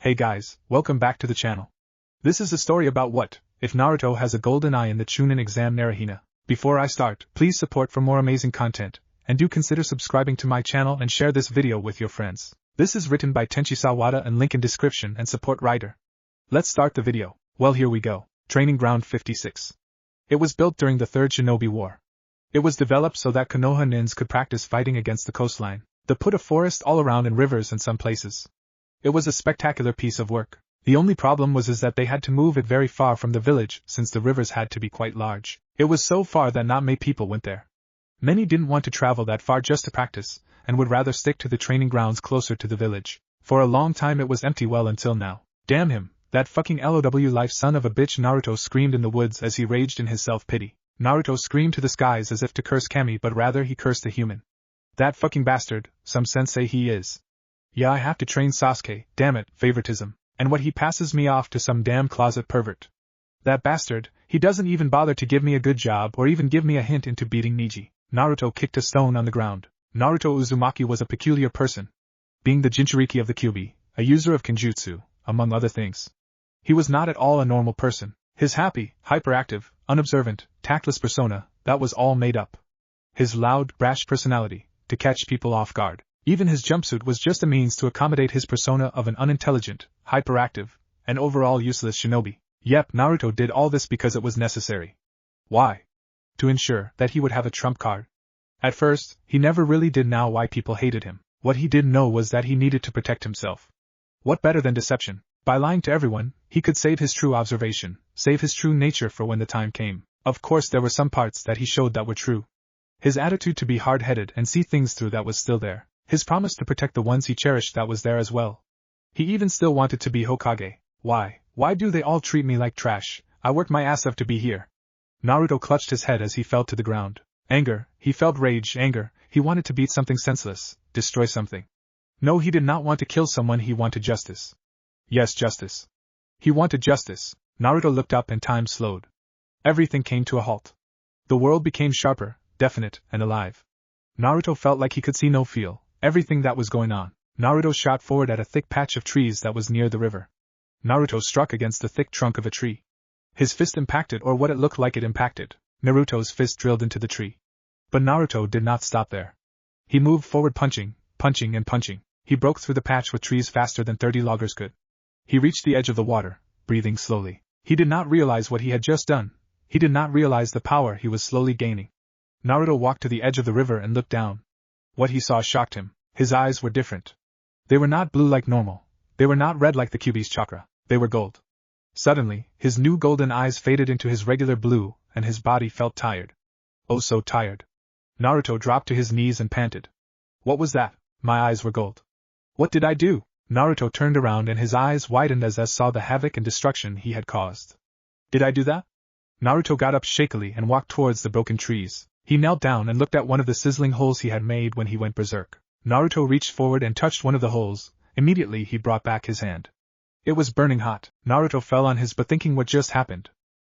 Hey guys, welcome back to the channel. This is a story about what if Naruto has a golden eye in the chunin exam naruhina. Before I start, please support for more amazing content, and do consider subscribing to my channel and share this video with your friends. This is written by TenchiSaWaDa and link in description and support writer. Let's start the video. Well, here we go. Training Ground 56. It was built during the Third Shinobi War. It was developed so that Konoha nins could practice fighting against the coastline. They put a forest all around and rivers in some places. It was a spectacular piece of work. The only problem was that they had to move it very far from the village since the rivers had to be quite large. It was so far that not many people went there. Many didn't want to travel that far just to practice, and would rather stick to the training grounds closer to the village. For a long time it was empty well until now. Damn him, that fucking LOW life son of a bitch, Naruto screamed in the woods as he raged in his self-pity. Naruto screamed to the skies as if to curse Kami, but rather he cursed a human. That fucking bastard, some sensei he is. Yeah, I have to train Sasuke, damn it, favoritism, and what he passes me off to some damn closet pervert. That bastard, he doesn't even bother to give me a good job or even give me a hint into beating Neji. Naruto kicked a stone on the ground. Naruto Uzumaki was a peculiar person. Being the Jinchuriki of the Kyuubi, a user of Kenjutsu, among other things. He was not at all a normal person. His happy, hyperactive, unobservant, tactless persona, that was all made up. His loud, brash personality, to catch people off guard. Even his jumpsuit was just a means to accommodate his persona of an unintelligent, hyperactive, and overall useless shinobi. Yep, Naruto did all this because it was necessary. Why? To ensure that he would have a trump card. At first, he never really did know why people hated him. What he did know was that he needed to protect himself. What better than deception? By lying to everyone, he could save his true observation, save his true nature for when the time came. Of course there were some parts that he showed that were true. His attitude to be hard-headed and see things through, that was still there. His promise to protect the ones he cherished, that was there as well. He even still wanted to be Hokage. Why do they all treat me like trash? I worked my ass off to be here. Naruto clutched his head as he fell to the ground. Anger, he felt rage, anger, he wanted to beat something senseless, destroy something. No, he did not want to kill someone, he wanted justice. Yes, justice. He wanted justice. Naruto looked up and time slowed. Everything came to a halt. The world became sharper, definite, and alive. Naruto felt like he could see no feel everything that was going on. Naruto shot forward at a thick patch of trees that was near the river. Naruto struck against the thick trunk of a tree. His fist impacted, or what it looked like it impacted. Naruto's fist drilled into the tree. But Naruto did not stop there. He moved forward, punching, and punching. He broke through the patch with trees faster than 30 loggers could. He reached the edge of the water, breathing slowly. He did not realize what he had just done. He did not realize the power he was slowly gaining. Naruto walked to the edge of the river and looked down. What he saw shocked him. His eyes were different. They were not blue like normal. They were not red like the Kyuubi's chakra. They were gold. Suddenly, his new golden eyes faded into his regular blue, and his body felt tired. Oh, so tired. Naruto dropped to his knees and panted. What was that? My eyes were gold. What did I do? Naruto turned around and his eyes widened as he saw the havoc and destruction he had caused. Did I do that? Naruto got up shakily and walked towards the broken trees. He knelt down and looked at one of the sizzling holes he had made when he went berserk. Naruto reached forward and touched one of the holes. Immediately he brought back his hand. It was burning hot. Naruto fell on his butt thinking what just happened.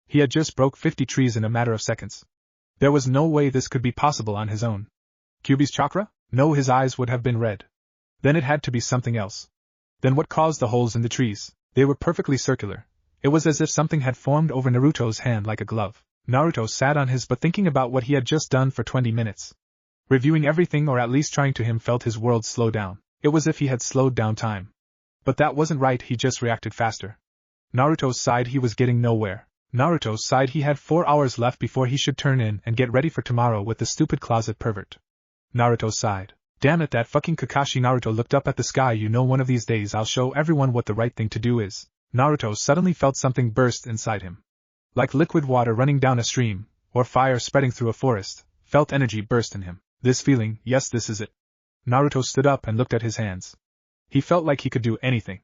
He had just broke 50 trees in a matter of seconds. There was no way this could be possible on his own. Kyuubi's chakra? No, his eyes would have been red. Then it had to be something else. Then what caused the holes in the trees? They were perfectly circular. It was as if something had formed over Naruto's hand like a glove. Naruto sat on his butt thinking about what he had just done for 20 minutes. Reviewing everything, or at least trying to, him felt his world slow down. It was as if he had slowed down time. But that wasn't right, he just reacted faster. Naruto sighed, he was getting nowhere. Naruto sighed, he had 4 hours left before he should turn in and get ready for tomorrow with the stupid closet pervert. Naruto sighed. Damn it, that fucking Kakashi. Naruto looked up at the sky. You know, one of these days I'll show everyone what the right thing to do is. Naruto suddenly felt something burst inside him. Like liquid water running down a stream, or fire spreading through a forest, felt energy burst in him. This feeling, yes, this is it. Naruto stood up and looked at his hands. He felt like he could do anything.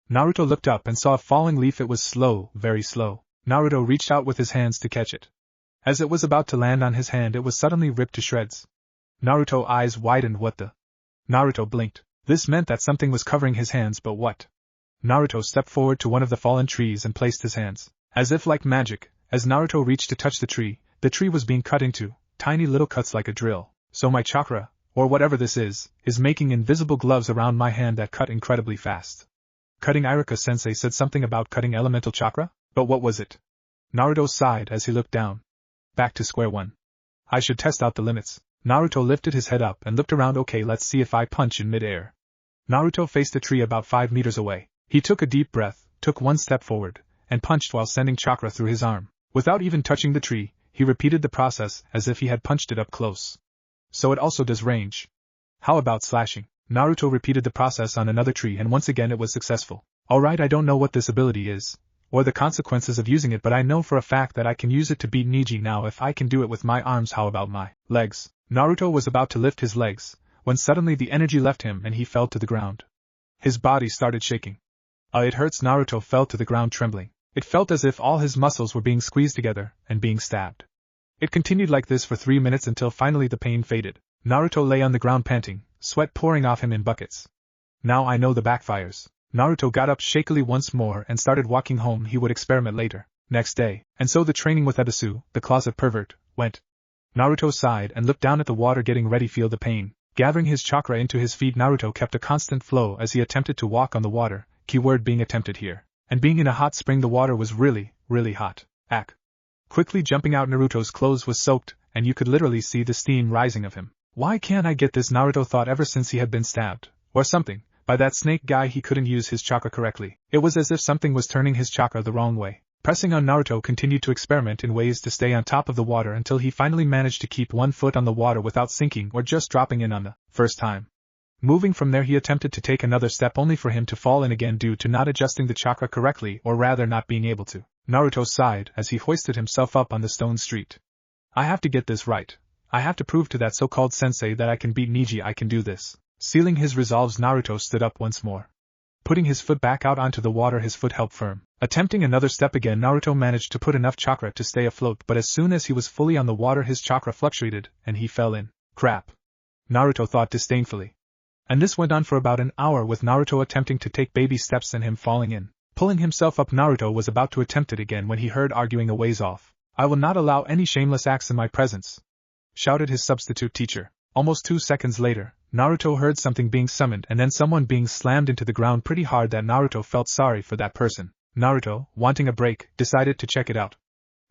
Naruto looked up and saw a falling leaf. It was slow, very slow. Naruto reached out with his hands to catch it. As it was about to land on his hand, it was suddenly ripped to shreds. Naruto's eyes widened. What the? Naruto blinked. This meant that something was covering his hands, but what? Naruto stepped forward to one of the fallen trees and placed his hands. As if like magic, as Naruto reached to touch the tree was being cut into tiny little cuts like a drill. So my chakra, or whatever this is making invisible gloves around my hand that cut incredibly fast. Cutting Iruka-sensei said something about cutting elemental chakra? But what was it? Naruto sighed as he looked down. Back to square one. I should test out the limits. Naruto lifted his head up and looked around. Okay, let's see if I punch in mid-air. Naruto faced a tree about 5 meters away. He took a deep breath, took one step forward, and punched while sending chakra through his arm. Without even touching the tree, he repeated the process as if he had punched it up close. So it also does range. How about slashing? Naruto repeated the process on another tree and once again it was successful. Alright, I don't know what this ability is, or the consequences of using it, but I know for a fact that I can use it to beat Neji. Now if I can do it with my arms, how about my legs? Naruto was about to lift his legs, when suddenly the energy left him and he fell to the ground. His body started shaking. It hurts. Naruto fell to the ground trembling. It felt as if all his muscles were being squeezed together and being stabbed. It continued like this for 3 minutes until finally the pain faded. Naruto lay on the ground panting, sweat pouring off him in buckets. Now I know the backfires. Naruto got up shakily once more and started walking home. He would experiment later. Next day, and so the training with Ebisu, the closet pervert, went. Naruto sighed and looked down at the water, getting ready. Feel the pain. Gathering his chakra into his feet, Naruto kept a constant flow as he attempted to walk on the water, keyword being attempted here. And being in a hot spring, the water was really, really hot. Quickly jumping out, Naruto's clothes was soaked, and you could literally see the steam rising of him. Why can't I get this? Naruto thought. Ever since he had been stabbed, or something, by that snake guy, he couldn't use his chakra correctly. It was as if something was turning his chakra the wrong way. Pressing on, Naruto continued to experiment in ways to stay on top of the water until he finally managed to keep one foot on the water without sinking or just dropping in on the first time. Moving from there, he attempted to take another step only for him to fall in again due to not adjusting the chakra correctly, or rather not being able to. Naruto sighed as he hoisted himself up on the stone street. I have to get this right. I have to prove to that so-called sensei that I can beat Neji. I can do this. Sealing his resolves, Naruto stood up once more. Putting his foot back out onto the water, his foot held firm. Attempting another step again, Naruto managed to put enough chakra to stay afloat, but as soon as he was fully on the water, his chakra fluctuated, and he fell in. Crap. Naruto thought disdainfully. And this went on for about an hour, with Naruto attempting to take baby steps and him falling in. Pulling himself up, Naruto was about to attempt it again when he heard arguing a ways off. I will not allow any shameless acts in my presence, shouted his substitute teacher. Almost 2 seconds later, Naruto heard something being summoned and then someone being slammed into the ground pretty hard that Naruto felt sorry for that person. Naruto, wanting a break, decided to check it out.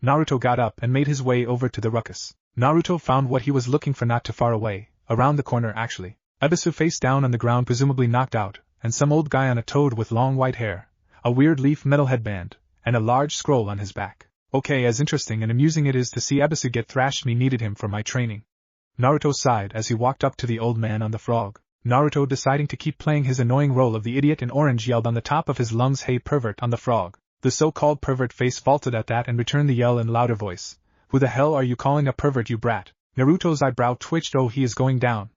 Naruto got up and made his way over to the ruckus. Naruto found what he was looking for not too far away, around the corner actually. Ebisu face down on the ground, presumably knocked out, and some old guy on a toad with long white hair, a weird leaf metal headband, and a large scroll on his back. Okay, as interesting and amusing it is to see Ebisu get thrashed, me needed him for my training. Naruto sighed as he walked up to the old man on the frog. Naruto, deciding to keep playing his annoying role of the idiot in orange, yelled on the top of his lungs, "Hey pervert!" on the frog. The so-called pervert face vaulted at that and returned the yell in louder voice. Who the hell are you calling a pervert, you brat? Naruto's eyebrow twitched. Oh, he is going down.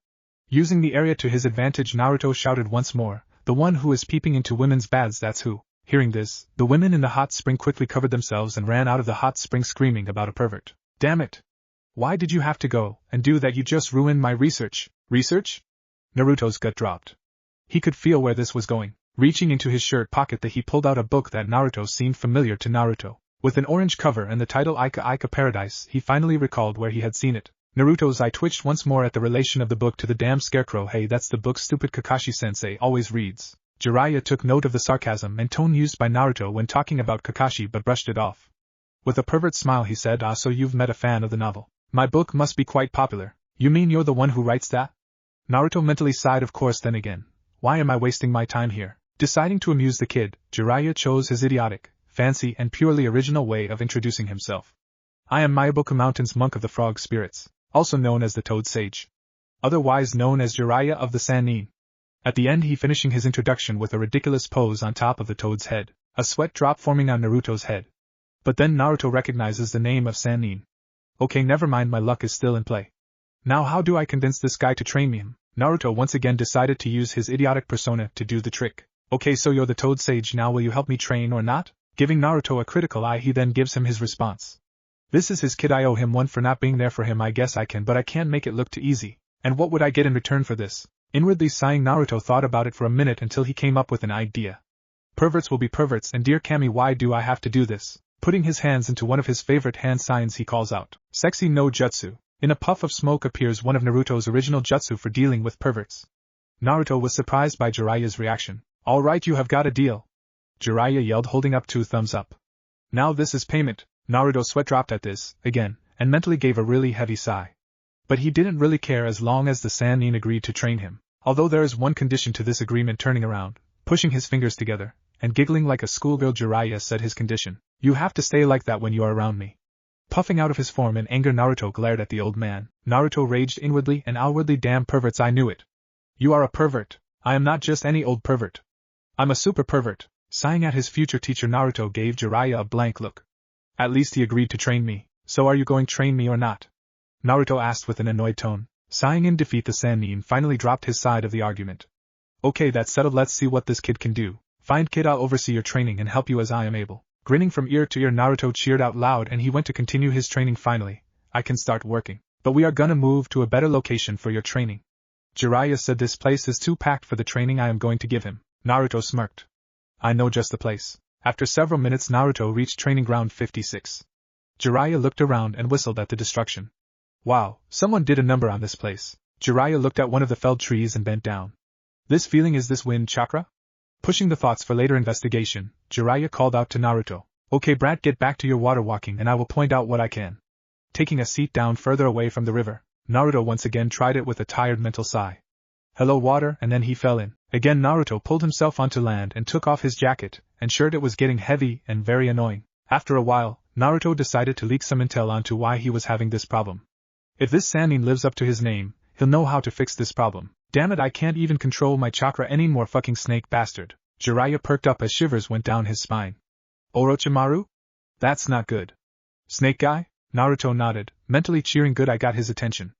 Using the area to his advantage, Naruto shouted once more, "The one who is peeping into women's baths, that's who." Hearing this, the women in the hot spring quickly covered themselves and ran out of the hot spring screaming about a pervert. Damn it! Why did you have to go and do that? You just ruined my research. Research? Naruto's gut dropped. He could feel where this was going. Reaching into his shirt pocket, he pulled out a book that Naruto seemed familiar to Naruto. With an orange cover and the title Ika Ika Paradise, he finally recalled where he had seen it. Naruto's eye twitched once more at the relation of the book to the damn scarecrow. Hey, that's the book stupid Kakashi-sensei always reads. Jiraiya took note of the sarcasm and tone used by Naruto when talking about Kakashi but brushed it off. With a pervert smile he said, "Ah, so you've met a fan of the novel. My book must be quite popular. You mean you're the one who writes that?" Naruto mentally sighed. Of course. Then again, why am I wasting my time here? Deciding to amuse the kid, Jiraiya chose his idiotic, fancy and purely original way of introducing himself. I am Myaboku Mountain's monk of the frog spirits, also known as the Toad Sage, otherwise known as Jiraiya of the Sannin. At the end he finishing his introduction with a ridiculous pose on top of the toad's head, a sweat drop forming on Naruto's head. But then Naruto recognizes the name of Sannin. Okay, never mind, my luck is still in play. Now how do I convince this guy to train me? Naruto once again decided to use his idiotic persona to do the trick. Okay, so you're the Toad Sage, now will you help me train or not? Giving Naruto a critical eye, he then gives him his response. This is his kid, I owe him one for not being there for him. I guess I can, but I can't make it look too easy. And what would I get in return for this? Inwardly sighing, Naruto thought about it for a minute until he came up with an idea. Perverts will be perverts, and dear Kami, why do I have to do this? Putting his hands into one of his favorite hand signs, he calls out, "Sexy no jutsu." In a puff of smoke appears one of Naruto's original jutsu for dealing with perverts. Naruto was surprised by Jiraiya's reaction. Alright, you have got a deal. Jiraiya yelled, holding up 2 thumbs up. Now this is payment. Naruto's sweat dropped at this, again, and mentally gave a really heavy sigh. But he didn't really care as long as the Sannin agreed to train him. Although there is one condition to this agreement. Turning around, pushing his fingers together, and giggling like a schoolgirl, Jiraiya said his condition. You have to stay like that when you are around me. Puffing out of his form in anger, Naruto glared at the old man. Naruto raged inwardly and outwardly. Damn perverts, I knew it. You are a pervert. I am not just any old pervert. I'm a super pervert. Sighing at his future teacher, Naruto gave Jiraiya a blank look. At least he agreed to train me, so are you going to train me or not? Naruto asked with an annoyed tone. Sighing in defeat, the Sannin finally dropped his side of the argument. Okay, that's settled, let's see what this kid can do. Fine kid, I'll oversee your training and help you as I am able. Grinning from ear to ear, Naruto cheered out loud and he went to continue his training. Finally, I can start working. But we are gonna move to a better location for your training. Jiraiya said this place is too packed for the training I am going to give him. Naruto smirked. I know just the place. After several minutes, Naruto reached training ground 56. Jiraiya looked around and whistled at the destruction. Wow, someone did a number on this place. Jiraiya looked at one of the felled trees and bent down. This feeling, is this wind chakra? Pushing the thoughts for later investigation, Jiraiya called out to Naruto. Okay brat, get back to your water walking and I will point out what I can. Taking a seat down further away from the river, Naruto once again tried it with a tired mental sigh. Hello water, and then he fell in. Again Naruto pulled himself onto land and took off his jacket and shirt. It was getting heavy and very annoying. After a while, Naruto decided to leak some intel onto why he was having this problem. If this Sannin lives up to his name, he'll know how to fix this problem. Damn it, I can't even control my chakra anymore, fucking snake bastard. Jiraiya perked up as shivers went down his spine. Orochimaru? That's not good. Snake guy? Naruto nodded, mentally cheering. Good, I got his attention.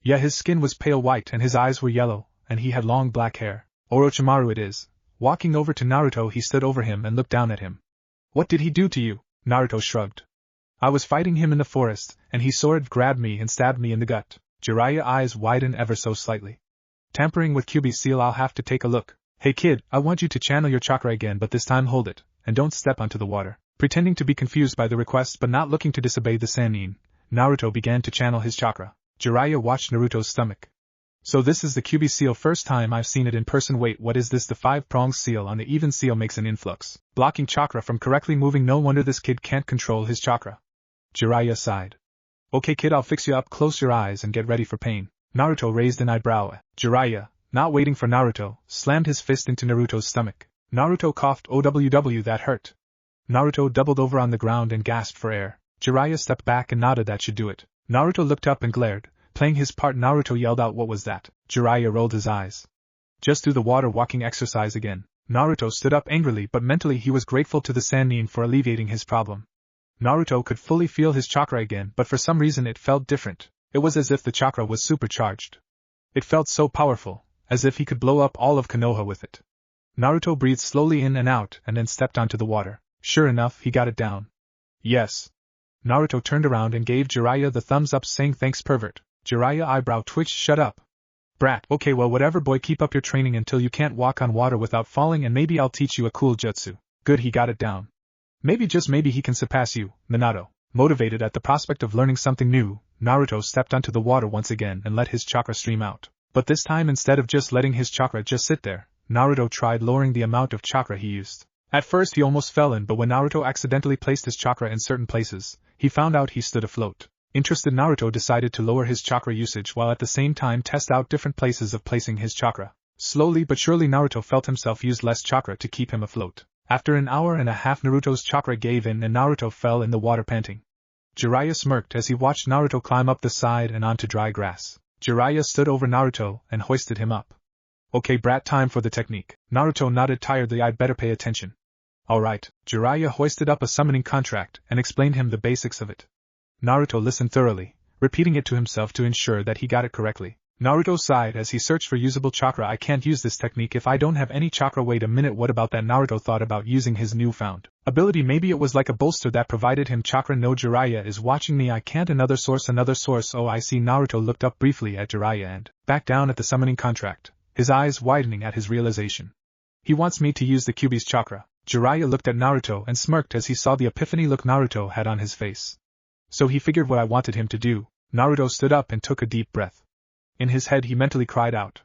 Yeah, his skin was pale white and his eyes were yellow, and he had long black hair. Orochimaru it is. Walking over to Naruto, he stood over him and looked down at him. What did he do to you? Naruto shrugged. I was fighting him in the forest, and he sword grabbed me and stabbed me in the gut. Jiraiya's eyes widened ever so slightly. Tampering with QB seal, I'll have to take a look. Hey kid, I want you to channel your chakra again, but this time hold it, and don't step onto the water. Pretending to be confused by the request but not looking to disobey the Sannin, Naruto began to channel his chakra. Jiraiya watched Naruto's stomach. So this is the QB seal, first time I've seen it in person. Wait, what is this? The 5-pronged seal on the even seal makes an influx, blocking chakra from correctly moving. No wonder this kid can't control his chakra. Jiraiya sighed. Okay kid, I'll fix you up, close your eyes and get ready for pain. Naruto raised an eyebrow. Jiraiya, not waiting for Naruto, slammed his fist into Naruto's stomach. Naruto coughed. OWW, that hurt. Naruto doubled over on the ground and gasped for air. Jiraiya stepped back and nodded. That should do it. Naruto looked up and glared. Playing his part, Naruto yelled out, what was that? Jiraiya rolled his eyes. Just do the water walking exercise again. Naruto stood up angrily, but mentally he was grateful to the Sannin for alleviating his problem. Naruto could fully feel his chakra again, but for some reason it felt different. It was as if the chakra was supercharged. It felt so powerful, as if he could blow up all of Konoha with it. Naruto breathed slowly in and out and then stepped onto the water. Sure enough, he got it down. Yes. Naruto turned around and gave Jiraiya the thumbs up, saying thanks pervert. Jiraiya eyebrow twitched. Shut up. Brat. Okay, well whatever boy, keep up your training until you can't walk on water without falling, and maybe I'll teach you a cool jutsu. Good, he got it down. Maybe, just maybe, he can surpass you, Minato. Motivated at the prospect of learning something new, Naruto stepped onto the water once again and let his chakra stream out. But this time, instead of just letting his chakra just sit there, Naruto tried lowering the amount of chakra he used. At first he almost fell in, but when Naruto accidentally placed his chakra in certain places, he found out he stood afloat. Interested, Naruto decided to lower his chakra usage while at the same time test out different places of placing his chakra. Slowly but surely Naruto felt himself use less chakra to keep him afloat. After an hour and a half, Naruto's chakra gave in and Naruto fell in the water panting. Jiraiya smirked as he watched Naruto climb up the side and onto dry grass. Jiraiya stood over Naruto and hoisted him up. Okay brat, time for the technique. Naruto nodded tiredly. I'd better pay attention. Alright. Jiraiya hoisted up a summoning contract and explained him the basics of it. Naruto listened thoroughly, repeating it to himself to ensure that he got it correctly. Naruto sighed as he searched for usable chakra. I can't use this technique if I don't have any chakra. Wait a minute, what about that? Naruto thought about using his newfound ability. Maybe it was like a bolster that provided him chakra. No, Jiraiya is watching me. I can't. Another source. Oh, I see. Naruto looked up briefly at Jiraiya and back down at the summoning contract, his eyes widening at his realization. He wants me to use the Kyuubi's chakra. Jiraiya looked at Naruto and smirked as he saw the epiphany look Naruto had on his face. So he figured what I wanted him to do. Naruto stood up and took a deep breath. In his head he mentally cried out,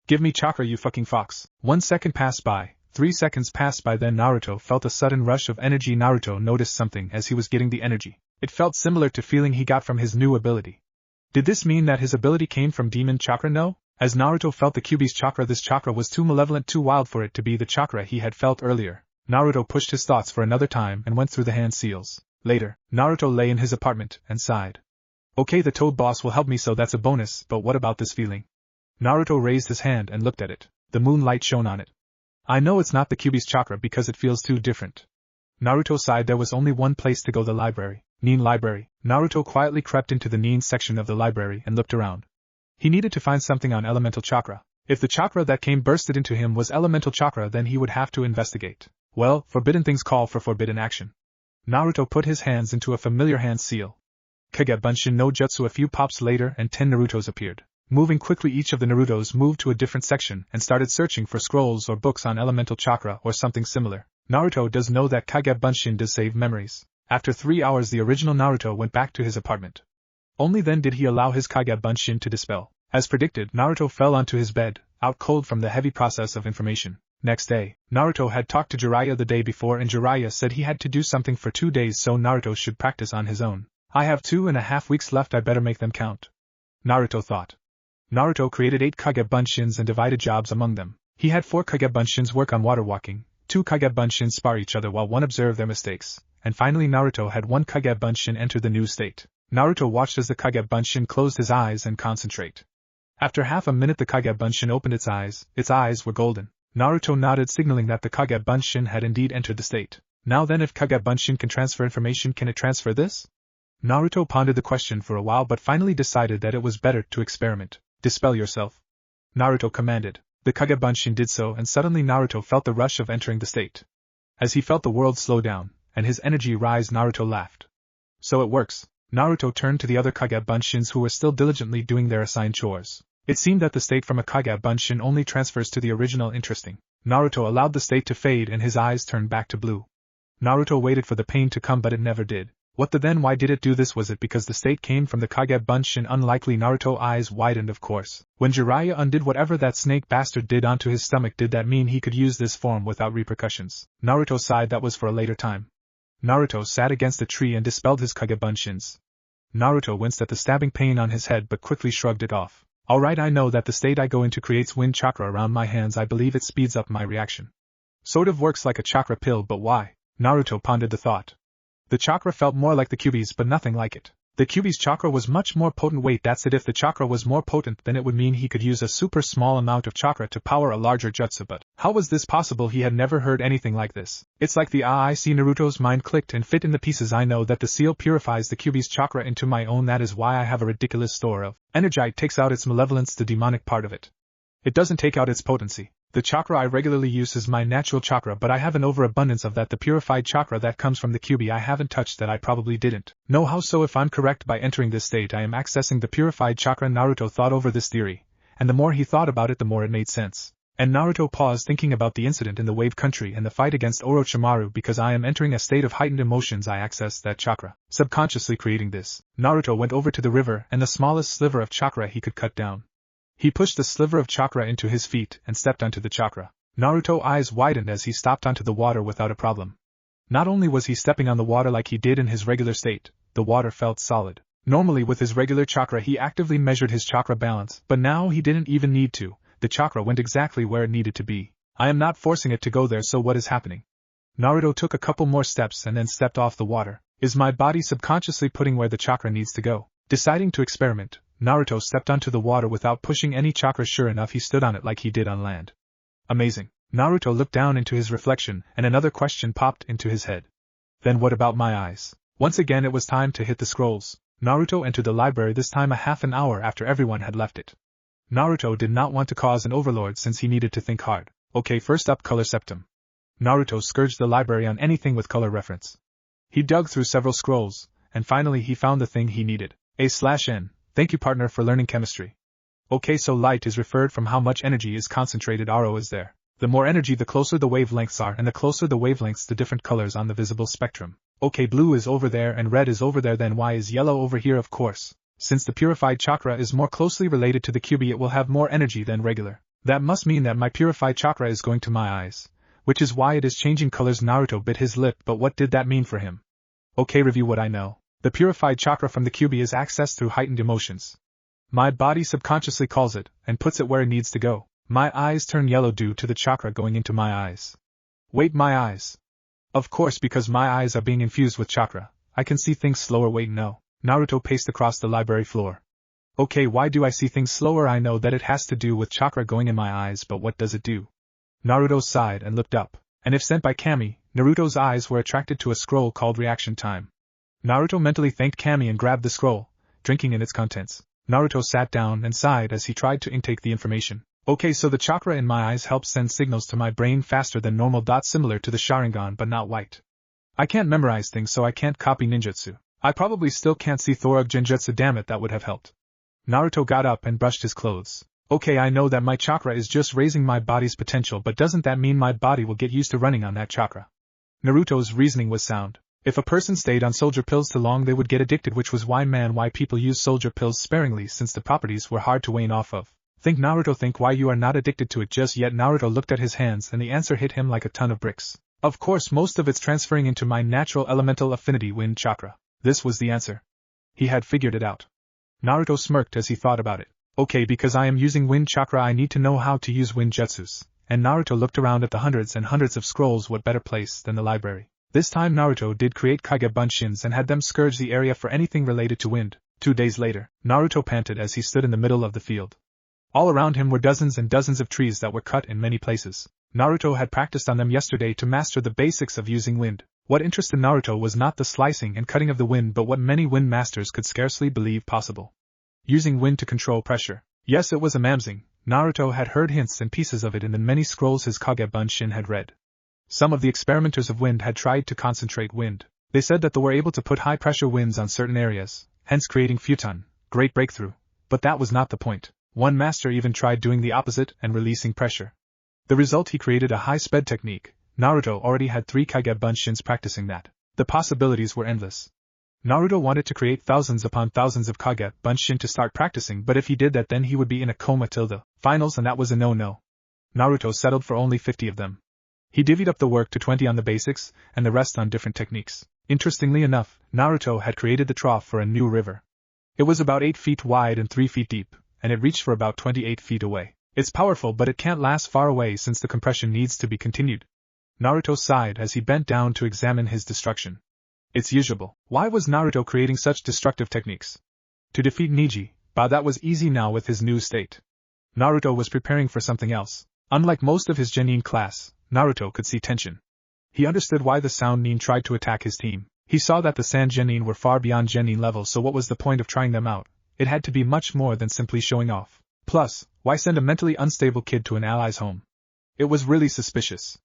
"Give me chakra, you fucking fox." 1 second passed by, 3 seconds passed by, then Naruto felt a sudden rush of energy. Naruto noticed something as he was getting the energy. It felt similar to feeling he got from his new ability. Did this mean that his ability came from demon chakra? No. As Naruto felt the Kyuubi's chakra, this chakra was too malevolent, too wild for it to be the chakra he had felt earlier. Naruto pushed his thoughts for another time and went through the hand seals. Later, Naruto lay in his apartment and sighed. Okay, the Toad Boss will help me, so that's a bonus, but what about this feeling? Naruto raised his hand and looked at it. The moonlight shone on it. I know it's not the Kyuubi's chakra because it feels too different. Naruto sighed. There was only one place to go, the library. Nin library. Naruto quietly crept into the Nin section of the library and looked around. He needed to find something on elemental chakra. If the chakra that came bursted into him was elemental chakra, then he would have to investigate. Well, forbidden things call for forbidden action. Naruto put his hands into a familiar hand seal. Kagebunshin no Jutsu. A few pops later and 10 Narutos appeared. Moving quickly, each of the Narutos moved to a different section and started searching for scrolls or books on elemental chakra or something similar. Naruto does know that Kagebunshin does save memories. After 3 hours, the original Naruto went back to his apartment. Only then did he allow his Kagebunshin to dispel. As predicted, Naruto fell onto his bed, out cold from the heavy process of information. Next day, Naruto had talked to Jiraiya the day before, and Jiraiya said he had to do something for 2 days, so Naruto should practice on his own. I have 2.5 weeks left, I better make them count. Naruto thought. Naruto created 8 Kagebunshins and divided jobs among them. He had 4 Kagebunshins work on water walking, 2 Kagebunshins spar each other while one observed their mistakes, and finally Naruto had 1 Kagebunshin enter the new state. Naruto watched as the Kagebunshin closed his eyes and concentrate. After half a minute the Kagebunshin opened its eyes. Its eyes were golden. Naruto nodded, signaling that the Kagebunshin had indeed entered the state. Now then, if Kagebunshin can transfer information, can it transfer this? Naruto pondered the question for a while but finally decided that it was better to experiment. Dispel yourself, Naruto commanded. The Kagebunshin did so, and suddenly Naruto felt the rush of entering the state. As he felt the world slow down, and his energy rise, Naruto laughed. So it works. Naruto turned to the other Kagebunshins who were still diligently doing their assigned chores. It seemed that the state from a Kagebunshin only transfers to the original. Interesting. Naruto allowed the state to fade and his eyes turned back to blue. Naruto waited for the pain to come, but it never did. What the then? Why did it do this? Was it because the state came from the Kagebunshin? Unlikely. Naruto eyes widened. Of course. When Jiraiya undid whatever that snake bastard did onto his stomach, did that mean he could use this form without repercussions? Naruto sighed. That was for a later time. Naruto sat against a tree and dispelled his Kagebunshins. Naruto winced at the stabbing pain on his head but quickly shrugged it off. Alright, I know that the state I go into creates wind chakra around my hands. I believe it speeds up my reaction. Sort of works like a chakra pill, but why? Naruto pondered the thought. The chakra felt more like the Kyuubi's but nothing like it. The Kyuubi's chakra was much more potent. Wait, that's it. If the chakra was more potent, then it would mean he could use a super small amount of chakra to power a larger jutsu, but how was this possible? He had never heard anything like this. It's like the I see. Naruto's mind clicked and fit in the pieces. I know that the seal purifies the Kyuubi's chakra into my own. That is why I have a ridiculous store of energy. It takes out its malevolence, the demonic part of it. It doesn't take out its potency. The chakra I regularly use is my natural chakra, but I have an overabundance of that. The purified chakra that comes from the Kyuubi I haven't touched, that I probably didn't know how. So if I'm correct, by entering this state I am accessing the purified chakra. Naruto thought over this theory, and the more he thought about it the more it made sense. And Naruto paused, thinking about the incident in the Wave Country and the fight against Orochimaru. Because I am entering a state of heightened emotions, I access that chakra, subconsciously creating this. Naruto went over to the river and the smallest sliver of chakra he could cut down. He pushed the sliver of chakra into his feet and stepped onto the chakra. Naruto's eyes widened as he stopped onto the water without a problem. Not only was he stepping on the water like he did in his regular state, the water felt solid. Normally with his regular chakra he actively measured his chakra balance, but now he didn't even need to. The chakra went exactly where it needed to be. I am not forcing it to go there, so what is happening? Naruto took a couple more steps and then stepped off the water. Is my body subconsciously putting where the chakra needs to go? Deciding to experiment, Naruto stepped onto the water without pushing any chakra. Sure enough, he stood on it like he did on land. Amazing. Naruto looked down into his reflection, and another question popped into his head. Then what about my eyes? Once again it was time to hit the scrolls. Naruto entered the library, this time a half an hour after everyone had left it. Naruto did not want to cause an overload since he needed to think hard. Okay, first up, color septum. Naruto scourged the library on anything with color reference. He dug through several scrolls, and finally he found the thing he needed. A/N. Thank you, partner, for learning chemistry. Okay, so light is referred from how much energy is concentrated. RO is there. The more energy, the closer the wavelengths are, and the closer the wavelengths, the different colors on the visible spectrum. Okay, blue is over there and red is over there, then why is yellow over here? Of course. Since the purified chakra is more closely related to the Kyuubi, it will have more energy than regular. That must mean that my purified chakra is going to my eyes, which is why it is changing colors. Naruto bit his lip, but what did that mean for him? Okay, review what I know. The purified chakra from the Kyuubi is accessed through heightened emotions. My body subconsciously calls it, and puts it where it needs to go. My eyes turn yellow due to the chakra going into my eyes. Wait, my eyes. Of course, because my eyes are being infused with chakra, I can see things slower. Wait, no. Naruto paced across the library floor. Okay, why do I see things slower? I know that it has to do with chakra going in my eyes, but what does it do? Naruto sighed and looked up, and if sent by Kami, Naruto's eyes were attracted to a scroll called Reaction Time. Naruto mentally thanked Kami and grabbed the scroll, drinking in its contents. Naruto sat down and sighed as he tried to intake the information. Okay, so the chakra in my eyes helps send signals to my brain faster than normal. Similar to the Sharingan but not white. I can't memorize things, so I can't copy ninjutsu. I probably still can't see Thorog Genjutsu. Damn it, that would have helped. Naruto got up and brushed his clothes. Okay, I know that my chakra is just raising my body's potential, but doesn't that mean my body will get used to running on that chakra? Naruto's reasoning was sound. If a person stayed on soldier pills too long, they would get addicted, which was why people use soldier pills sparingly, since the properties were hard to wane off of. Think, Naruto, think why you are not addicted to it just yet. Naruto looked at his hands and the answer hit him like a ton of bricks. Of course, most of it's transferring into my natural elemental affinity, wind chakra. This was the answer. He had figured it out. Naruto smirked as he thought about it. Okay, because I am using wind chakra, I need to know how to use wind jutsus. And Naruto looked around at the hundreds and hundreds of scrolls. What better place than the library? This time Naruto did create Kage Bunshins and had them scourge the area for anything related to wind. 2 days later, Naruto panted as he stood in the middle of the field. All around him were dozens and dozens of trees that were cut in many places. Naruto had practiced on them yesterday to master the basics of using wind. What interested Naruto was not the slicing and cutting of the wind, but what many wind masters could scarcely believe possible. Using wind to control pressure. Yes, it was amazing. Naruto had heard hints and pieces of it in the many scrolls his Kage Bunshin had read. Some of the experimenters of wind had tried to concentrate wind. They said that they were able to put high-pressure winds on certain areas, hence creating futon, great breakthrough. But that was not the point. One master even tried doing the opposite and releasing pressure. The result, he created a high-sped technique. Naruto already had 3 Kage Bunshins practicing that. The possibilities were endless. Naruto wanted to create thousands upon thousands of Kage Bunshin to start practicing, but if he did that, then he would be in a coma till the finals, and that was a no-no. Naruto settled for only 50 of them. He divvied up the work to 20 on the basics, and the rest on different techniques. Interestingly enough, Naruto had created the trough for a new river. It was about 8 feet wide and 3 feet deep, and it reached for about 28 feet away. It's powerful, but it can't last far away since the compression needs to be continued. Naruto sighed as he bent down to examine his destruction. It's usable. Why was Naruto creating such destructive techniques? To defeat Neji, but that was easy now with his new state. Naruto was preparing for something else. Unlike most of his genin class, Naruto could see tension. He understood why the Sound Nin tried to attack his team. He saw that the Sand Genin were far beyond genin level, so what was the point of trying them out? It had to be much more than simply showing off. Plus, why send a mentally unstable kid to an ally's home? It was really suspicious.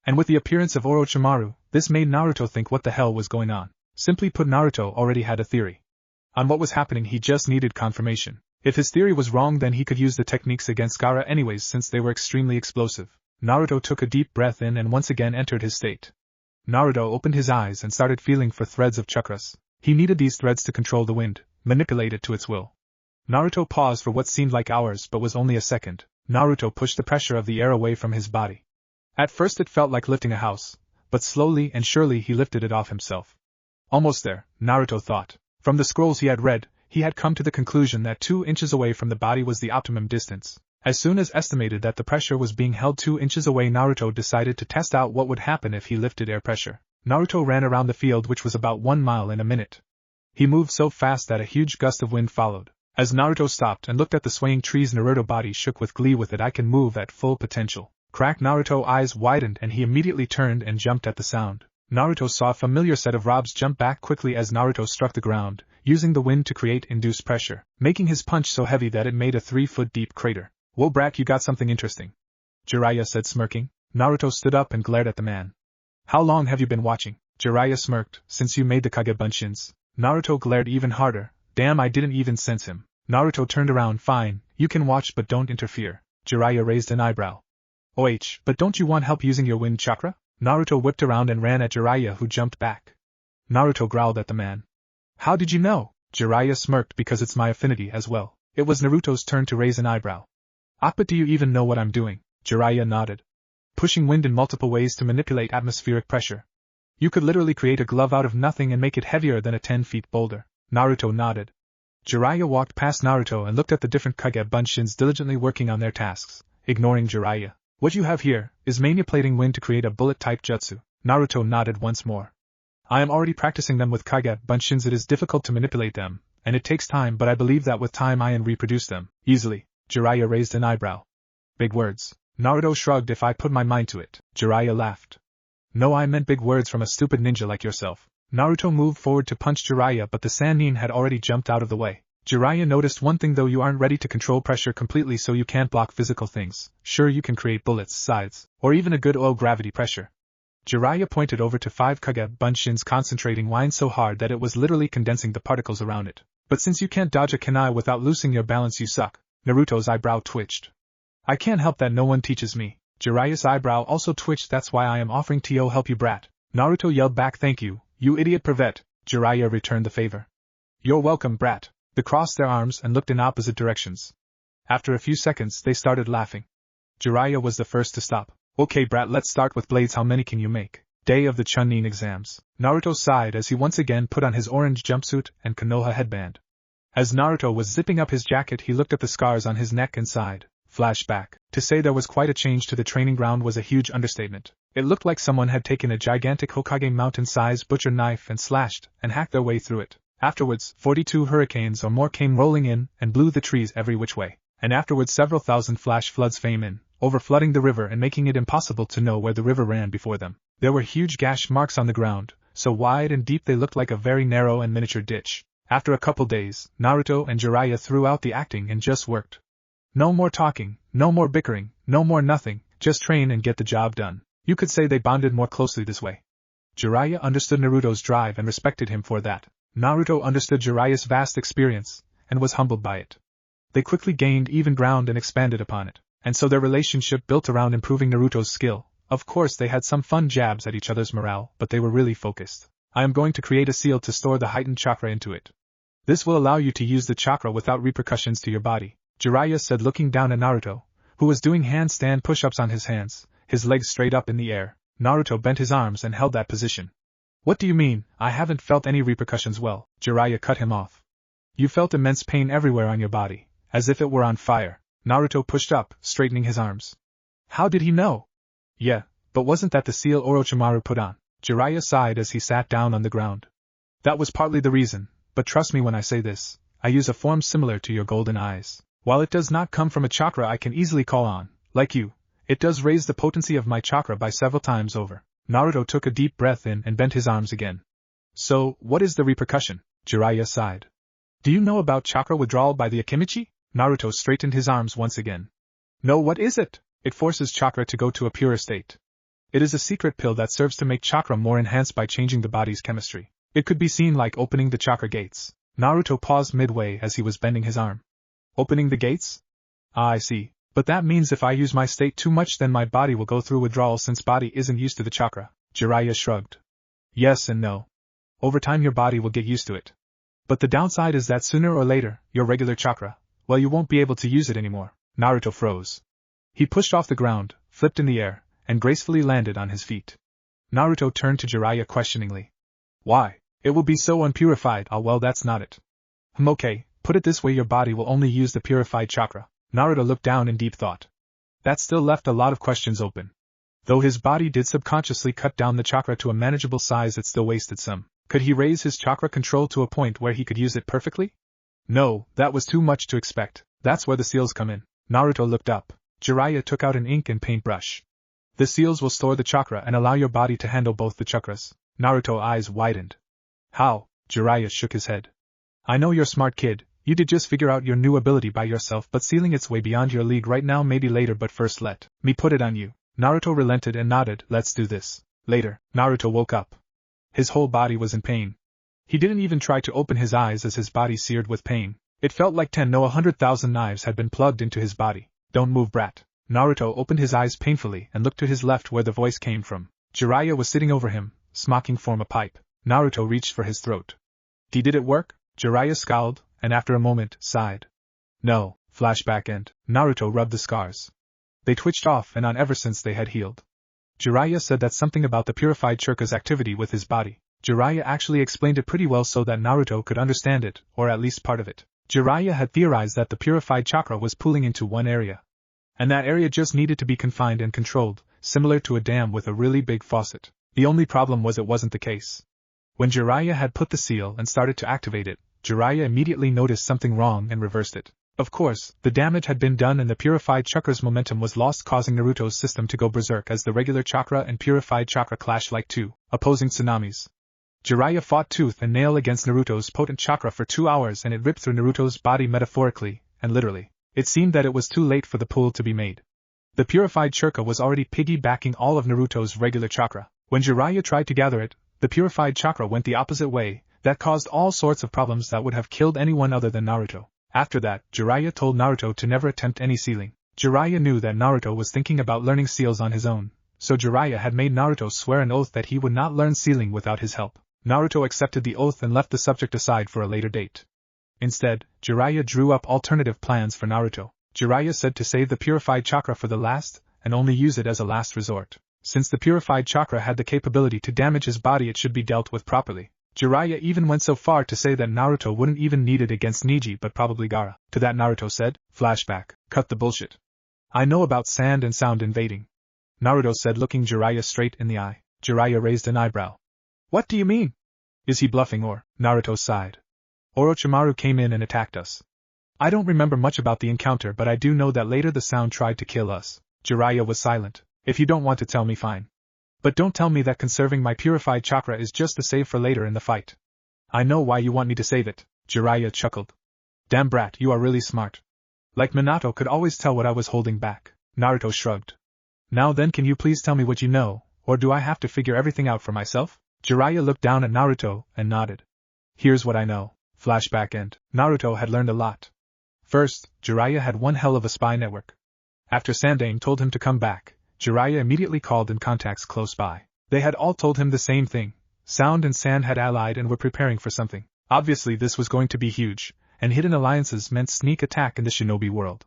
And with the appearance of Orochimaru, this made Naruto think what the hell was going on. Simply put, Naruto already had a theory. On what was happening, he just needed confirmation. If his theory was wrong, then he could use the techniques against Gaara anyways, since they were extremely explosive. Naruto took a deep breath in and once again entered his state. Naruto opened his eyes and started feeling for threads of chakras. He needed these threads to control the wind, manipulate it to its will. Naruto paused for what seemed like hours but was only a second. Naruto pushed the pressure of the air away from his body. At first it felt like lifting a house, but slowly and surely he lifted it off himself. Almost there, Naruto thought. From the scrolls he had read, he had come to the conclusion that 2 inches away from the body was the optimum distance. As soon as estimated that the pressure was being held 2 inches away, Naruto decided to test out what would happen if he lifted air pressure. Naruto ran around the field, which was about 1 mile in a minute. He moved so fast that a huge gust of wind followed. As Naruto stopped and looked at the swaying trees, Naruto's body shook with glee. With it, I can move at full potential. Crack! Naruto's eyes widened and he immediately turned and jumped at the sound. Naruto saw a familiar set of robes jump back quickly as Naruto struck the ground, using the wind to create induced pressure, making his punch so heavy that it made a 3-foot-deep crater. Whoa, brat, you got something interesting, Jiraiya said, smirking. Naruto stood up and glared at the man. How long have you been watching? Jiraiya smirked. Since you made the Kage Bunshins. Naruto glared even harder. Damn, I didn't even sense him. Naruto turned around. Fine, you can watch but don't interfere. Jiraiya raised an eyebrow. But don't you want help using your wind chakra? Naruto whipped around and ran at Jiraiya, who jumped back. Naruto growled at the man. How did you know? Jiraiya smirked. Because it's my affinity as well. It was Naruto's turn to raise an eyebrow. But do you even know what I'm doing? Jiraiya nodded. pushing wind in multiple ways to manipulate atmospheric pressure. You could literally create a glove out of nothing and make it heavier than a 10-feet boulder. Naruto nodded. Jiraiya walked past Naruto and looked at the different Kage Bunshins diligently working on their tasks, ignoring Jiraiya. What you have here is manipulating wind to create a bullet-type jutsu. Naruto nodded once more. I am already practicing them with Kage Bunshins. It is difficult to manipulate them, and it takes time, but I believe that with time I can reproduce them easily. Jiraiya raised an eyebrow. Big words. Naruto shrugged. If I put my mind to it. Jiraiya laughed. No, I meant big words from a stupid ninja like yourself. Naruto moved forward to punch Jiraiya, but the Sannin had already jumped out of the way. Jiraiya noticed one thing though: you aren't ready to control pressure completely, so you can't block physical things. Sure, you can create bullets, sides, or even a good oil gravity pressure. Jiraiya pointed over to 5 Kage Bunshins concentrating wind so hard that it was literally condensing the particles around it. But since you can't dodge a kunai without losing your balance, you suck. Naruto's eyebrow twitched. I can't help that, no one teaches me. Jiraiya's eyebrow also twitched. That's why I am offering to help you, brat. Naruto yelled back, thank you, you idiot pervert. Jiraiya returned the favor. You're welcome, brat. They crossed their arms and looked in opposite directions. After a few seconds they started laughing. Jiraiya was the first to stop. Okay brat, let's start with blades. How many can you make? Day of the chunin exams. Naruto sighed as he once again put on his orange jumpsuit and Konoha headband. As Naruto was zipping up his jacket, he looked at the scars on his neck and sighed. Flashback. To say there was quite a change to the training ground was a huge understatement. It looked like someone had taken a gigantic Hokage mountain-sized butcher knife and slashed and hacked their way through it. Afterwards, 42 hurricanes or more came rolling in and blew the trees every which way. And afterwards several thousand flash floods came in, overflooding the river and making it impossible to know where the river ran before them. There were huge gash marks on the ground, so wide and deep they looked like a very narrow and miniature ditch. After a couple days, Naruto and Jiraiya threw out the acting and just worked. No more talking, no more bickering, no more nothing, just train and get the job done. You could say they bonded more closely this way. Jiraiya understood Naruto's drive and respected him for that. Naruto understood Jiraiya's vast experience, and was humbled by it. They quickly gained even ground and expanded upon it, and so their relationship built around improving Naruto's skill. Of course they had some fun jabs at each other's morale, but they were really focused. I am going to create a seal to store the heightened chakra into it. This will allow you to use the chakra without repercussions to your body, Jiraiya said, looking down at Naruto, who was doing handstand push-ups on his hands, his legs straight up in the air. Naruto bent his arms and held that position. What do you mean? I haven't felt any repercussions. Well, Jiraiya cut him off. You felt immense pain everywhere on your body, as if it were on fire. Naruto pushed up, straightening his arms. How did he know? Yeah, but wasn't that the seal Orochimaru put on? Jiraiya sighed as he sat down on the ground. That was partly the reason, but trust me when I say this, I use a form similar to your golden eyes. While it does not come from a chakra I can easily call on, like you, it does raise the potency of my chakra by several times over. Naruto took a deep breath in and bent his arms again. So, what is the repercussion? Jiraiya sighed. Do you know about chakra withdrawal by the Akimichi? Naruto straightened his arms once again. No, what is it? It forces chakra to go to a purer state. It is a secret pill that serves to make chakra more enhanced by changing the body's chemistry. It could be seen like opening the chakra gates. Naruto paused midway as he was bending his arm. Opening the gates? Ah, I see. But that means if I use my state too much then my body will go through withdrawal since body isn't used to the chakra. Jiraiya shrugged. Yes and no. Over time your body will get used to it. But the downside is that sooner or later, your regular chakra, well, you won't be able to use it anymore. Naruto froze. He pushed off the ground, flipped in the air, and gracefully landed on his feet. Naruto turned to Jiraiya questioningly. Why? It will be so unpurified. Ah, well, that's not it. Okay, put it this way, your body will only use the purified chakra. Naruto looked down in deep thought. That still left a lot of questions open. Though his body did subconsciously cut down the chakra to a manageable size, it still wasted some. Could he raise his chakra control to a point where he could use it perfectly? No, that was too much to expect. That's where the seals come in. Naruto looked up. Jiraiya took out an ink and paintbrush. The seals will store the chakra and allow your body to handle both the chakras. Naruto's eyes widened. How? Jiraiya shook his head. I know you're a smart kid. You did just figure out your new ability by yourself, but sealing it's way beyond your league right now, maybe later, but first let me put it on you. Naruto relented and nodded. Let's do this. Later. Naruto woke up. His whole body was in pain. He didn't even try to open his eyes as his body seared with pain. It felt like 100,000 knives had been plugged into his body. Don't move, brat. Naruto opened his eyes painfully and looked to his left where the voice came from. Jiraiya was sitting over him, smoking from a pipe. Naruto reached for his throat. Did it work? Jiraiya scowled, and after a moment, sighed. No. Flashback end. Naruto rubbed the scars. They twitched off and on ever since they had healed. Jiraiya said that something about the purified chakra's activity with his body. Jiraiya actually explained it pretty well so that Naruto could understand it, or at least part of it. Jiraiya had theorized that the purified chakra was pooling into one area. And that area just needed to be confined and controlled, similar to a dam with a really big faucet. The only problem was it wasn't the case. When Jiraiya had put the seal and started to activate it, Jiraiya immediately noticed something wrong and reversed it. Of course, the damage had been done and the purified chakra's momentum was lost, causing Naruto's system to go berserk as the regular chakra and purified chakra clashed like two opposing tsunamis. Jiraiya fought tooth and nail against Naruto's potent chakra for 2 hours and it ripped through Naruto's body metaphorically, and literally. It seemed that it was too late for the pool to be made. The purified chakra was already piggybacking all of Naruto's regular chakra. When Jiraiya tried to gather it, the purified chakra went the opposite way. That caused all sorts of problems that would have killed anyone other than Naruto. After that, Jiraiya told Naruto to never attempt any sealing. Jiraiya knew that Naruto was thinking about learning seals on his own, so Jiraiya had made Naruto swear an oath that he would not learn sealing without his help. Naruto accepted the oath and left the subject aside for a later date. Instead, Jiraiya drew up alternative plans for Naruto. Jiraiya said to save the purified chakra for the last, and only use it as a last resort. Since the purified chakra had the capability to damage his body, it should be dealt with properly. Jiraiya even went so far to say that Naruto wouldn't even need it against Neji but probably Gaara. To that Naruto said, flashback, cut the bullshit. I know about sand and sound invading. Naruto said, looking Jiraiya straight in the eye. Jiraiya raised an eyebrow. What do you mean? Is he bluffing or? Naruto sighed. Orochimaru came in and attacked us. I don't remember much about the encounter, but I do know that later the sound tried to kill us. Jiraiya was silent. If you don't want to tell me, fine. But don't tell me that conserving my purified chakra is just a save for later in the fight. I know why you want me to save it. Jiraiya chuckled. Damn brat, you are really smart. Like Minato could always tell what I was holding back. Naruto shrugged. Now then, can you please tell me what you know, or do I have to figure everything out for myself? Jiraiya looked down at Naruto and nodded. Here's what I know. Flashback end. Naruto had learned a lot. First, Jiraiya had one hell of a spy network. After Sandaime told him to come back, Jiraiya immediately called in contacts close by. They had all told him the same thing. Sound and Sand had allied and were preparing for something. Obviously this was going to be huge, and hidden alliances meant sneak attack in the shinobi world.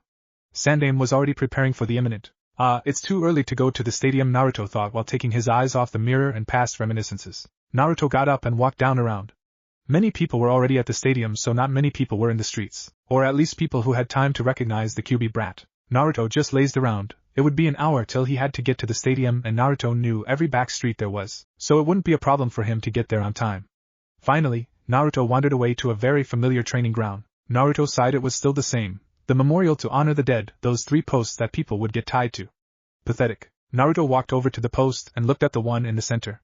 Sandaime was already preparing for the imminent. It's too early to go to the stadium, Naruto thought while taking his eyes off the mirror and past reminiscences. Naruto got up and walked down around. Many people were already at the stadium, so not many people were in the streets, or at least people who had time to recognize the QB brat. Naruto just lazed around. It would be an hour till he had to get to the stadium, and Naruto knew every back street there was, so it wouldn't be a problem for him to get there on time. Finally, Naruto wandered away to a very familiar training ground. Naruto sighed. It was still the same. The memorial to honor the dead, those 3 posts that people would get tied to. Pathetic. Naruto walked over to the post and looked at the one in the center.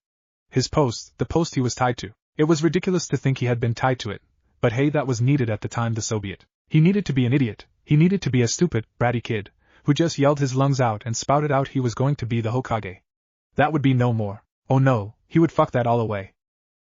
His post, the post he was tied to. It was ridiculous to think he had been tied to it, but hey, that was needed at the time, the Soviet. He needed to be an idiot, he needed to be a stupid, bratty kid, who just yelled his lungs out and spouted out he was going to be the Hokage. That would be no more. Oh no, he would fuck that all away.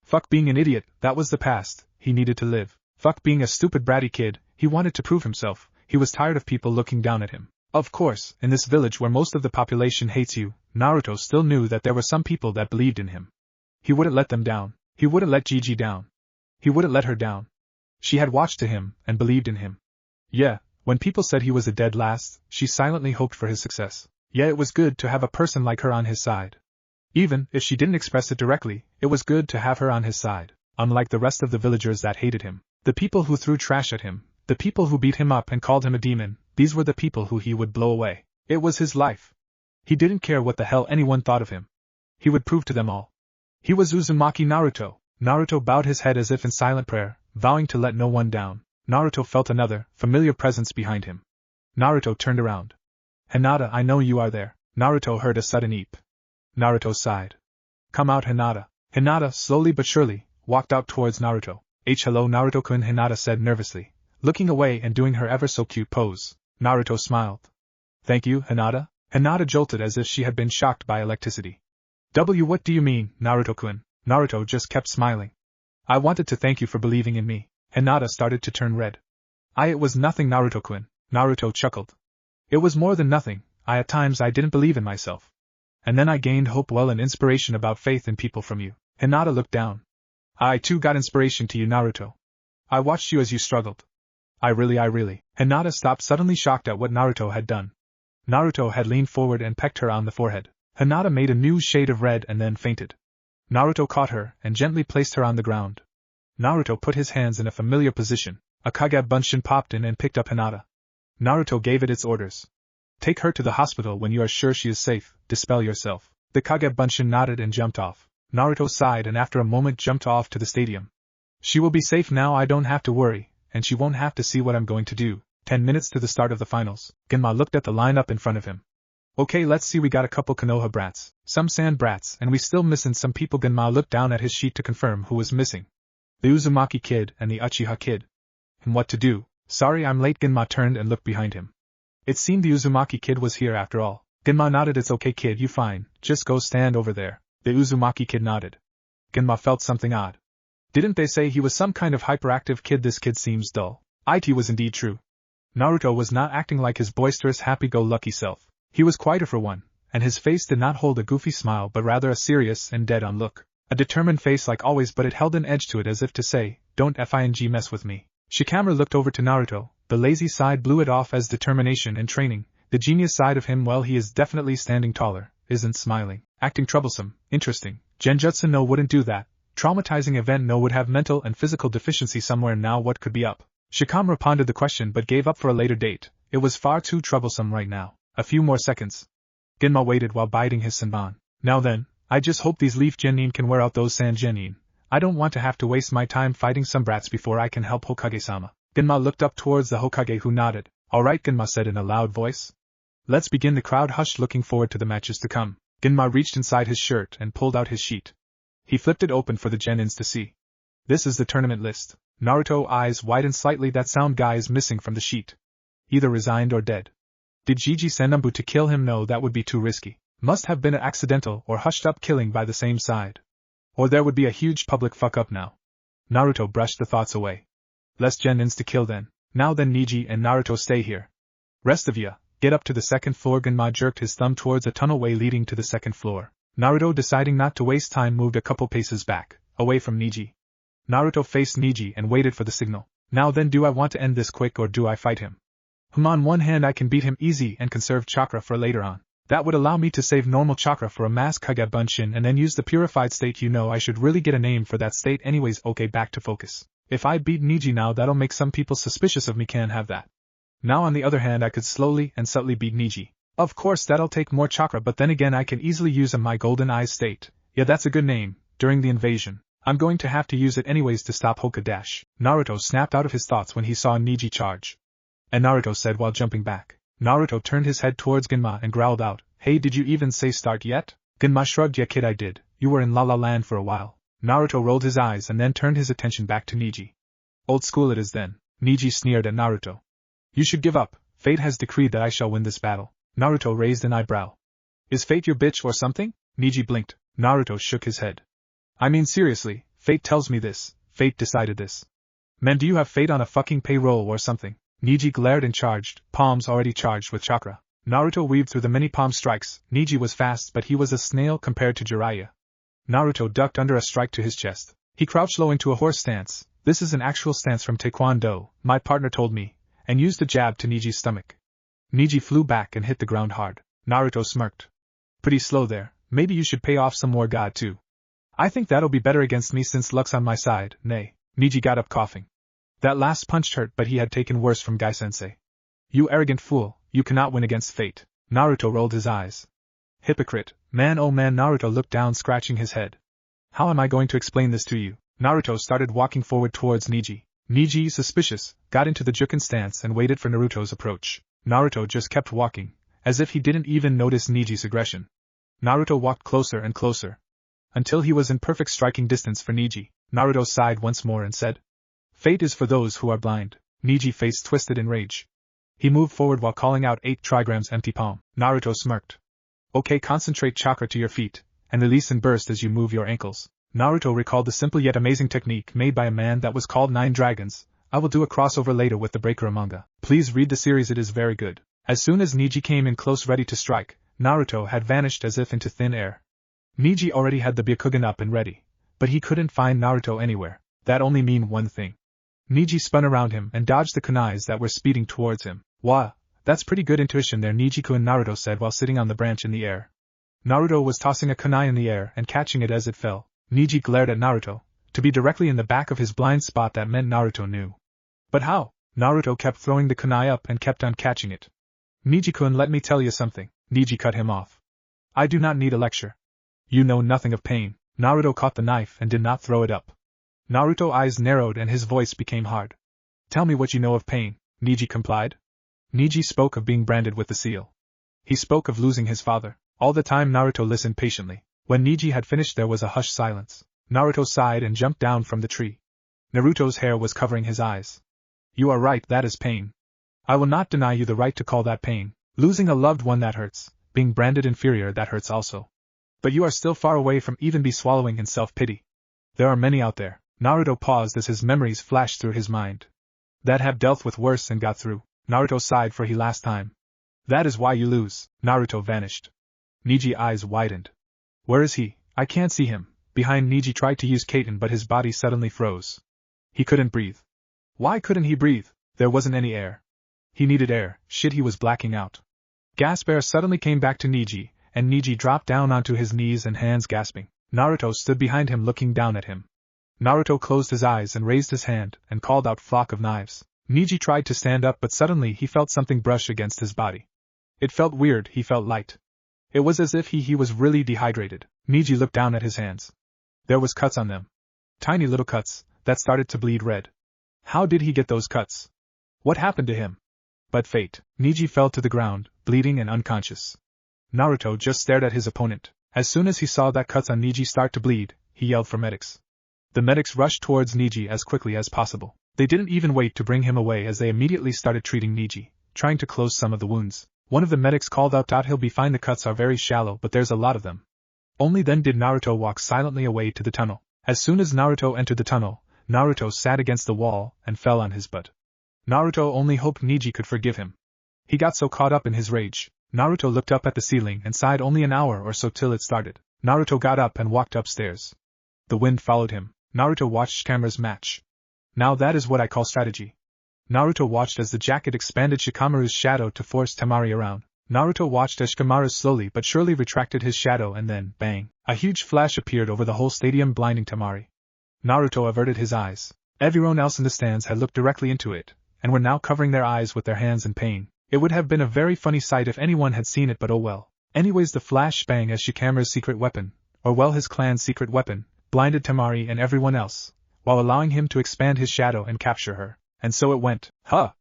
Fuck being an idiot, that was the past, he needed to live. Fuck being a stupid bratty kid, he wanted to prove himself, he was tired of people looking down at him. Of course, in this village where most of the population hates you, Naruto still knew that there were some people that believed in him. He wouldn't let them down. He wouldn't let Gigi down. He wouldn't let her down. She had watched to him, and believed in him. Yeah, when people said he was a dead last, she silently hoped for his success. Yeah, it was good to have a person like her on his side. Even if she didn't express it directly, it was good to have her on his side. Unlike the rest of the villagers that hated him, the people who threw trash at him, the people who beat him up and called him a demon, these were the people who he would blow away. It was his life. He didn't care what the hell anyone thought of him. He would prove to them all. He was Uzumaki Naruto. Naruto bowed his head as if in silent prayer, vowing to let no one down. Naruto felt another, familiar presence behind him. Naruto turned around. Hinata, I know you are there. Naruto heard a sudden eep. Naruto sighed. Come out, Hinata. Hinata, slowly but surely, walked out towards Naruto. Hello, Naruto-kun, Hinata said nervously, looking away and doing her ever so cute pose. Naruto smiled. Thank you, Hinata. Hinata jolted as if she had been shocked by electricity. What do you mean, Naruto-kun? Naruto just kept smiling. I wanted to thank you for believing in me. Hinata started to turn red. It was nothing, Naruto-kun. Naruto chuckled. It was more than nothing. At times I didn't believe in myself. And then I gained hope, and inspiration about faith in people from you. Hinata looked down. I too got inspiration to you, Naruto. I watched you as you struggled. I really. Hinata stopped, suddenly shocked at what Naruto had done. Naruto had leaned forward and pecked her on the forehead. Hinata made a new shade of red and then fainted. Naruto caught her and gently placed her on the ground. Naruto put his hands in a familiar position. Akage Bunshin popped in and picked up Hinata. Naruto gave it its orders. Take her to the hospital when you are sure she is safe, dispel yourself. The Kage Bunshin nodded and jumped off. Naruto sighed and after a moment jumped off to the stadium. She will be safe now, I don't have to worry, and she won't have to see what I'm going to do. 10 minutes to the start of the finals. Genma looked at the lineup in front of him. Okay, let's see, we got a couple Konoha brats, some sand brats, and we still missing some people. Genma looked down at his sheet to confirm who was missing. The Uzumaki kid and the Uchiha kid. And what to do? Sorry I'm late. Genma turned and looked behind him. It seemed the Uzumaki kid was here after all. Genma nodded. It's okay kid, you fine, just go stand over there. The Uzumaki kid nodded. Genma felt something odd. Didn't they say he was some kind of hyperactive kid? This kid seems dull. It was indeed true. Naruto was not acting like his boisterous happy-go-lucky self. He was quieter for one, and his face did not hold a goofy smile but rather a serious and dead-on look. A determined face like always, but it held an edge to it as if to say, don't fing mess with me. Shikamaru looked over to Naruto. The lazy side blew it off as determination and training. The genius side of him, well, he is definitely standing taller, isn't smiling, acting troublesome, interesting. Genjutsu no wouldn't do that. Traumatizing event no would have mental and physical deficiency somewhere. Now what could be up? Shikamaru pondered the question but gave up for a later date. It was far too troublesome right now. A few more seconds. Genma waited while biting his senbon. Now then, I just hope these leaf genin can wear out those sand genin. I don't want to have to waste my time fighting some brats before I can help Hokage-sama. Genma looked up towards the Hokage, who nodded. Alright, Genma said in a loud voice. Let's begin. The crowd hushed, looking forward to the matches to come. Genma reached inside his shirt and pulled out his sheet. He flipped it open for the genins to see. This is the tournament list. Naruto eyes widened slightly. That sound guy is missing from the sheet. Either resigned or dead. Did Jiji send Nambu to kill him? No, that would be too risky. Must have been an accidental or hushed-up killing by the same side. Or there would be a huge public fuck-up now. Naruto brushed the thoughts away. Less genins to kill then. Now then, Neji and Naruto stay here. Rest of ya, get up to the second floor. Genma jerked his thumb towards a tunnelway leading to the second floor. Naruto, deciding not to waste time, moved a couple paces back, away from Neji. Naruto faced Neji and waited for the signal. Now then, do I want to end this quick or do I fight him? On one hand, I can beat him easy and conserve chakra for later on. That would allow me to save normal chakra for a mass Kage Bunshin and then use the purified state. I should really get a name for that state anyways. Okay, back to focus. If I beat Neji now, that'll make some people suspicious of me. Can't have that. Now on the other hand, I could slowly and subtly beat Neji. Of course that'll take more chakra, but then again I can easily use my golden eyes state. Yeah, that's a good name. During the invasion, I'm going to have to use it anyways to stop Hokage. Naruto snapped out of his thoughts when he saw Neji charge. And Naruto said while jumping back. Naruto turned his head towards Genma and growled out, hey, did you even say start yet? Genma shrugged. Yeah kid, I did. You were in La La Land for a while. Naruto rolled his eyes and then turned his attention back to Neji. Old school it is then. Neji sneered at Naruto. You should give up. Fate has decreed that I shall win this battle. Naruto raised an eyebrow. Is fate your bitch or something? Neji blinked. Naruto shook his head. I mean seriously, fate tells me this. Fate decided this. Man, do you have fate on a fucking payroll or something? Neji glared and charged, palms already charged with chakra. Naruto weaved through the many palm strikes. Neji was fast, but he was a snail compared to Jiraiya. Naruto ducked under a strike to his chest. He crouched low into a horse stance. This is an actual stance from Taekwondo, my partner told me, and used a jab to Neji's stomach. Neji flew back and hit the ground hard. Naruto smirked. Pretty slow there. Maybe you should pay off some more god too. I think that'll be better against me since luck's on my side. Nay. Neji got up coughing. That last punch hurt, but he had taken worse from Gai-sensei. You arrogant fool, you cannot win against fate. Naruto rolled his eyes. Hypocrite, man oh man. Naruto looked down, scratching his head. How am I going to explain this to you? Naruto started walking forward towards Neji. Neji, suspicious, got into the Juken stance and waited for Naruto's approach. Naruto just kept walking, as if he didn't even notice Neji's aggression. Naruto walked closer and closer, until he was in perfect striking distance for Neji. Naruto sighed once more and said, Fate is for those who are blind. Neji's face twisted in rage. He moved forward while calling out 8 trigrams empty palm. Naruto smirked. Okay, concentrate chakra to your feet, and release and burst as you move your ankles. Naruto recalled the simple yet amazing technique made by a man that was called 9 Dragons. I will do a crossover later with the Breaker manga. Please read the series, it is very good. As soon as Neji came in close ready to strike, Naruto had vanished as if into thin air. Neji already had the Byakugan up and ready, but he couldn't find Naruto anywhere. That only mean one thing. Neji spun around him and dodged the kunais that were speeding towards him. Wah! That's pretty good intuition there, Neji-kun, Naruto said while sitting on the branch in the air. Naruto was tossing a kunai in the air and catching it as it fell. Neji glared at Naruto. To be directly in the back of his blind spot, that meant Naruto knew. But how? Naruto kept throwing the kunai up and kept on catching it. Neji-kun, let me tell you something. Neji cut him off. I do not need a lecture. You know nothing of pain. Naruto caught the knife and did not throw it up. Naruto's eyes narrowed and his voice became hard. Tell me what you know of pain, Neji complied. Neji spoke of being branded with the seal. He spoke of losing his father. All the time Naruto listened patiently. When Neji had finished there was a hushed silence. Naruto sighed and jumped down from the tree. Naruto's hair was covering his eyes. You are right, that is pain. I will not deny you the right to call that pain. Losing a loved one, that hurts. Being branded inferior, that hurts also. But you are still far away from even be swallowing in self-pity. There are many out there. Naruto paused as his memories flashed through his mind. That have dealt with worse and got through. Naruto sighed for the last time. That is why you lose. Naruto vanished. Neji's eyes widened. Where is he? I can't see him. Behind Neji tried to use Kaiten, but his body suddenly froze. He couldn't breathe. Why couldn't he breathe? There wasn't any air. He needed air. Shit, he was blacking out. Gasp air suddenly came back to Neji, and Neji dropped down onto his knees and hands gasping. Naruto stood behind him looking down at him. Naruto closed his eyes and raised his hand and called out flock of knives. Neji tried to stand up, but suddenly he felt something brush against his body. It felt weird, he felt light. It was as if he was really dehydrated. Neji looked down at his hands. There was cuts on them. Tiny little cuts, that started to bleed red. How did he get those cuts? What happened to him? But fate. Neji fell to the ground, bleeding and unconscious. Naruto just stared at his opponent. As soon as he saw that cuts on Neji start to bleed, he yelled for medics. The medics rushed towards Neji as quickly as possible. They didn't even wait to bring him away as they immediately started treating Neji, trying to close some of the wounds. One of the medics called out, "He'll be fine, the cuts are very shallow, but there's a lot of them." Only then did Naruto walk silently away to the tunnel. As soon as Naruto entered the tunnel, Naruto sat against the wall and fell on his butt. Naruto only hoped Neji could forgive him. He got so caught up in his rage. Naruto looked up at the ceiling and sighed. Only an hour or so till it started. Naruto got up and walked upstairs. The wind followed him. Naruto watched Shikamaru's match. Now that is what I call strategy. Naruto watched as the jacket expanded Shikamaru's shadow to force Temari around. Naruto watched as Shikamaru slowly but surely retracted his shadow, and then, bang, a huge flash appeared over the whole stadium, blinding Temari. Naruto averted his eyes. Everyone else in the stands had looked directly into it, and were now covering their eyes with their hands in pain. It would have been a very funny sight if anyone had seen it, but oh well. Anyways, the flash bang as Shikamaru's secret weapon, or well his clan's secret weapon, blinded Temari and everyone else, while allowing him to expand his shadow and capture her. And so it went. Huh?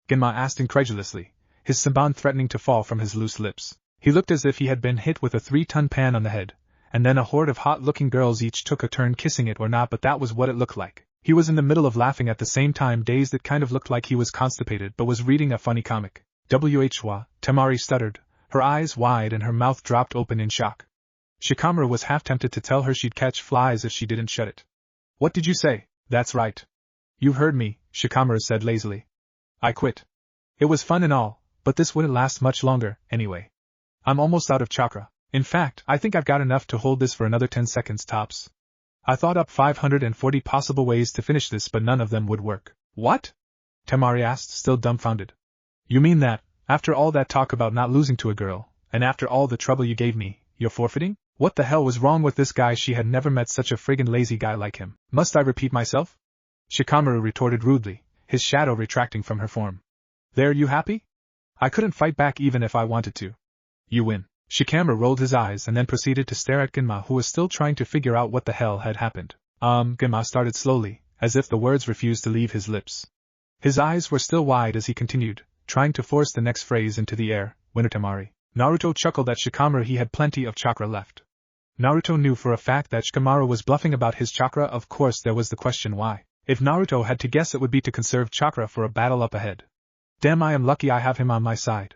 Genma asked incredulously, his samban threatening to fall from his loose lips. He looked as if he had been hit with a 3-ton pan on the head, and then a horde of hot-looking girls each took a turn kissing it or not, but that was what it looked like. He was in the middle of laughing at the same time, dazed. It kind of looked like he was constipated but was reading a funny comic. Whwa, Temari stuttered, her eyes wide and her mouth dropped open in shock. Shikamaru was half tempted to tell her she'd catch flies if she didn't shut it. What did you say? That's right. You heard me, Shikamaru said lazily. I quit. It was fun and all, but this wouldn't last much longer, anyway. I'm almost out of chakra. In fact, I think I've got enough to hold this for another 10 seconds tops. I thought up 540 possible ways to finish this, but none of them would work. What? Temari asked, still dumbfounded. You mean that, after all that talk about not losing to a girl, and after all the trouble you gave me, you're forfeiting? What the hell was wrong with this guy? She had never met such a friggin' lazy guy like him. Must I repeat myself? Shikamaru retorted rudely, his shadow retracting from her form. There, you happy? I couldn't fight back even if I wanted to. You win. Shikamaru rolled his eyes and then proceeded to stare at Genma, who was still trying to figure out what the hell had happened. Genma started slowly, as if the words refused to leave his lips. His eyes were still wide as he continued, trying to force the next phrase into the air. Winner Temari. Naruto chuckled at Shikamaru. He had plenty of chakra left. Naruto knew for a fact that Shikamaru was bluffing about his chakra. Of course there was the question why. If Naruto had to guess, it would be to conserve chakra for a battle up ahead. Damn, I am lucky I have him on my side.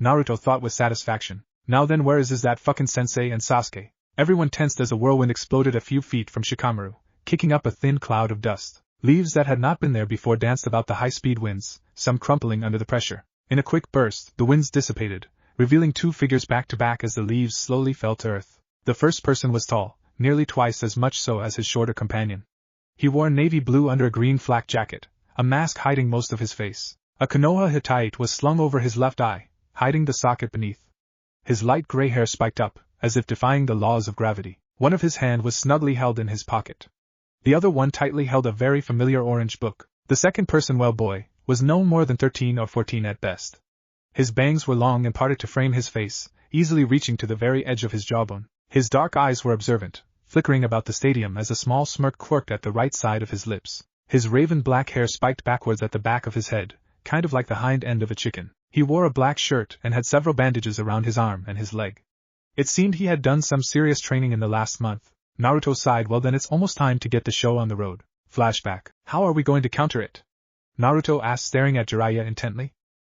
Naruto thought with satisfaction. Now then, where is that fucking sensei and Sasuke? Everyone tensed as a whirlwind exploded a few feet from Shikamaru, kicking up a thin cloud of dust. Leaves that had not been there before danced about the high-speed winds, some crumpling under the pressure. In a quick burst, the winds dissipated, revealing two figures back to back as the leaves slowly fell to earth. The first person was tall, nearly twice as much so as his shorter companion. He wore navy blue under a green flak jacket, a mask hiding most of his face. A Konoha Hittite was slung over his left eye, hiding the socket beneath. His light gray hair spiked up, as if defying the laws of gravity. One of his hand was snugly held in his pocket. The other one tightly held a very familiar orange book. The second person, well boy, was no more than 13 or 14 at best. His bangs were long and parted to frame his face, easily reaching to the very edge of his jawbone. His dark eyes were observant, flickering about the stadium as a small smirk quirked at the right side of his lips. His raven black hair spiked backwards at the back of his head, kind of like the hind end of a chicken. He wore a black shirt and had several bandages around his arm and his leg. It seemed he had done some serious training in the last month. Naruto sighed. Well then, it's almost time to get the show on the road. Flashback. How are we going to counter it? Naruto asked, staring at Jiraiya intently.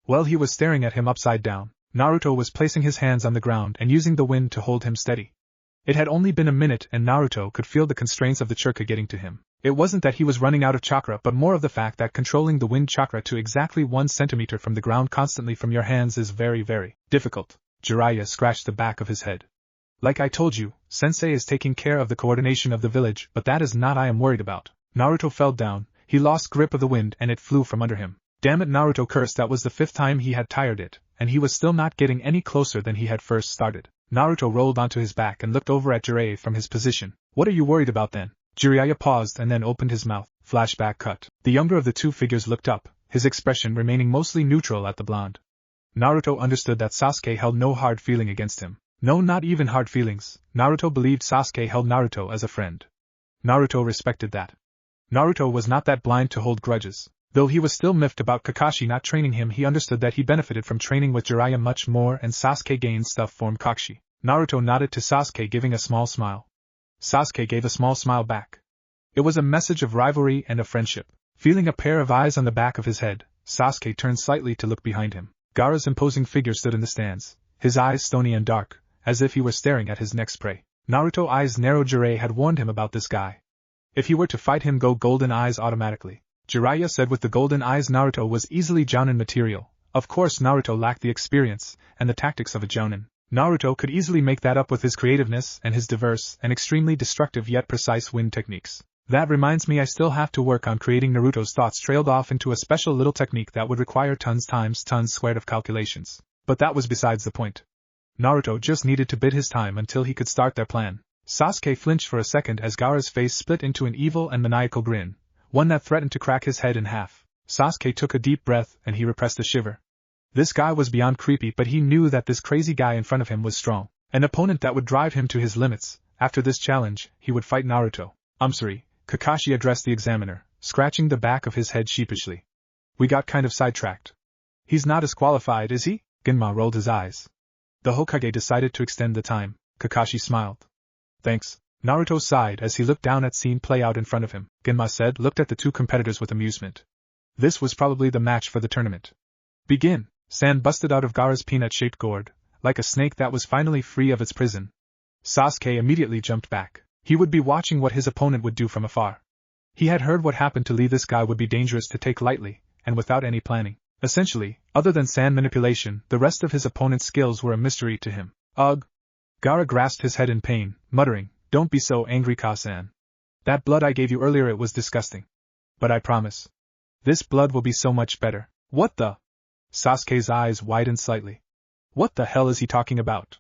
Well, he was staring at him upside down. Naruto was placing his hands on the ground and using the wind to hold him steady. It had only been a minute and Naruto could feel the constraints of the chakra getting to him. It wasn't that he was running out of chakra, but more of the fact that controlling the wind chakra to exactly 1 centimeter from the ground constantly from your hands is very, very difficult. Jiraiya scratched the back of his head. Like I told you, Sensei is taking care of the coordination of the village, but that is not I am worried about. Naruto fell down, he lost grip of the wind and it flew from under him. Damn it, Naruto cursed. That was the 5th time he had tired it, and he was still not getting any closer than he had first started. Naruto rolled onto his back and looked over at Jiraiya from his position. What are you worried about then? Jiraiya paused and then opened his mouth. Flashback cut. The younger of the two figures looked up, his expression remaining mostly neutral at the blonde. Naruto understood that Sasuke held no hard feeling against him. No, not even hard feelings. Naruto believed Sasuke held Naruto as a friend. Naruto respected that. Naruto was not that blind to hold grudges. Though he was still miffed about Kakashi not training him, he understood that he benefited from training with Jiraiya much more, and Sasuke gained stuff from Kakashi. Naruto nodded to Sasuke, giving a small smile. Sasuke gave a small smile back. It was a message of rivalry and of friendship. Feeling a pair of eyes on the back of his head, Sasuke turned slightly to look behind him. Gaara's imposing figure stood in the stands, his eyes stony and dark, as if he were staring at his next prey. Naruto's eyes narrowed. Jiraiya had warned him about this guy. If he were to fight him, go golden eyes automatically. Jiraiya said with the golden eyes Naruto was easily jounin material. Of course Naruto lacked the experience and the tactics of a jounin. Naruto could easily make that up with his creativeness and his diverse and extremely destructive yet precise wind techniques. That reminds me, I still have to work on creating. Naruto's thoughts trailed off into a special little technique that would require tons times tons squared of calculations. But that was besides the point. Naruto just needed to bide his time until he could start their plan. Sasuke flinched for a second as Gaara's face split into an evil and maniacal grin, one that threatened to crack his head in half. Sasuke took a deep breath and he repressed a shiver. This guy was beyond creepy, but he knew that this crazy guy in front of him was strong. An opponent that would drive him to his limits. After this challenge, he would fight Naruto. I'm sorry, Kakashi addressed the examiner, scratching the back of his head sheepishly. We got kind of sidetracked. He's not as qualified, is he? Genma rolled his eyes. The Hokage decided to extend the time. Kakashi smiled. Thanks. Naruto sighed as he looked down at scene play out in front of him. Genma said, looked at the two competitors with amusement. This was probably the match for the tournament. Begin. Sand busted out of Gaara's peanut-shaped gourd, like a snake that was finally free of its prison. Sasuke immediately jumped back. He would be watching what his opponent would do from afar. He had heard what happened to Lee. This guy would be dangerous to take lightly, and without any planning. Essentially, other than sand manipulation, the rest of his opponent's skills were a mystery to him. Ugh! Gaara grasped his head in pain, muttering, Don't be so angry, Ka-san. That blood I gave you earlier, it was disgusting. But I promise. This blood will be so much better. What the? Sasuke's eyes widened slightly. What the hell is he talking about?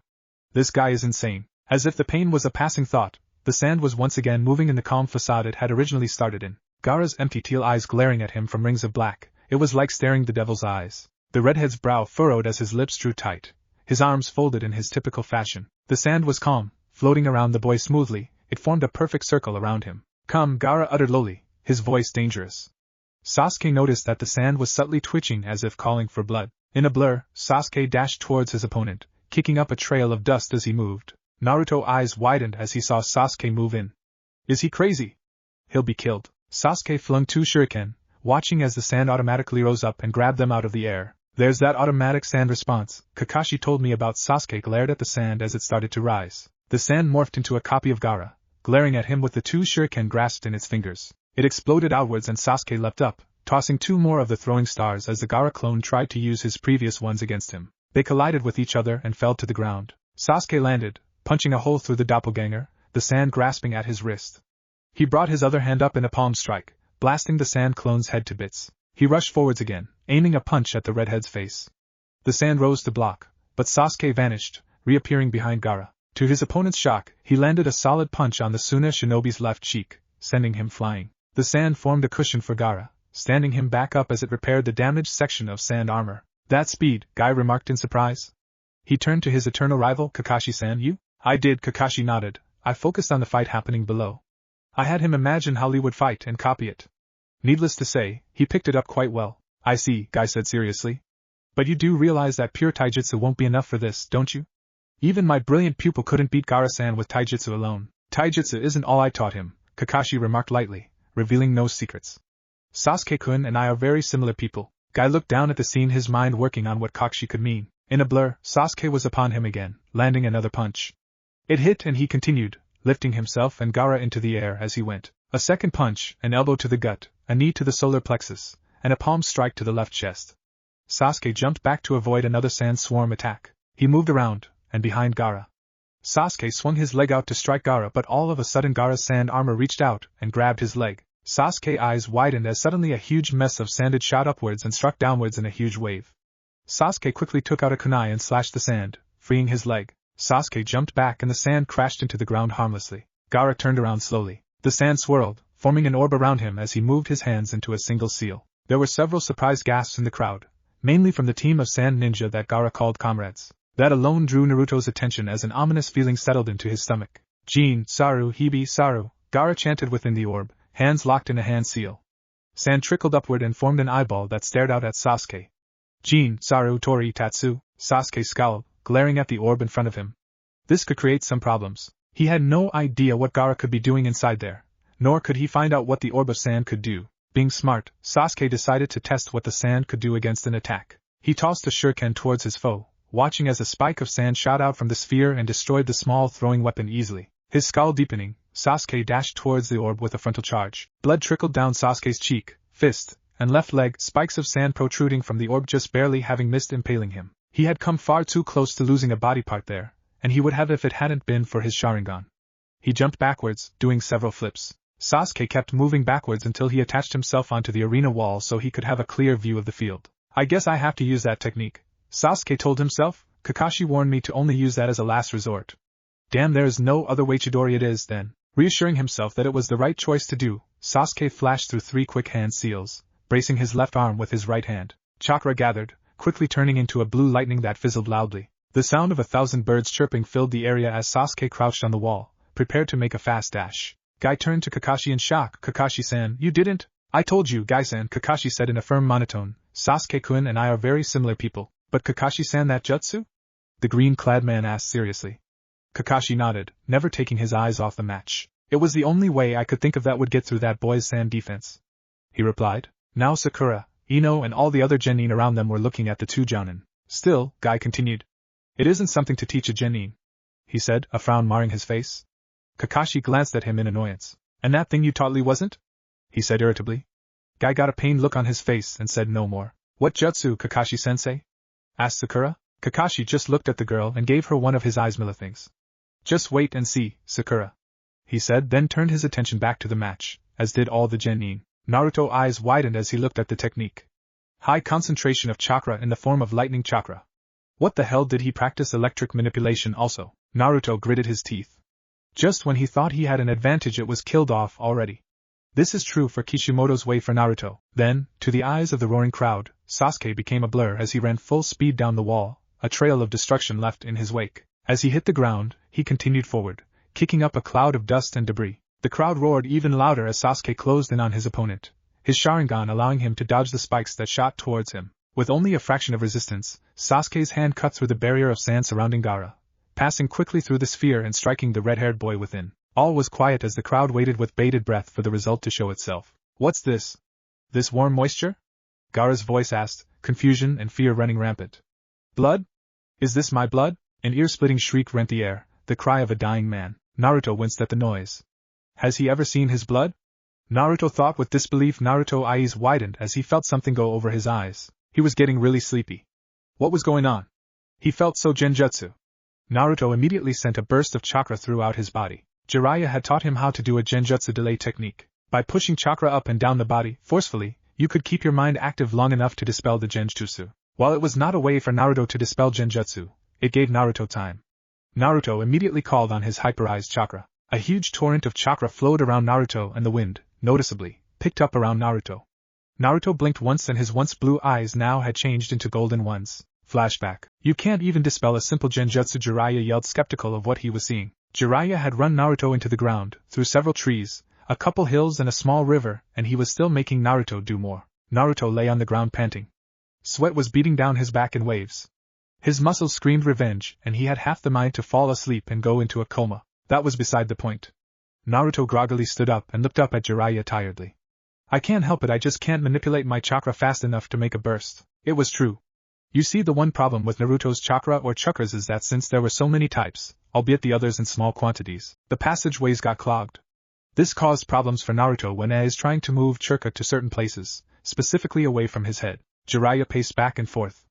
This guy is insane. As if the pain was a passing thought, the sand was once again moving in the calm facade it had originally started in. Gaara's empty teal eyes glaring at him from rings of black, it was like staring the devil's eyes. The redhead's brow furrowed as his lips drew tight, his arms folded in his typical fashion. The sand was calm, floating around the boy smoothly, it formed a perfect circle around him. Come, Gaara uttered lowly, his voice dangerous. Sasuke noticed that the sand was subtly twitching as if calling for blood. In a blur, Sasuke dashed towards his opponent, kicking up a trail of dust as he moved. Naruto's eyes widened as he saw Sasuke move in. Is he crazy? He'll be killed. Sasuke flung two shuriken, watching as the sand automatically rose up and grabbed them out of the air. There's that automatic sand response Kakashi told me about. Sasuke glared at the sand as it started to rise. The sand morphed into a copy of Gaara, glaring at him with the two shuriken grasped in its fingers. It exploded outwards and Sasuke leapt up, tossing two more of the throwing stars as the Gaara clone tried to use his previous ones against him. They collided with each other and fell to the ground. Sasuke landed, punching a hole through the doppelganger, the sand grasping at his wrist. He brought his other hand up in a palm strike, blasting the sand clone's head to bits. He rushed forwards again, aiming a punch at the redhead's face. The sand rose to block, but Sasuke vanished, reappearing behind Gaara. To his opponent's shock, he landed a solid punch on the Tsunade shinobi's left cheek, sending him flying. The sand formed a cushion for Gaara, standing him back up as it repaired the damaged section of sand armor. That speed, Guy remarked in surprise. He turned to his eternal rival, Kakashi-san. You? I did, Kakashi nodded. I focused on the fight happening below. I had him imagine how Lee would fight and copy it. Needless to say, he picked it up quite well. I see, Guy said seriously. But you do realize that pure taijutsu won't be enough for this, don't you? Even my brilliant pupil couldn't beat Gaara-san with taijutsu alone. Taijutsu isn't all I taught him, Kakashi remarked lightly, revealing no secrets. Sasuke-kun and I are very similar people. Guy looked down at the scene, his mind working on what Kakashi could mean. In a blur, Sasuke was upon him again, landing another punch. It hit and he continued, lifting himself and Gaara into the air as he went. A second punch, an elbow to the gut, a knee to the solar plexus, and a palm strike to the left chest. Sasuke jumped back to avoid another sand swarm attack. He moved around, and behind Gaara. Sasuke swung his leg out to strike Gaara, but all of a sudden Gaara's sand armor reached out and grabbed his leg. Sasuke's eyes widened as suddenly a huge mess of sand shot upwards and struck downwards in a huge wave. Sasuke quickly took out a kunai and slashed the sand, freeing his leg. Sasuke jumped back and the sand crashed into the ground harmlessly. Gaara turned around slowly. The sand swirled, forming an orb around him as he moved his hands into a single seal. There were several surprised gasps in the crowd, mainly from the team of sand ninja that Gaara called comrades. That alone drew Naruto's attention as an ominous feeling settled into his stomach. Jin, Saru, Hibi, Saru, Gaara chanted within the orb, hands locked in a hand seal. Sand trickled upward and formed an eyeball that stared out at Sasuke. Jin, Saru, Tori, Tatsu, Sasuke scowled, glaring at the orb in front of him. This could create some problems. He had no idea what Gaara could be doing inside there, nor could he find out what the orb of sand could do. Being smart, Sasuke decided to test what the sand could do against an attack. He tossed a shuriken towards his foe, watching as a spike of sand shot out from the sphere and destroyed the small throwing weapon easily. His scowl deepening, Sasuke dashed towards the orb with a frontal charge. Blood trickled down Sasuke's cheek, fist, and left leg, spikes of sand protruding from the orb just barely having missed impaling him. He had come far too close to losing a body part there, and he would have if it hadn't been for his Sharingan. He jumped backwards, doing several flips. Sasuke kept moving backwards until he attached himself onto the arena wall so he could have a clear view of the field. I guess I have to use that technique, Sasuke told himself. Kakashi warned me to only use that as a last resort. Damn, there is no other way. Chidori it is, then. Reassuring himself that it was the right choice to do, Sasuke flashed through 3 quick hand seals, bracing his left arm with his right hand. Chakra gathered, quickly turning into a blue lightning that fizzled loudly. The sound of 1,000 birds chirping filled the area as Sasuke crouched on the wall, prepared to make a fast dash. Guy turned to Kakashi in shock. Kakashi-san, you didn't? I told you, Guy-san, Kakashi said in a firm monotone. Sasuke-kun and I are very similar people. But Kakashi-san, that jutsu? The green-clad man asked seriously. Kakashi nodded, never taking his eyes off the match. It was the only way I could think of that would get through that boy's sand defense, he replied. Now Sakura, Ino and all the other genin around them were looking at the 2 jounin. Still, Guy continued. It isn't something to teach a genin, he said, a frown marring his face. Kakashi glanced at him in annoyance. And that thing you taught Lee wasn't? He said irritably. Guy got a pained look on his face and said no more. What jutsu, Kakashi-sensei? Asked Sakura. Kakashi just looked at the girl and gave her one of his eyes-miller things. Just wait and see, Sakura, he said, then turned his attention back to the match, as did all the genin. Naruto's eyes widened as he looked at the technique. High concentration of chakra in the form of lightning chakra. What the hell, did he practice electric manipulation also? Naruto gritted his teeth. Just when he thought he had an advantage, it was killed off already. This is true for Kishimoto's way for Naruto. Then, to the eyes of the roaring crowd, Sasuke became a blur as he ran full speed down the wall, a trail of destruction left in his wake. As he hit the ground, he continued forward, kicking up a cloud of dust and debris. The crowd roared even louder as Sasuke closed in on his opponent, his Sharingan allowing him to dodge the spikes that shot towards him. With only a fraction of resistance, Sasuke's hand cut through the barrier of sand surrounding Gaara, passing quickly through the sphere and striking the red-haired boy within. All was quiet as the crowd waited with bated breath for the result to show itself. What's this? This warm moisture? Gaara's voice asked, confusion and fear running rampant. Blood? Is this my blood? An ear-splitting shriek rent the air, the cry of a dying man. Naruto winced at the noise. Has he ever seen his blood? Naruto thought with disbelief. Naruto's eyes widened as he felt something go over his eyes. He was getting really sleepy. What was going on? He felt so genjutsu. Naruto immediately sent a burst of chakra throughout his body. Jiraiya had taught him how to do a genjutsu delay technique. By pushing chakra up and down the body, forcefully, you could keep your mind active long enough to dispel the genjutsu. While it was not a way for Naruto to dispel genjutsu, it gave Naruto time. Naruto immediately called on his hyperized chakra. A huge torrent of chakra flowed around Naruto, and the wind, noticeably, picked up around Naruto. Naruto blinked once and his once blue eyes now had changed into golden ones. Flashback. You can't even dispel a simple genjutsu, Jiraiya yelled, skeptical of what he was seeing. Jiraiya had run Naruto into the ground, through several trees, a couple hills and a small river, and he was still making Naruto do more. Naruto lay on the ground panting. Sweat was beating down his back in waves. His muscles screamed revenge, and he had half the mind to fall asleep and go into a coma. That was beside the point. Naruto groggily stood up and looked up at Jiraiya tiredly. I can't help it, I just can't manipulate my chakra fast enough to make a burst. It was true. You see, the one problem with Naruto's chakra or chakras is that since there were so many types, albeit the others in small quantities, the passageways got clogged. This caused problems for Naruto when he is trying to move chakra to certain places, specifically away from his head. Jiraiya paced back and forth.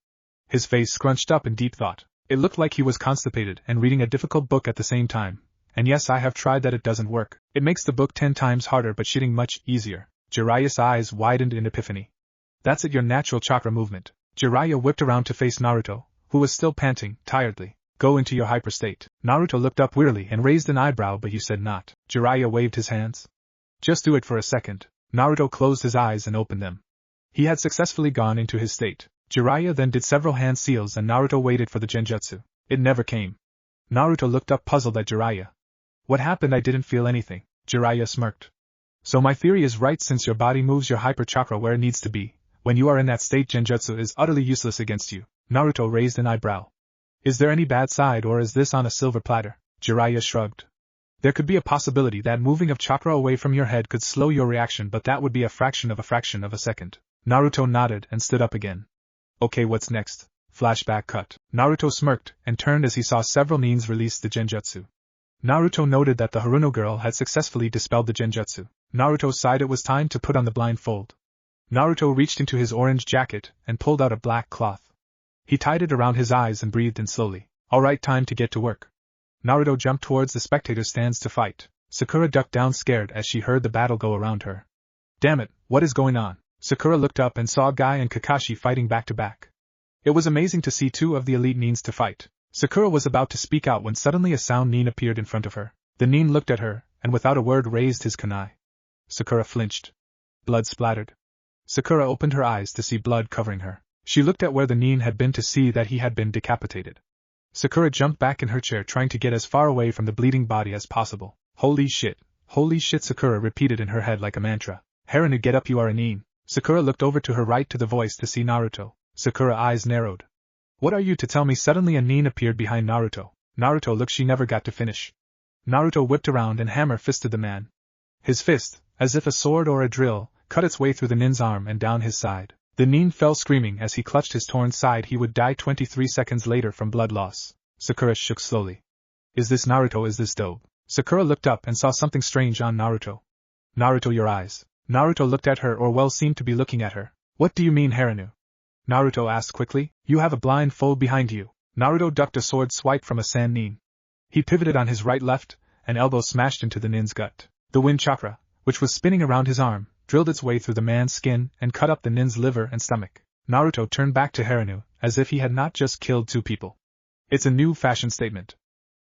His face scrunched up in deep thought. It looked like he was constipated and reading a difficult book at the same time. And yes, I have tried that, it doesn't work. It makes the book 10 times harder but shitting much easier. Jiraiya's eyes widened in epiphany. That's it, your natural chakra movement. Jiraiya whipped around to face Naruto, who was still panting, tiredly. Go into your hyper state. Naruto looked up wearily and raised an eyebrow, but you said not. Jiraiya waved his hands. Just do it for a second. Naruto closed his eyes and opened them. He had successfully gone into his state. Jiraiya then did several hand seals and Naruto waited for the genjutsu. It never came. Naruto looked up puzzled at Jiraiya. What happened? I didn't feel anything. Jiraiya smirked. So my theory is right, since your body moves your hyper chakra where it needs to be. When you are in that state, genjutsu is utterly useless against you. Naruto raised an eyebrow. Is there any bad side, or is this on a silver platter? Jiraiya shrugged. There could be a possibility that moving of chakra away from your head could slow your reaction, but that would be a fraction of a second. Naruto nodded and stood up again. Okay, what's next? Flashback cut. Naruto smirked and turned as he saw several nins release the genjutsu. Naruto noted that the Haruno girl had successfully dispelled the genjutsu. Naruto sighed. It was time to put on the blindfold. Naruto reached into his orange jacket and pulled out a black cloth. He tied it around his eyes and breathed in slowly. Alright, time to get to work. Naruto jumped towards the spectator stands to fight. Sakura ducked down scared as she heard the battle go around her. Damn it, what is going on? Sakura looked up and saw Guy and Kakashi fighting back to back. It was amazing to see two of the elite nins to fight. Sakura was about to speak out when suddenly a sound nin appeared in front of her. The nin looked at her, and without a word raised his kunai. Sakura flinched. Blood splattered. Sakura opened her eyes to see blood covering her. She looked at where the nin had been to see that he had been decapitated. Sakura jumped back in her chair, trying to get as far away from the bleeding body as possible. Holy shit, Sakura repeated in her head like a mantra. Haranu, get up, you are a nin. Sakura looked over to her right to the voice to see Naruto. Sakura eyes narrowed. What are you to tell me? Suddenly a nin appeared behind Naruto. Naruto looked, she never got to finish. Naruto whipped around and hammer-fisted the man. His fist, as if a sword or a drill, cut its way through the nin's arm and down his side. The nin fell screaming as he clutched his torn side. He would die 23 seconds later from blood loss. Sakura shook slowly. Is this Naruto? Is this dope? Sakura looked up and saw something strange on Naruto. Naruto, your eyes. Naruto looked at her, or well, seemed to be looking at her. What do you mean, Haranu? Naruto asked quickly. You have a blindfold behind you. Naruto ducked a sword swipe from a sand nin. He pivoted on his right left, an elbow smashed into the nin's gut. The wind chakra, which was spinning around his arm, drilled its way through the man's skin and cut up the nin's liver and stomach. Naruto turned back to Haranu, as if he had not just killed two people. It's a new fashion statement.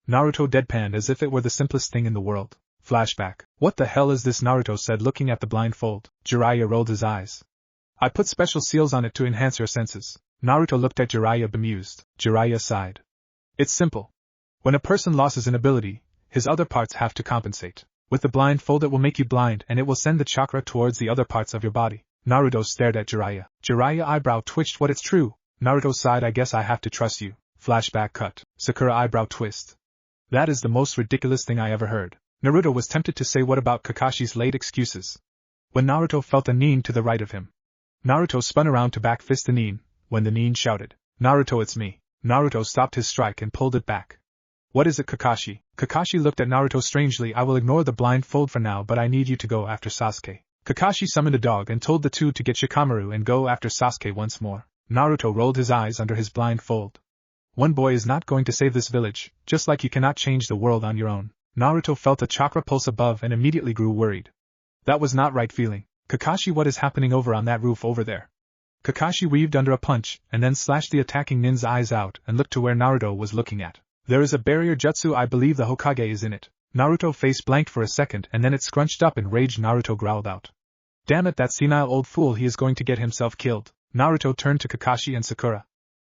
Naruto deadpanned as if it were the simplest thing in the world. Flashback. What the hell is this? Naruto said, looking at the blindfold. Jiraiya rolled his eyes. I put special seals on it to enhance your senses. Naruto looked at Jiraiya bemused. Jiraiya sighed. It's simple. When a person loses an ability, his other parts have to compensate. With the blindfold it will make you blind and it will send the chakra towards the other parts of your body. Naruto stared at Jiraiya. Jiraiya eyebrow twitched. What, it's true? Naruto sighed. I guess I have to trust you. Flashback cut. Sakura eyebrow twist. That is the most ridiculous thing I ever heard. Naruto was tempted to say what about Kakashi's late excuses. When Naruto felt a nin to the right of him. Naruto spun around to back fist the nin, when the nin shouted, Naruto, it's me. Naruto stopped his strike and pulled it back. What is it, Kakashi? Kakashi looked at Naruto strangely. I will ignore the blindfold for now, but I need you to go after Sasuke. Kakashi summoned a dog and told the two to get Shikamaru and go after Sasuke once more. Naruto rolled his eyes under his blindfold. One boy is not going to save this village, just like you cannot change the world on your own. Naruto felt a chakra pulse above and immediately grew worried. That was not right feeling. Kakashi, what is happening over on that roof over there? Kakashi weaved under a punch, and then slashed the attacking nin's eyes out and looked to where Naruto was looking at. There is a barrier jutsu, I believe the Hokage is in it. Naruto face blanked for a second and then it scrunched up in rage. Naruto growled out. Damn it, that senile old fool, he is going to get himself killed. Naruto turned to Kakashi and Sakura.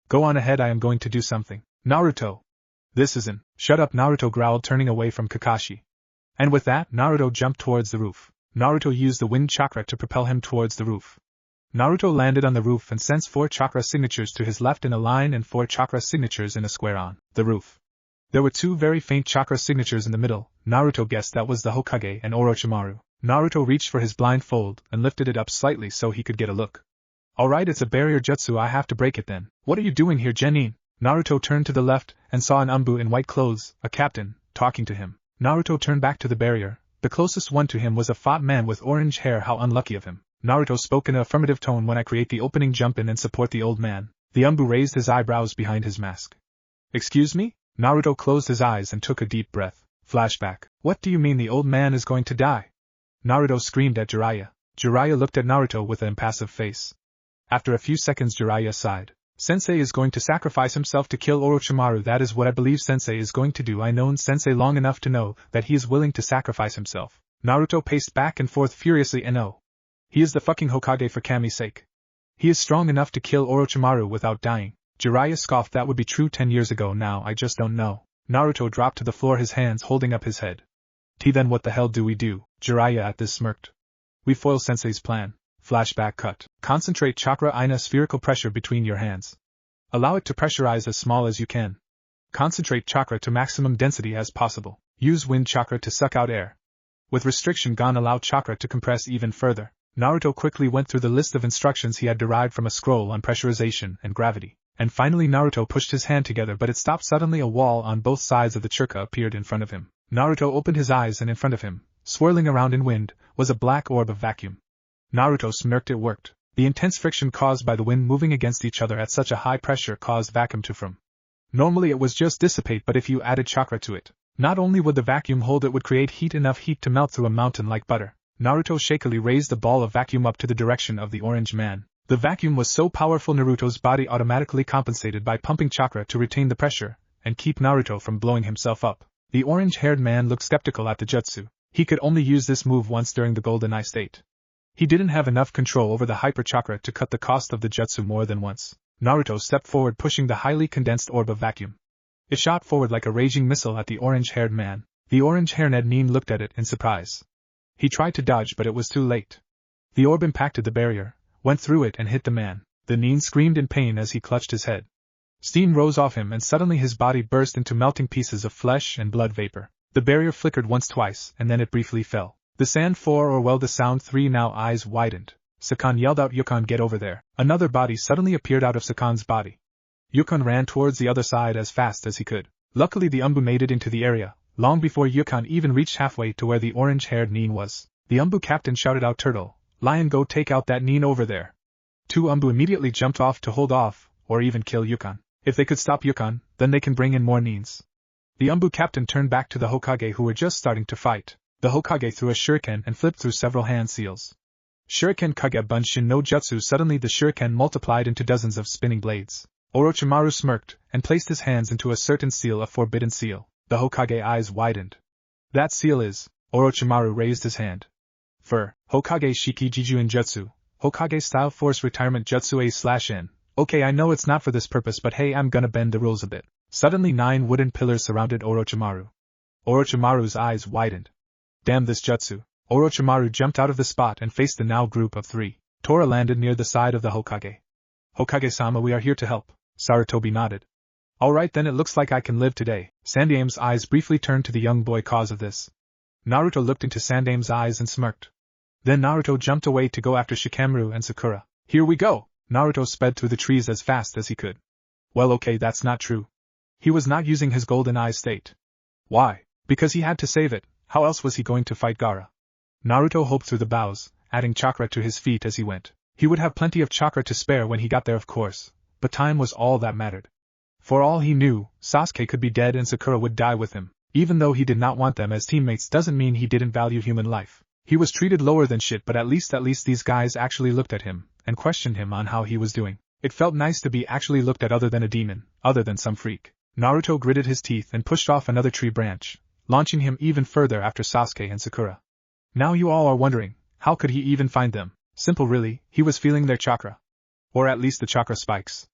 Go on ahead, I am going to do something. Naruto. This isn't. Shut up, Naruto growled, turning away from Kakashi. And with that, Naruto jumped towards the roof. Naruto used the wind chakra to propel him towards the roof. Naruto landed on the roof and sensed 4 chakra signatures to his left in a line and 4 chakra signatures in a square on the roof. There were 2 very faint chakra signatures in the middle. Naruto guessed that was the Hokage and Orochimaru. Naruto reached for his blindfold and lifted it up slightly so he could get a look. Alright, it's a barrier jutsu, I have to break it then. What are you doing here, Genin? Naruto turned to the left and saw an Anbu in white clothes, a captain, talking to him. Naruto turned back to the barrier. The closest one to him was a fat man with orange hair. How unlucky of him. Naruto spoke in an affirmative tone. When I create the opening, jump in and support the old man. The Anbu raised his eyebrows behind his mask. Excuse me? Naruto closed his eyes and took a deep breath. Flashback. What do you mean the old man is going to die? Naruto screamed at Jiraiya. Jiraiya looked at Naruto with an impassive face. After a few seconds, Jiraiya sighed. Sensei is going to sacrifice himself to kill Orochimaru. That is what I believe Sensei is going to do. I known Sensei long enough to know that he is willing to sacrifice himself. Naruto paced back and forth furiously. No. He is the fucking Hokage, for Kami's sake. He is strong enough to kill Orochimaru without dying. Jiraiya scoffed. That would be true 10 years ago. Now I just don't know. Naruto dropped to the floor, his hands holding up his head. Then what the hell do we do? Jiraiya at this smirked. We foil Sensei's plan. Flashback cut. Concentrate chakra in a spherical pressure between your hands. Allow it to pressurize as small as you can. Concentrate chakra to maximum density as possible. Use wind chakra to suck out air. With restriction gone, allow chakra to compress even further. Naruto quickly went through the list of instructions he had derived from a scroll on pressurization and gravity. And finally Naruto pushed his hand together, but it stopped suddenly. A wall on both sides of the chakra appeared in front of him. Naruto opened his eyes and in front of him, swirling around in wind, was a black orb of vacuum. Naruto smirked. It worked. The intense friction caused by the wind moving against each other at such a high pressure caused vacuum to form. Normally it was just dissipate, but if you added chakra to it, not only would the vacuum hold, it would create heat, enough heat to melt through a mountain like butter. Naruto shakily raised the ball of vacuum up to the direction of the orange man. The vacuum was so powerful Naruto's body automatically compensated by pumping chakra to retain the pressure and keep Naruto from blowing himself up. The orange-haired man looked skeptical at the jutsu. He could only use this move once during the Golden Eye state. He didn't have enough control over the hyper chakra to cut the cost of the jutsu more than once. Naruto stepped forward, pushing the highly condensed orb of vacuum. It shot forward like a raging missile at the orange-haired man. The orange-haired nin looked at it in surprise. He tried to dodge, but it was too late. The orb impacted the barrier, went through it and hit the man. The nin screamed in pain as he clutched his head. Steam rose off him and suddenly his body burst into melting pieces of flesh and blood vapor. The barrier flickered once, twice, and then it briefly fell. The sound 4 or well the sound 3 now eyes widened. Sakan yelled out, Yukon, get over there. Another body suddenly appeared out of Sakan's body. Yukon ran towards the other side as fast as he could. Luckily the Anbu made it into the area, long before Yukon even reached halfway to where the orange-haired nin was. The Anbu captain shouted out, Turtle, Lion, go take out that nin over there. 2 Anbu immediately jumped off to hold off, or even kill Yukon. If they could stop Yukon, then they can bring in more nins. The Anbu captain turned back to the Hokage who were just starting to fight. The Hokage threw a shuriken and flipped through several hand seals. Shuriken Kage Bunshin no Jutsu. Suddenly the shuriken multiplied into dozens of spinning blades. Orochimaru smirked and placed his hands into a certain seal, a forbidden seal. The Hokage eyes widened. That seal is... Orochimaru raised his hand. For Hokage Shiki Jijuen Jutsu, Hokage Style Force Retirement Jutsu A/N. Okay, I know it's not for this purpose, but hey, I'm gonna bend the rules a bit. Suddenly 9 wooden pillars surrounded Orochimaru. Orochimaru's eyes widened. Damn this jutsu. Orochimaru jumped out of the spot and faced the now group of 3. Tora landed near the side of the Hokage. Hokage-sama, we are here to help. Sarutobi nodded. Alright then, it looks like I can live today. Sandame's eyes briefly turned to the young boy. Cause of this. Naruto looked into Sandame's eyes and smirked. Then Naruto jumped away to go after Shikamaru and Sakura. Here we go! Naruto sped through the trees as fast as he could. Well, okay, that's not true. He was not using his golden eye state. Why? Because he had to save it. How else was he going to fight Gaara? Naruto hoped through the boughs, adding chakra to his feet as he went. He would have plenty of chakra to spare when he got there, of course, but time was all that mattered. For all he knew, Sasuke could be dead and Sakura would die with him. Even though he did not want them as teammates doesn't mean he didn't value human life. He was treated lower than shit, but at least these guys actually looked at him, and questioned him on how he was doing. It felt nice to be actually looked at other than a demon, other than some freak. Naruto gritted his teeth and pushed off another tree branch, launching him even further after Sasuke and Sakura. Now you all are wondering, how could he even find them? Simple really, he was feeling their chakra. Or at least the chakra spikes.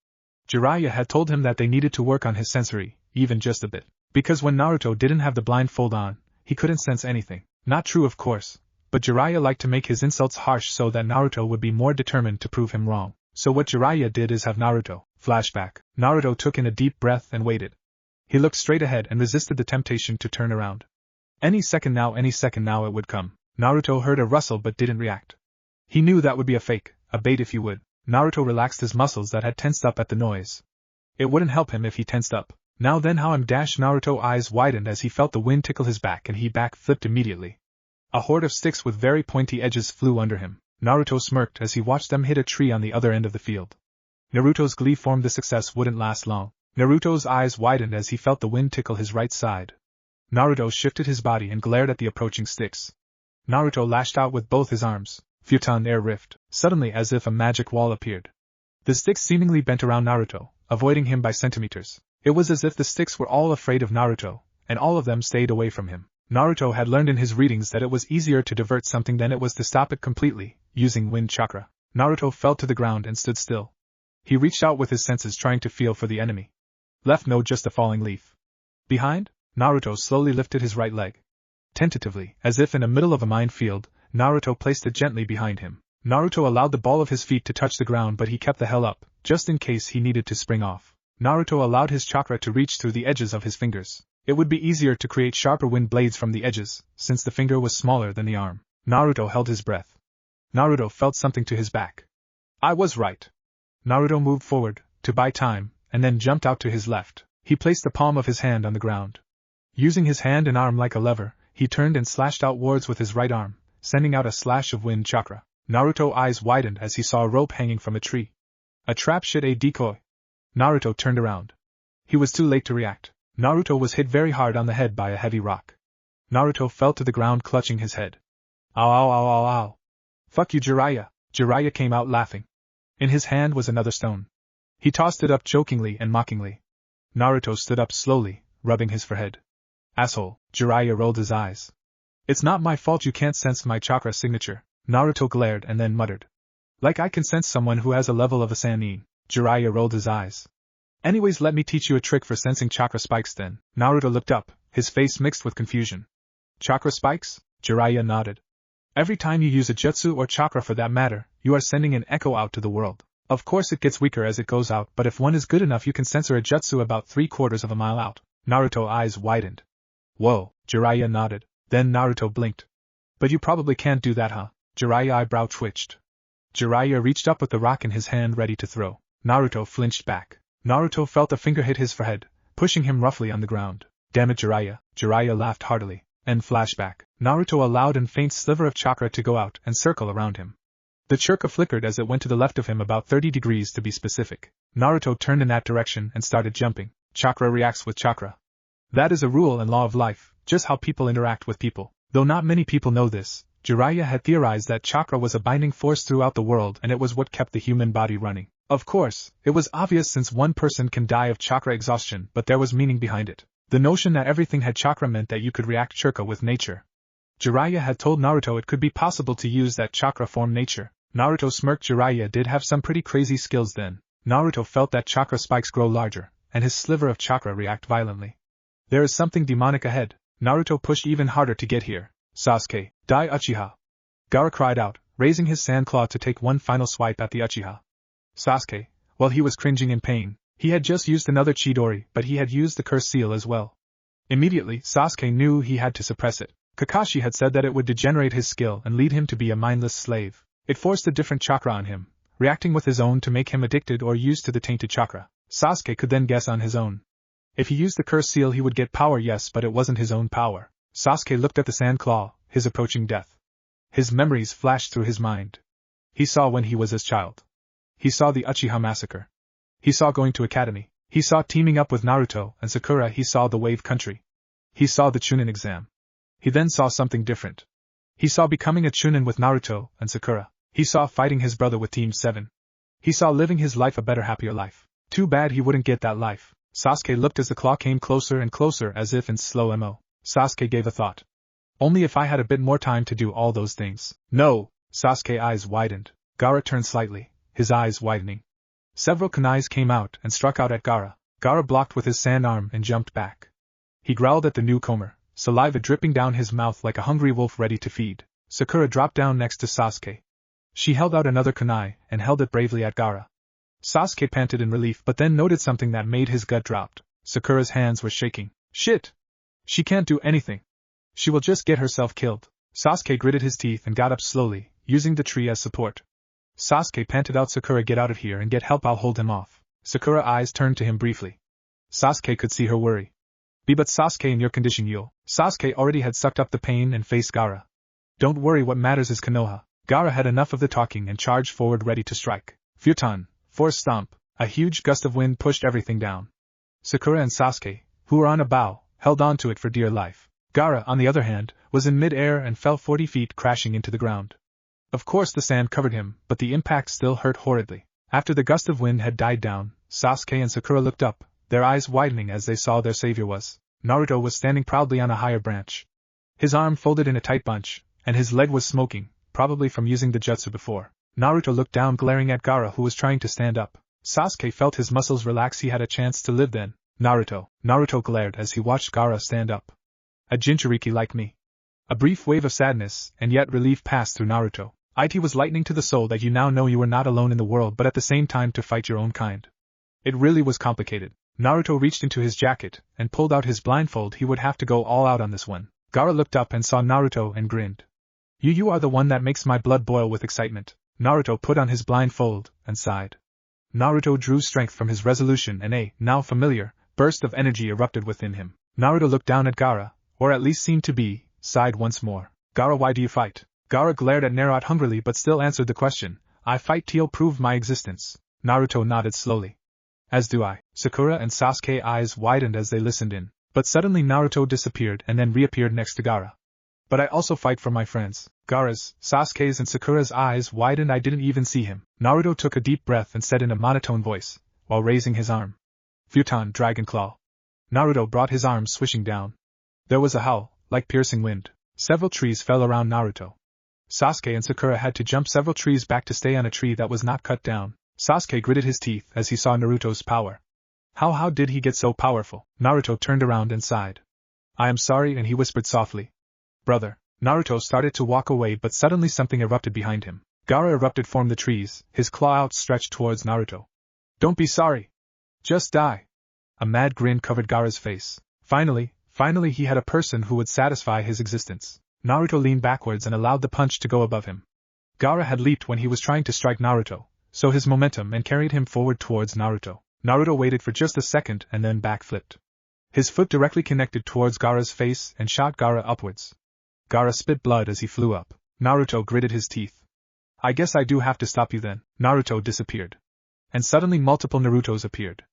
Jiraiya had told him that they needed to work on his sensory, even just a bit. Because when Naruto didn't have the blindfold on, he couldn't sense anything. Not true of course, but Jiraiya liked to make his insults harsh so that Naruto would be more determined to prove him wrong. So what Jiraiya did is have Naruto. Flashback. Naruto took in a deep breath and waited. He looked straight ahead and resisted the temptation to turn around. Any second now it would come. Naruto heard a rustle but didn't react. He knew that would be a fake, a bait if you would. Naruto relaxed his muscles that had tensed up at the noise. It wouldn't help him if he tensed up. Now then how I'm dash Naruto's eyes widened as he felt the wind tickle his back and he back flipped immediately. A horde of sticks with very pointy edges flew under him. Naruto smirked as he watched them hit a tree on the other end of the field. Naruto's glee formed the success wouldn't last long. Naruto's eyes widened as he felt the wind tickle his right side. Naruto shifted his body and glared at the approaching sticks. Naruto lashed out with both his arms. Futon air rift. Suddenly as if a magic wall appeared. The sticks seemingly bent around Naruto, avoiding him by centimeters. It was as if the sticks were all afraid of Naruto, and all of them stayed away from him. Naruto had learned in his readings that it was easier to divert something than it was to stop it completely, using wind chakra. Naruto fell to the ground and stood still. He reached out with his senses trying to feel for the enemy. Left no, just a falling leaf. Behind? Naruto slowly lifted his right leg. Tentatively, as if in the middle of a minefield, Naruto placed it gently behind him. Naruto allowed the ball of his feet to touch the ground but he kept the hell up, just in case he needed to spring off. Naruto allowed his chakra to reach through the edges of his fingers. It would be easier to create sharper wind blades from the edges, since the finger was smaller than the arm. Naruto held his breath. Naruto felt something to his back. I was right. Naruto moved forward, to buy time, and then jumped out to his left. He placed the palm of his hand on the ground. Using his hand and arm like a lever, he turned and slashed outwards with his right arm, sending out a slash of wind chakra. Naruto's eyes widened as he saw a rope hanging from a tree. A trap shit, a decoy. Naruto turned around. He was too late to react. Naruto was hit very hard on the head by a heavy rock. Naruto fell to the ground clutching his head. Ow ow ow ow ow. Fuck you Jiraiya. Jiraiya came out laughing. In his hand was another stone. He tossed it up jokingly and mockingly. Naruto stood up slowly, rubbing his forehead. Asshole, Jiraiya rolled his eyes. It's not my fault you can't sense my chakra signature. Naruto glared and then muttered. Like I can sense someone who has a level of a Sannin. Jiraiya rolled his eyes. Anyways, let me teach you a trick for sensing chakra spikes then. Naruto looked up, his face mixed with confusion. Chakra spikes? Jiraiya nodded. Every time you use a jutsu or chakra for that matter, you are sending an echo out to the world. Of course it gets weaker as it goes out, but if one is good enough you can censor a jutsu about 3/4 of a mile out. Naruto's eyes widened. Whoa, Jiraiya nodded. Then Naruto blinked. But you probably can't do that, huh? Jiraiya's eyebrow twitched. Jiraiya reached up with the rock in his hand ready to throw. Naruto flinched back. Naruto felt a finger hit his forehead, pushing him roughly on the ground. Damn it Jiraiya. Jiraiya laughed heartily. End flashback. Naruto allowed a faint sliver of chakra to go out and circle around him. The chakra flickered as it went to the left of him about 30 degrees to be specific. Naruto turned in that direction and started jumping. Chakra reacts with chakra. That is a rule and law of life, just how people interact with people. Though not many people know this, Jiraiya had theorized that chakra was a binding force throughout the world and it was what kept the human body running. Of course, it was obvious since one person can die of chakra exhaustion, but there was meaning behind it. The notion that everything had chakra meant that you could react chakra with nature. Jiraiya had told Naruto it could be possible to use that chakra form nature. Naruto smirked. Jiraiya did have some pretty crazy skills then. Naruto felt that chakra spikes grow larger, and his sliver of chakra react violently. There is something demonic ahead. Naruto pushed even harder to get here. Sasuke, die Uchiha! Gaara cried out, raising his sand claw to take one final swipe at the Uchiha. Sasuke, while he was cringing in pain, he had just used another Chidori, but he had used the curse seal as well. Immediately, Sasuke knew he had to suppress it. Kakashi had said that it would degenerate his skill and lead him to be a mindless slave. It forced a different chakra on him, reacting with his own to make him addicted or used to the tainted chakra. Sasuke could then guess on his own. If he used the curse seal he would get power, yes, but it wasn't his own power. Sasuke looked at the sand claw, his approaching death. His memories flashed through his mind. He saw when he was a child. He saw the Uchiha massacre. He saw going to academy. He saw teaming up with Naruto and Sakura. He saw the wave country. He saw the chunin exam. He then saw something different. He saw becoming a chunin with Naruto and Sakura. He saw fighting his brother with Team 7. He saw living his life a better, happier life. Too bad he wouldn't get that life. Sasuke looked as the claw came closer and closer, as if in slow mo. Sasuke gave a thought. Only if I had a bit more time to do all those things. No! Sasuke's eyes widened. Gaara turned slightly, his eyes widening. Several kunais came out and struck out at Gaara. Gaara blocked with his sand arm and jumped back. He growled at the newcomer, saliva dripping down his mouth like a hungry wolf ready to feed. Sakura dropped down next to Sasuke. She held out another kunai and held it bravely at Gaara. Sasuke panted in relief but then noted something that made his gut drop. Sakura's hands were shaking. Shit! She can't do anything. She will just get herself killed. Sasuke gritted his teeth and got up slowly, using the tree as support. Sasuke panted out, Sakura, get out of here and get help, I'll hold him off. Sakura's eyes turned to him briefly. Sasuke could see her worry. But Sasuke, in your condition you'll. Sasuke already had sucked up the pain and faced Gaara. Don't worry, what matters is Konoha. Gaara had enough of the talking and charged forward ready to strike. Futon, force stomp, a huge gust of wind pushed everything down. Sakura and Sasuke, who were on a bough, held on to it for dear life. Gaara, on the other hand, was in mid-air and fell 40 feet crashing into the ground. Of course the sand covered him, but the impact still hurt horridly. After the gust of wind had died down, Sasuke and Sakura looked up, their eyes widening as they saw their savior was. Naruto was standing proudly on a higher branch. His arm folded in a tight bunch, and his leg was smoking, probably from using the jutsu before. Naruto looked down, glaring at Gaara, who was trying to stand up. Sasuke felt his muscles relax. He had a chance to live then. Naruto glared as he watched Gaara stand up. A Jinchuriki like me. A brief wave of sadness and yet relief passed through Naruto. It was lightning to the soul that you now know you were not alone in the world, but at the same time to fight your own kind. It really was complicated. Naruto reached into his jacket and pulled out his blindfold. He would have to go all out on this one. Gaara looked up and saw Naruto and grinned. You are the one that makes my blood boil with excitement. Naruto put on his blindfold and sighed. Naruto drew strength from his resolution and a, now familiar, burst of energy erupted within him. Naruto looked down at Gaara, or at least seemed to be, sighed once more. Gaara, why do you fight? Gaara glared at Naruto hungrily but still answered the question. I fight to prove my existence. Naruto nodded slowly. As do I. Sakura and Sasuke's eyes widened as they listened in. But suddenly Naruto disappeared and then reappeared next to Gaara. But I also fight for my friends. Gaara's, Sasuke's and Sakura's eyes widened. I didn't even see him. Naruto took a deep breath and said in a monotone voice, while raising his arm. Futon, Dragon Claw. Naruto brought his arm swishing down. There was a howl, like piercing wind. Several trees fell around Naruto. Sasuke and Sakura had to jump several trees back to stay on a tree that was not cut down. Sasuke gritted his teeth as he saw Naruto's power. How did he get so powerful? Naruto turned around and sighed. I am sorry, and he whispered softly. Brother. Naruto started to walk away but suddenly something erupted behind him. Gaara erupted from the trees, his claw outstretched towards Naruto. Don't be sorry. Just die. A mad grin covered Gaara's face. Finally he had a person who would satisfy his existence. Naruto leaned backwards and allowed the punch to go above him. Gaara had leaped when he was trying to strike Naruto, so his momentum and carried him forward towards Naruto. Naruto waited for just a second and then backflipped. His foot directly connected towards Gaara's face and shot Gaara upwards. Gaara spit blood as he flew up. Naruto gritted his teeth. I guess I do have to stop you then. Naruto disappeared. And suddenly multiple Narutos appeared.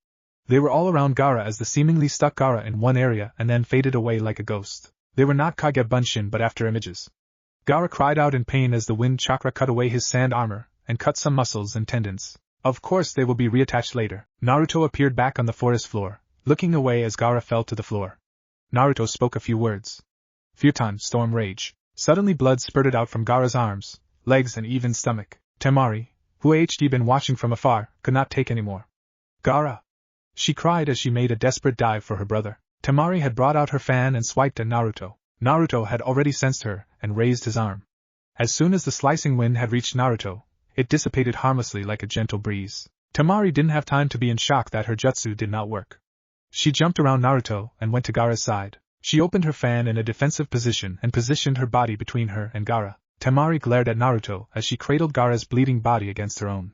They were all around Gaara as the seemingly stuck Gaara in one area and then faded away like a ghost. They were not Kage Bunshin but after images. Gaara cried out in pain as the wind chakra cut away his sand armor and cut some muscles and tendons. Of course they will be reattached later. Naruto appeared back on the forest floor, looking away as Gaara fell to the floor. Naruto spoke a few words. Futon, Storm Rage. Suddenly blood spurted out from Gaara's arms, legs and even stomach. Temari, who had been watching from afar, could not take any more. Gaara! She cried as she made a desperate dive for her brother. Temari had brought out her fan and swiped at Naruto. Naruto had already sensed her and raised his arm. As soon as the slicing wind had reached Naruto, it dissipated harmlessly like a gentle breeze. Temari didn't have time to be in shock that her jutsu did not work. She jumped around Naruto and went to Gaara's side. She opened her fan in a defensive position and positioned her body between her and Gaara. Temari glared at Naruto as she cradled Gaara's bleeding body against her own.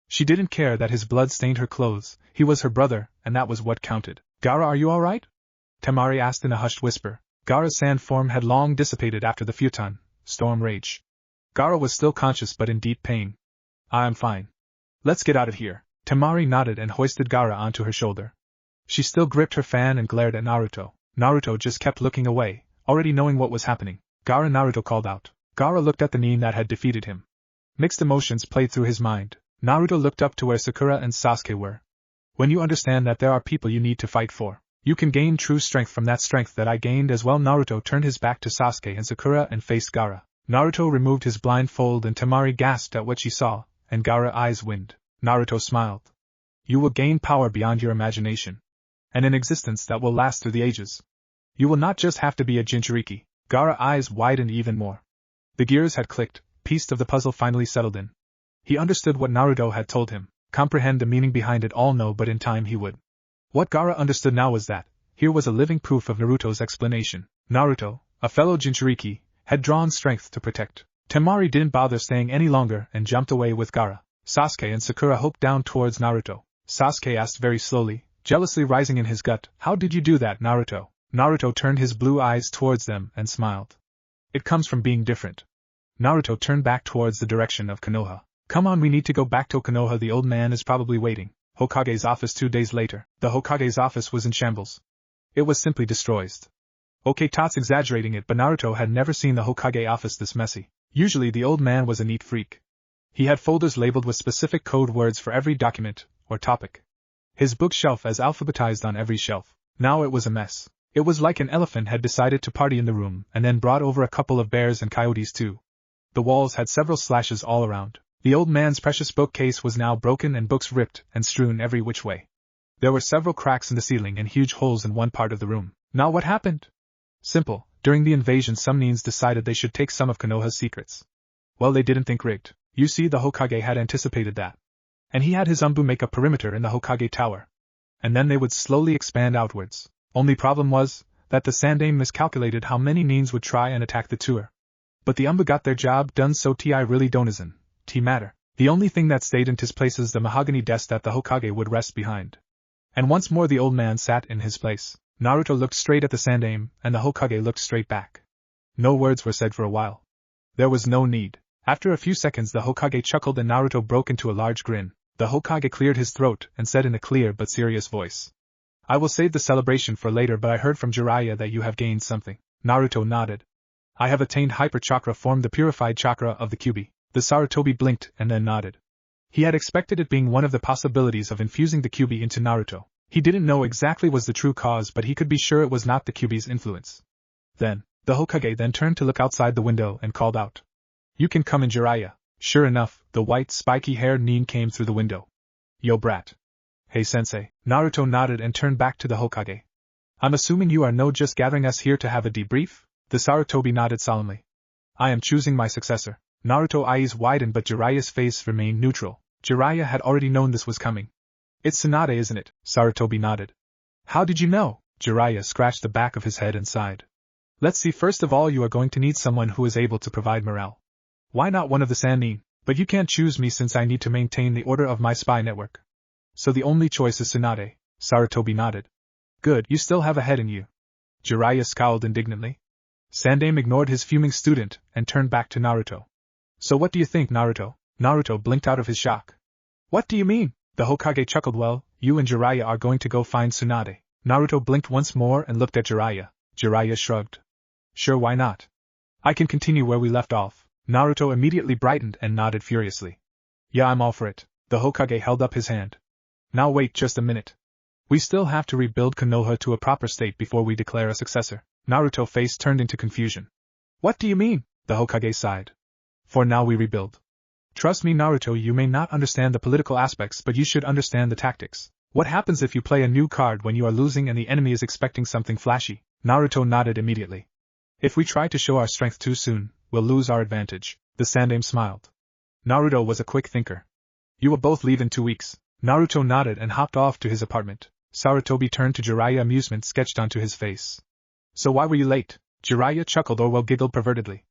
She didn't care that his blood stained her clothes. He was her brother, and that was what counted. Gaara, are you all right? Temari asked in a hushed whisper. Gaara's sand form had long dissipated after the Futon, Storm Rage. Gaara was still conscious but in deep pain. I'm fine. Let's get out of here. Temari nodded and hoisted Gaara onto her shoulder. She still gripped her fan and glared at Naruto. Naruto just kept looking away, already knowing what was happening. Gaara, Naruto called out. Gaara looked at the nin that had defeated him. Mixed emotions played through his mind. Naruto looked up to where Sakura and Sasuke were. When you understand that there are people you need to fight for, you can gain true strength from that strength that I gained as well. Naruto turned his back to Sasuke and Sakura and faced Gaara. Naruto removed his blindfold and Temari gasped at what she saw, and Gaara's eyes widened. Naruto smiled. You will gain power beyond your imagination. And an existence that will last through the ages. You will not just have to be a Jinchuriki. Gaara's eyes widened even more. The gears had clicked, piece of the puzzle finally settled in. He understood what Naruto had told him, comprehend the meaning behind it all. No, but in time he would. What Gaara understood now was that, here was a living proof of Naruto's explanation. Naruto, a fellow Jinchuriki, had drawn strength to protect. Temari didn't bother staying any longer and jumped away with Gaara. Sasuke and Sakura hoped down towards Naruto. Sasuke asked very slowly, jealously rising in his gut, "How did you do that, Naruto?" Naruto turned his blue eyes towards them and smiled. "It comes from being different." Naruto turned back towards the direction of Konoha. "Come on, we need to go back to Konoha. The old man is probably waiting." Hokage's office 2 days later. The Hokage's office was in shambles. It was simply destroyed. Okay, Tots exaggerating it, but Naruto had never seen the Hokage office this messy. Usually the old man was a neat freak. He had folders labeled with specific code words for every document or topic. His bookshelf as alphabetized on every shelf. Now it was a mess. It was like an elephant had decided to party in the room and then brought over a couple of bears and coyotes too. The walls had several slashes all around. The old man's precious bookcase was now broken and books ripped and strewn every which way. There were several cracks in the ceiling and huge holes in one part of the room. Now what happened? Simple. During the invasion some nins decided they should take some of Konoha's secrets. Well, they didn't think rigged. You see, the Hokage had anticipated that. And he had his Umbu make a perimeter in the Hokage tower. And then they would slowly expand outwards. Only problem was that the Sandaime miscalculated how many nins would try and attack the tour. But the Umbu got their job done, so I really don't isn't matter. The only thing that stayed in his place is the mahogany desk that the Hokage would rest behind. And once more the old man sat in his place. Naruto looked straight at the Sandaime, and the Hokage looked straight back. No words were said for a while. There was no need. After a few seconds the Hokage chuckled and Naruto broke into a large grin. The Hokage cleared his throat and said in a clear but serious voice, "I will save the celebration for later, but I heard from Jiraiya that you have gained something." Naruto nodded. "I have attained hyper chakra form, the purified chakra of the Kyuubi." The Sarutobi blinked and then nodded. He had expected it being one of the possibilities of infusing the Kyuubi into Naruto. He didn't know exactly was the true cause, but he could be sure it was not the Kyuubi's influence. Then, the Hokage then turned to look outside the window and called out, "You can come in, Jiraiya." Sure enough, the white, spiky-haired nin came through the window. "Yo, brat." "Hey, sensei." Naruto nodded and turned back to the Hokage. "I'm assuming you are no just gathering us here to have a debrief?" The Sarutobi nodded solemnly. "I am choosing my successor." Naruto's eyes widened, but Jiraiya's face remained neutral. Jiraiya had already known this was coming. "It's Tsunade, isn't it?" Sarutobi nodded. "How did you know?" Jiraiya scratched the back of his head and sighed. "Let's see, first of all you are going to need someone who is able to provide morale. Why not one of the Sannin? But you can't choose me since I need to maintain the order of my spy network. So the only choice is Tsunade." Sarutobi nodded. "Good, you still have a head in you." Jiraiya scowled indignantly. Sandaime ignored his fuming student and turned back to Naruto. "So what do you think, Naruto?" Naruto blinked out of his shock. "What do you mean?" The Hokage chuckled. "Well, you and Jiraiya are going to go find Tsunade." Naruto blinked once more and looked at Jiraiya. Jiraiya shrugged. "Sure, why not? I can continue where we left off." Naruto immediately brightened and nodded furiously. "Yeah, I'm all for it." The Hokage held up his hand. "Now wait just a minute. We still have to rebuild Konoha to a proper state before we declare a successor." Naruto's face turned into confusion. "What do you mean?" The Hokage sighed. "For now we rebuild. Trust me, Naruto, you may not understand the political aspects, but you should understand the tactics. What happens if you play a new card when you are losing and the enemy is expecting something flashy?" Naruto nodded immediately. "If we try to show our strength too soon, we'll lose our advantage." The Sandaime smiled. Naruto was a quick thinker. "You will both leave in 2 weeks." Naruto nodded and hopped off to his apartment. Sarutobi turned to Jiraiya, amusement sketched onto his face. "So why were you late?" Jiraiya chuckled or giggled pervertedly.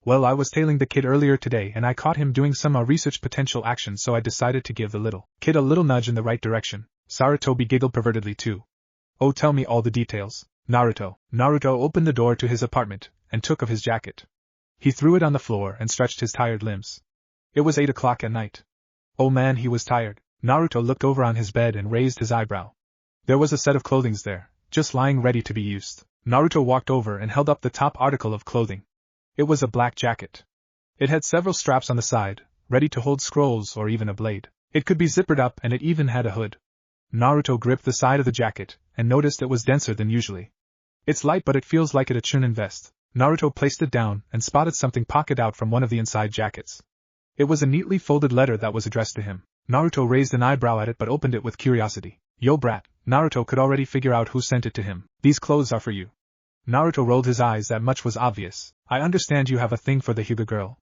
"Well, I was tailing the kid earlier today and I caught him doing some research potential action, so I decided to give the little kid a little nudge in the right direction." Sarutobi giggled pervertedly too. "Oh, tell me all the details, Naruto." Naruto opened the door to his apartment and took off his jacket. He threw it on the floor and stretched his tired limbs. It was 8 o'clock at night. Oh man, he was tired. Naruto looked over on his bed and raised his eyebrow. There was a set of clothing there, just lying ready to be used. Naruto walked over and held up the top article of clothing. It was a black jacket. It had several straps on the side, ready to hold scrolls or even a blade. It could be zippered up and it even had a hood. Naruto gripped the side of the jacket, and noticed it was denser than usually. It's light but it feels like a chunin vest. Naruto placed it down and spotted something pocket out from one of the inside jackets. It was a neatly folded letter that was addressed to him. Naruto raised an eyebrow at it but opened it with curiosity. Yo brat, Naruto could already figure out who sent it to him. These clothes are for you. Naruto rolled his eyes, that much was obvious. I understand you have a thing for the Hyuga girl.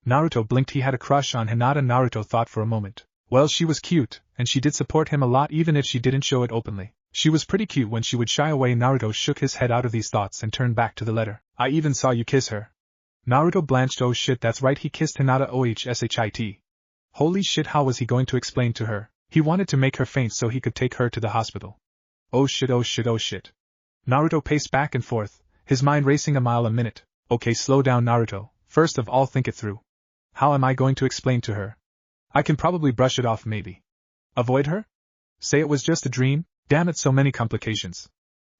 Naruto blinked. He had a crush on Hinata. Naruto thought for a moment. Well, she was cute, and she did support him a lot even if she didn't show it openly. She was pretty cute when she would shy away. Naruto shook his head out of these thoughts and turned back to the letter. I even saw you kiss her. Naruto blanched. Oh shit, that's right, he kissed Hinata. OHSHIT. Holy shit, how was he going to explain to her? He wanted to make her faint so he could take her to the hospital. Oh shit, oh shit, oh shit. Naruto paced back and forth, his mind racing a mile a minute. Okay, slow down, Naruto. First of all, think it through. How am I going to explain to her? I can probably brush it off, maybe. Avoid her? Say it was just a dream? Damn it, so many complications.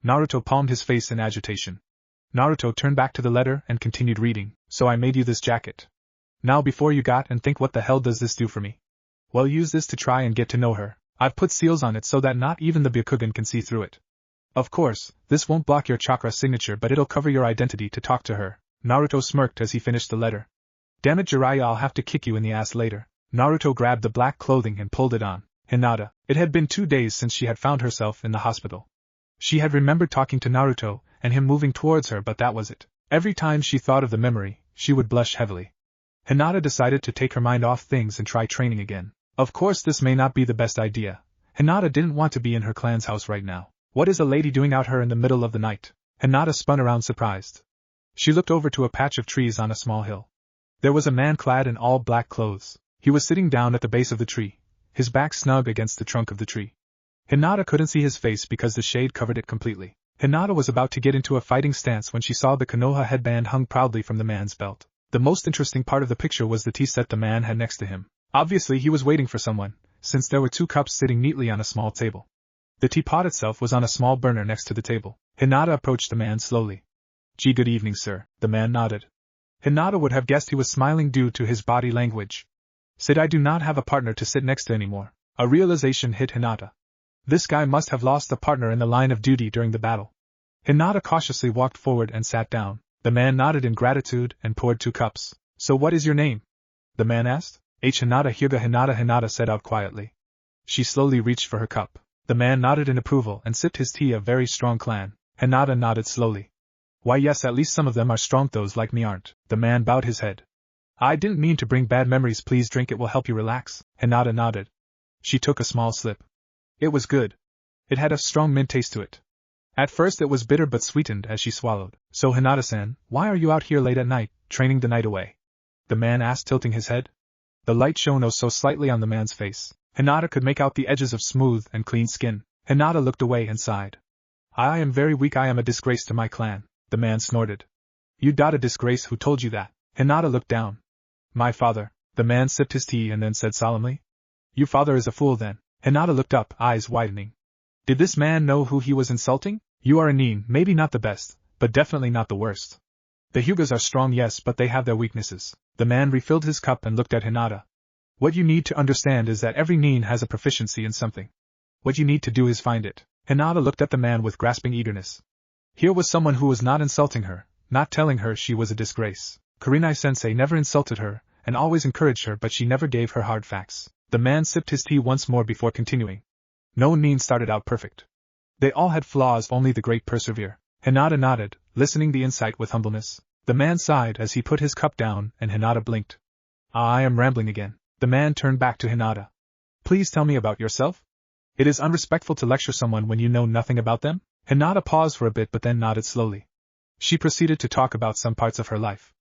Naruto palmed his face in agitation. Naruto turned back to the letter and continued reading. So I made you this jacket. Now before you got and think, what the hell does this do for me? Well, use this to try and get to know her. I've put seals on it so that not even the Byakugan can see through it. Of course, this won't block your chakra signature, but it'll cover your identity to talk to her. Naruto smirked as he finished the letter. Damn it, Jiraiya, I'll have to kick you in the ass later. Naruto grabbed the black clothing and pulled it on. Hinata. It had been 2 days since she had found herself in the hospital. She had remembered talking to Naruto, and him moving towards her, but that was it. Every time she thought of the memory, she would blush heavily. Hinata decided to take her mind off things and try training again. Of course, this may not be the best idea. Hinata didn't want to be in her clan's house right now. What is a lady doing out here in the middle of the night? Hinata spun around surprised. She looked over to a patch of trees on a small hill. There was a man clad in all black clothes. He was sitting down at the base of the tree, his back snug against the trunk of the tree. Hinata couldn't see his face because the shade covered it completely. Hinata was about to get into a fighting stance when she saw the Konoha headband hung proudly from the man's belt. The most interesting part of the picture was the tea set the man had next to him. Obviously he was waiting for someone, since there were 2 cups sitting neatly on a small table. The teapot itself was on a small burner next to the table. Hinata approached the man slowly. Gee, good evening, sir. The man nodded. Hinata would have guessed he was smiling due to his body language. Said, I do not have a partner to sit next to anymore. A realization hit Hinata. This guy must have lost a partner in the line of duty during the battle. Hinata cautiously walked forward and sat down. The man nodded in gratitude and poured 2 cups. So what is your name? The man asked. Hinata. Hyuga. Hinata said out quietly. She slowly reached for her cup. The man nodded in approval and sipped his tea. A very strong clan. Hinata nodded slowly. Why yes, at least some of them are strong, those like me aren't. The man bowed his head. I didn't mean to bring bad memories, please drink, it will help you relax. Hinata nodded. She took a small sip. It was good. It had a strong mint taste to it. At first it was bitter but sweetened as she swallowed. So Hinata-san, why are you out here late at night, training the night away? The man asked, tilting his head. The light shone oh so slightly on the man's face. Hinata could make out the edges of smooth and clean skin. Hinata looked away and sighed. I am very weak, I am a disgrace to my clan. The man snorted. You a disgrace, who told you that? Hinata looked down. My father. The man sipped his tea and then said solemnly. Your father is a fool then. Hinata looked up, eyes widening. Did this man know who he was insulting? You are a nin, maybe not the best, but definitely not the worst. The Hyugas are strong, yes, but they have their weaknesses. The man refilled his cup and looked at Hinata. What you need to understand is that every nin has a proficiency in something. What you need to do is find it. Hinata looked at the man with grasping eagerness. Here was someone who was not insulting her, not telling her she was a disgrace. Kurenai-sensei never insulted her, and always encouraged her, but she never gave her hard facts. The man sipped his tea once more before continuing. No nin started out perfect. They all had flaws, only the great persevere. Hinata nodded, listening the insight with humbleness. The man sighed as he put his cup down, and Hinata blinked. I am rambling again. The man turned back to Hinata. Please tell me about yourself? It is unrespectful to lecture someone when you know nothing about them? Hinata paused for a bit but then nodded slowly. She proceeded to talk about some parts of her life.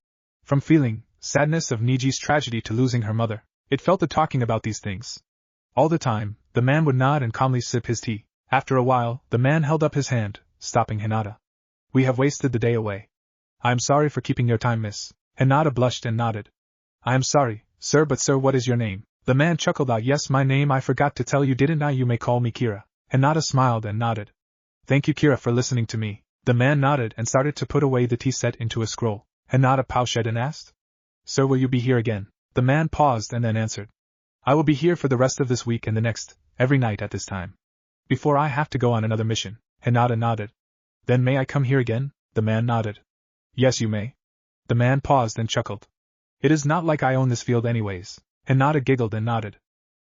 From feeling sadness of Neji's tragedy to losing her mother, it felt the talking about these things. All the time, the man would nod and calmly sip his tea. After a while, the man held up his hand, stopping Hinata. We have wasted the day away. I am sorry for keeping your time, miss. Hinata blushed and nodded. I am sorry, sir, but sir, what is your name? The man chuckled out. Yes, my name I forgot to tell you, didn't I? You may call me Kira. Hinata smiled and nodded. Thank you, Kira, for listening to me. The man nodded and started to put away the tea set into a scroll. Hinata pouted and asked. Sir, will you be here again? The man paused and then answered. I will be here for the rest of this week and the next, every night at this time. Before I have to go on another mission. Hinata nodded. Then may I come here again? The man nodded. Yes, you may. The man paused and chuckled. It is not like I own this field anyways. Hinata giggled and nodded.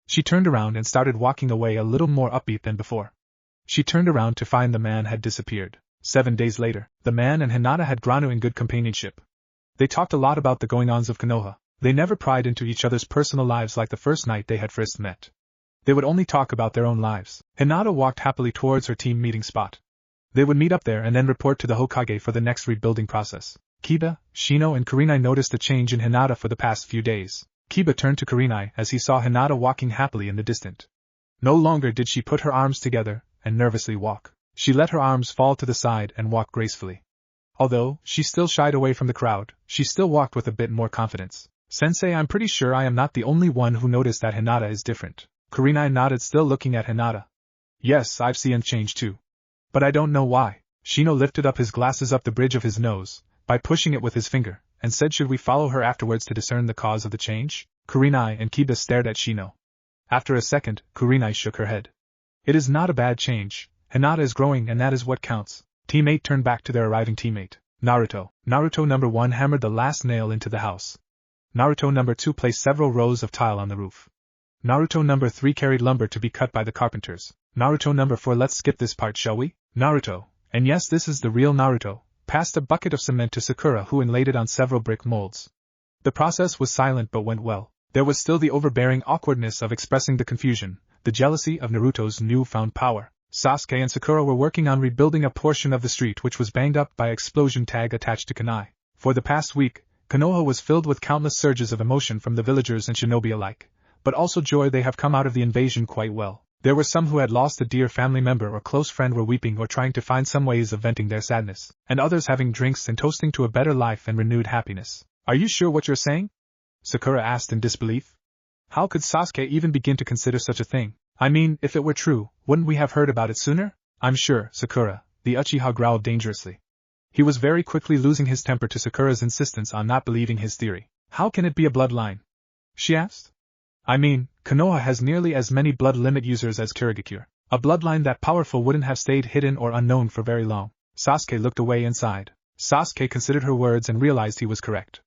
She turned around and started walking away a little more upbeat than before. She turned around to find the man had disappeared. 7 days later, the man and Hinata had grown in good companionship. They talked a lot about the going-ons of Konoha. They never pried into each other's personal lives like the first night they had first met. They would only talk about their own lives. Hinata walked happily towards her team meeting spot. They would meet up there and then report to the Hokage for the next rebuilding process. Kiba, Shino and Kurenai noticed a change in Hinata for the past few days. Kiba turned to Kurenai as he saw Hinata walking happily in the distance. No longer did she put her arms together and nervously walk. She let her arms fall to the side and walked gracefully. Although she still shied away from the crowd, she still walked with a bit more confidence. Sensei, I'm pretty sure I am not the only one who noticed that Hinata is different. Kurenai nodded, still looking at Hinata. Yes, I've seen it change too. But I don't know why. Shino lifted up his glasses up the bridge of his nose, by pushing it with his finger, and said, should we follow her afterwards to discern the cause of the change? Kurenai and Kiba stared at Shino. After a second, Kurenai shook her head. It is not a bad change. Hinata is growing and that is what counts. Teammate turned back to their arriving teammate. Naruto. Naruto number 1 hammered the last nail into the house. Naruto number 2 placed several rows of tile on the roof. Naruto number 3 carried lumber to be cut by the carpenters. Naruto number 4, let's skip this part, shall we? Naruto, and yes, this is the real Naruto, passed a bucket of cement to Sakura, who inlaid it on several brick molds. The process was silent but went well. There was still the overbearing awkwardness of expressing the confusion, the jealousy of Naruto's newfound power. Sasuke and Sakura were working on rebuilding a portion of the street which was banged up by explosion tag attached to kunai. For the past week, Konoha was filled with countless surges of emotion from the villagers and shinobi alike, but also joy. They have come out of the invasion quite well. There were some who had lost a dear family member or close friend, were weeping or trying to find some ways of venting their sadness, and others having drinks and toasting to a better life and renewed happiness. Are you sure what you're saying? Sakura asked in disbelief. How could Sasuke even begin to consider such a thing? I mean, if it were true, wouldn't we have heard about it sooner? I'm sure, Sakura, the Uchiha growled dangerously. He was very quickly losing his temper to Sakura's insistence on not believing his theory. How can it be a bloodline? She asked. I mean, Konoha has nearly as many blood limit users as Kirigakure. A bloodline that powerful wouldn't have stayed hidden or unknown for very long. Sasuke looked away and sighed. Sasuke considered her words and realized he was correct.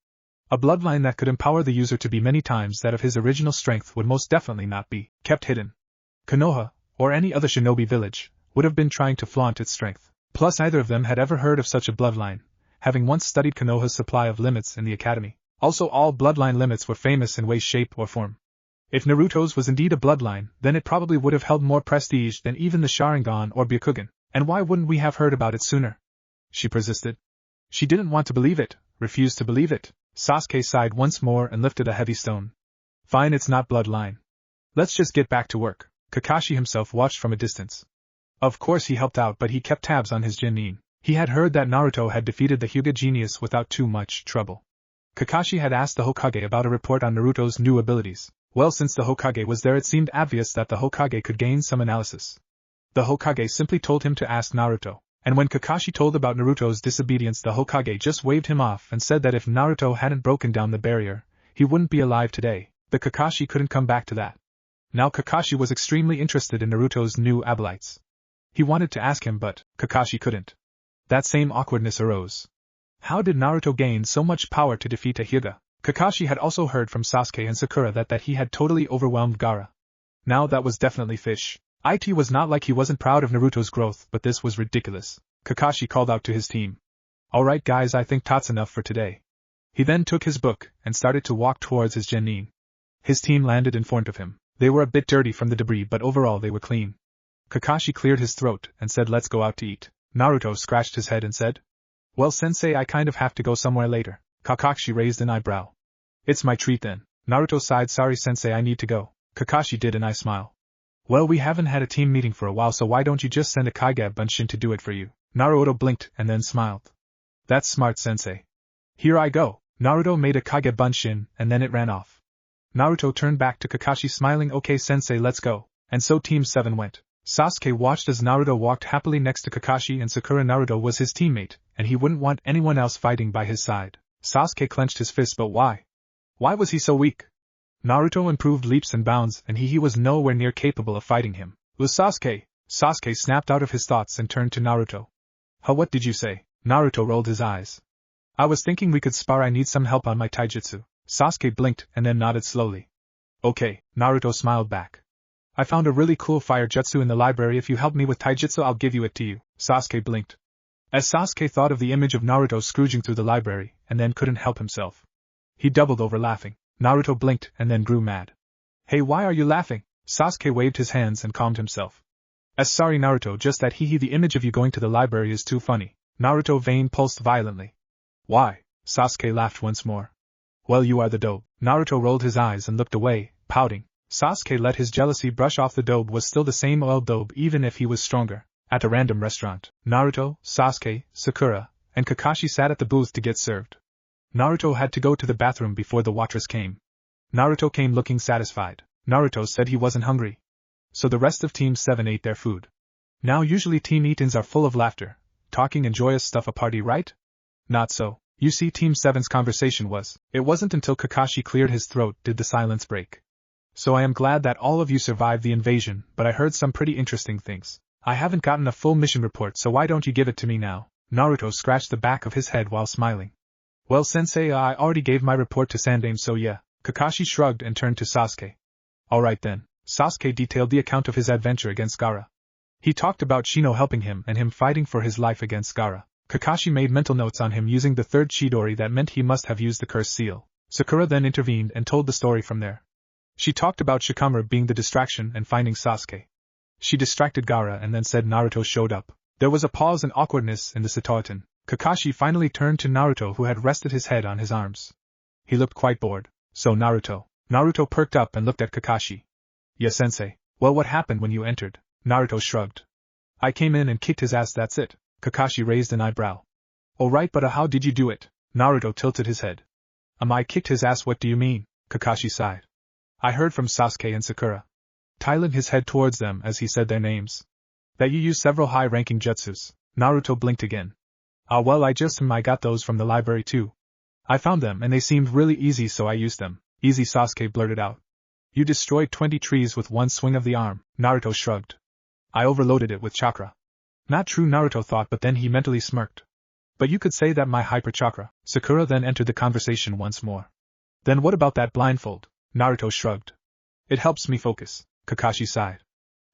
A bloodline that could empower the user to be many times that of his original strength would most definitely not be kept hidden. Konoha, or any other shinobi village, would have been trying to flaunt its strength. Plus neither of them had ever heard of such a bloodline, having once studied Konoha's supply of limits in the academy. Also all bloodline limits were famous in way, shape, or form. If Naruto's was indeed a bloodline, then it probably would have held more prestige than even the Sharingan or Byakugan, and why wouldn't we have heard about it sooner? She persisted. She didn't want to believe it, refused to believe it. Sasuke sighed once more and lifted a heavy stone. Fine, it's not bloodline. Let's just get back to work. Kakashi himself watched from a distance. Of course he helped out, but he kept tabs on his genin. He had heard that Naruto had defeated the Hyuga genius without too much trouble. Kakashi had asked the Hokage about a report on Naruto's new abilities. Well, since the Hokage was there, it seemed obvious that the Hokage could gain some analysis. The Hokage simply told him to ask Naruto, and when Kakashi told about Naruto's disobedience, the Hokage just waved him off and said that if Naruto hadn't broken down the barrier, he wouldn't be alive today. The Kakashi couldn't come back to that. Now Kakashi was extremely interested in Naruto's new abilities. He wanted to ask him, but Kakashi couldn't. That same awkwardness arose. How did Naruto gain so much power to defeat a Hyuga? Kakashi had also heard from Sasuke and Sakura that he had totally overwhelmed Gaara. Now that was definitely fish. It was not like he wasn't proud of Naruto's growth, but this was ridiculous. Kakashi called out to his team. Alright guys, I think that's enough for today. He then took his book and started to walk towards his genin. His team landed in front of him. They were a bit dirty from the debris, but overall they were clean. Kakashi cleared his throat and said, let's go out to eat. Naruto scratched his head and said, well sensei, I kind of have to go somewhere later. Kakashi raised an eyebrow. It's my treat then. Naruto sighed, sorry sensei, I need to go. Kakashi did an eye smile. Well, we haven't had a team meeting for a while, so why don't you just send a Kage Bunshin to do it for you? Naruto blinked and then smiled. That's smart sensei. Here I go. Naruto made a Kage Bunshin and then it ran off. Naruto turned back to Kakashi smiling, okay sensei, let's go. And so Team 7 went. Sasuke watched as Naruto walked happily next to Kakashi and Sakura. Naruto was his teammate, and he wouldn't want anyone else fighting by his side. Sasuke clenched his fist, but why? Why was he so weak? Naruto improved leaps and bounds, and he was nowhere near capable of fighting him. Was Sasuke? Sasuke snapped out of his thoughts and turned to Naruto. What did you say? Naruto rolled his eyes. I was thinking we could spar. I need some help on my taijutsu. Sasuke blinked and then nodded slowly. Okay, Naruto smiled back. I found a really cool fire jutsu in the library. If you help me with taijutsu, I'll give you it to you. Sasuke blinked. As Sasuke thought of the image of Naruto scrooging through the library, and then couldn't help himself. He doubled over laughing. Naruto blinked and then grew mad. Hey, why are you laughing? Sasuke waved his hands and calmed himself. Sorry Naruto, just that the image of you going to the library is too funny. Naruto vein pulsed violently. Why? Sasuke laughed once more. Well, you are the dope. Naruto rolled his eyes and looked away, pouting. Sasuke let his jealousy brush off. The dope was still the same old dope even if he was stronger. At a random restaurant, Naruto, Sasuke, Sakura, and Kakashi sat at the booth to get served. Naruto had to go to the bathroom before the waitress came. Naruto came looking satisfied. Naruto said he wasn't hungry. So the rest of Team 7 ate their food. Now usually Team Etans are full of laughter, talking and joyous stuff, a party, right? Not so. You see, Team 7's conversation was. It wasn't until Kakashi cleared his throat did the silence break. So I am glad that all of you survived the invasion, but I heard some pretty interesting things. I haven't gotten a full mission report, so why don't you give it to me now? Naruto scratched the back of his head while smiling. Well, sensei, I already gave my report to Sandaime, so yeah. Kakashi shrugged and turned to Sasuke. Alright then. Sasuke detailed the account of his adventure against Gaara. He talked about Shino helping him and him fighting for his life against Gaara. Kakashi made mental notes on him using the third Chidori. That meant he must have used the cursed seal. Sakura then intervened and told the story from there. She talked about Shikamaru being the distraction and finding Sasuke. She distracted Gaara and then said Naruto showed up. There was a pause and awkwardness in the Satoitan. Kakashi finally turned to Naruto, who had rested his head on his arms. He looked quite bored. So Naruto. Naruto perked up and looked at Kakashi. Yes, sensei. Well, what happened when you entered? Naruto shrugged. I came in and kicked his ass, that's it. Kakashi raised an eyebrow. Oh right, but how did you do it? Naruto tilted his head. I kicked his ass, what do you mean? Kakashi sighed. I heard from Sasuke and Sakura. Tilting his head towards them as he said their names. That you used several high-ranking jutsus. Naruto blinked again. Well, I got those from the library too. I found them and they seemed really easy, so I used them. Easy, Sasuke blurted out. You destroyed 20 trees with one swing of the arm. Naruto shrugged. I overloaded it with chakra. Not true, Naruto thought, but then he mentally smirked. But you could say that my hyper chakra. Sakura then entered the conversation once more. Then what about that blindfold? Naruto shrugged. It helps me focus. Kakashi sighed.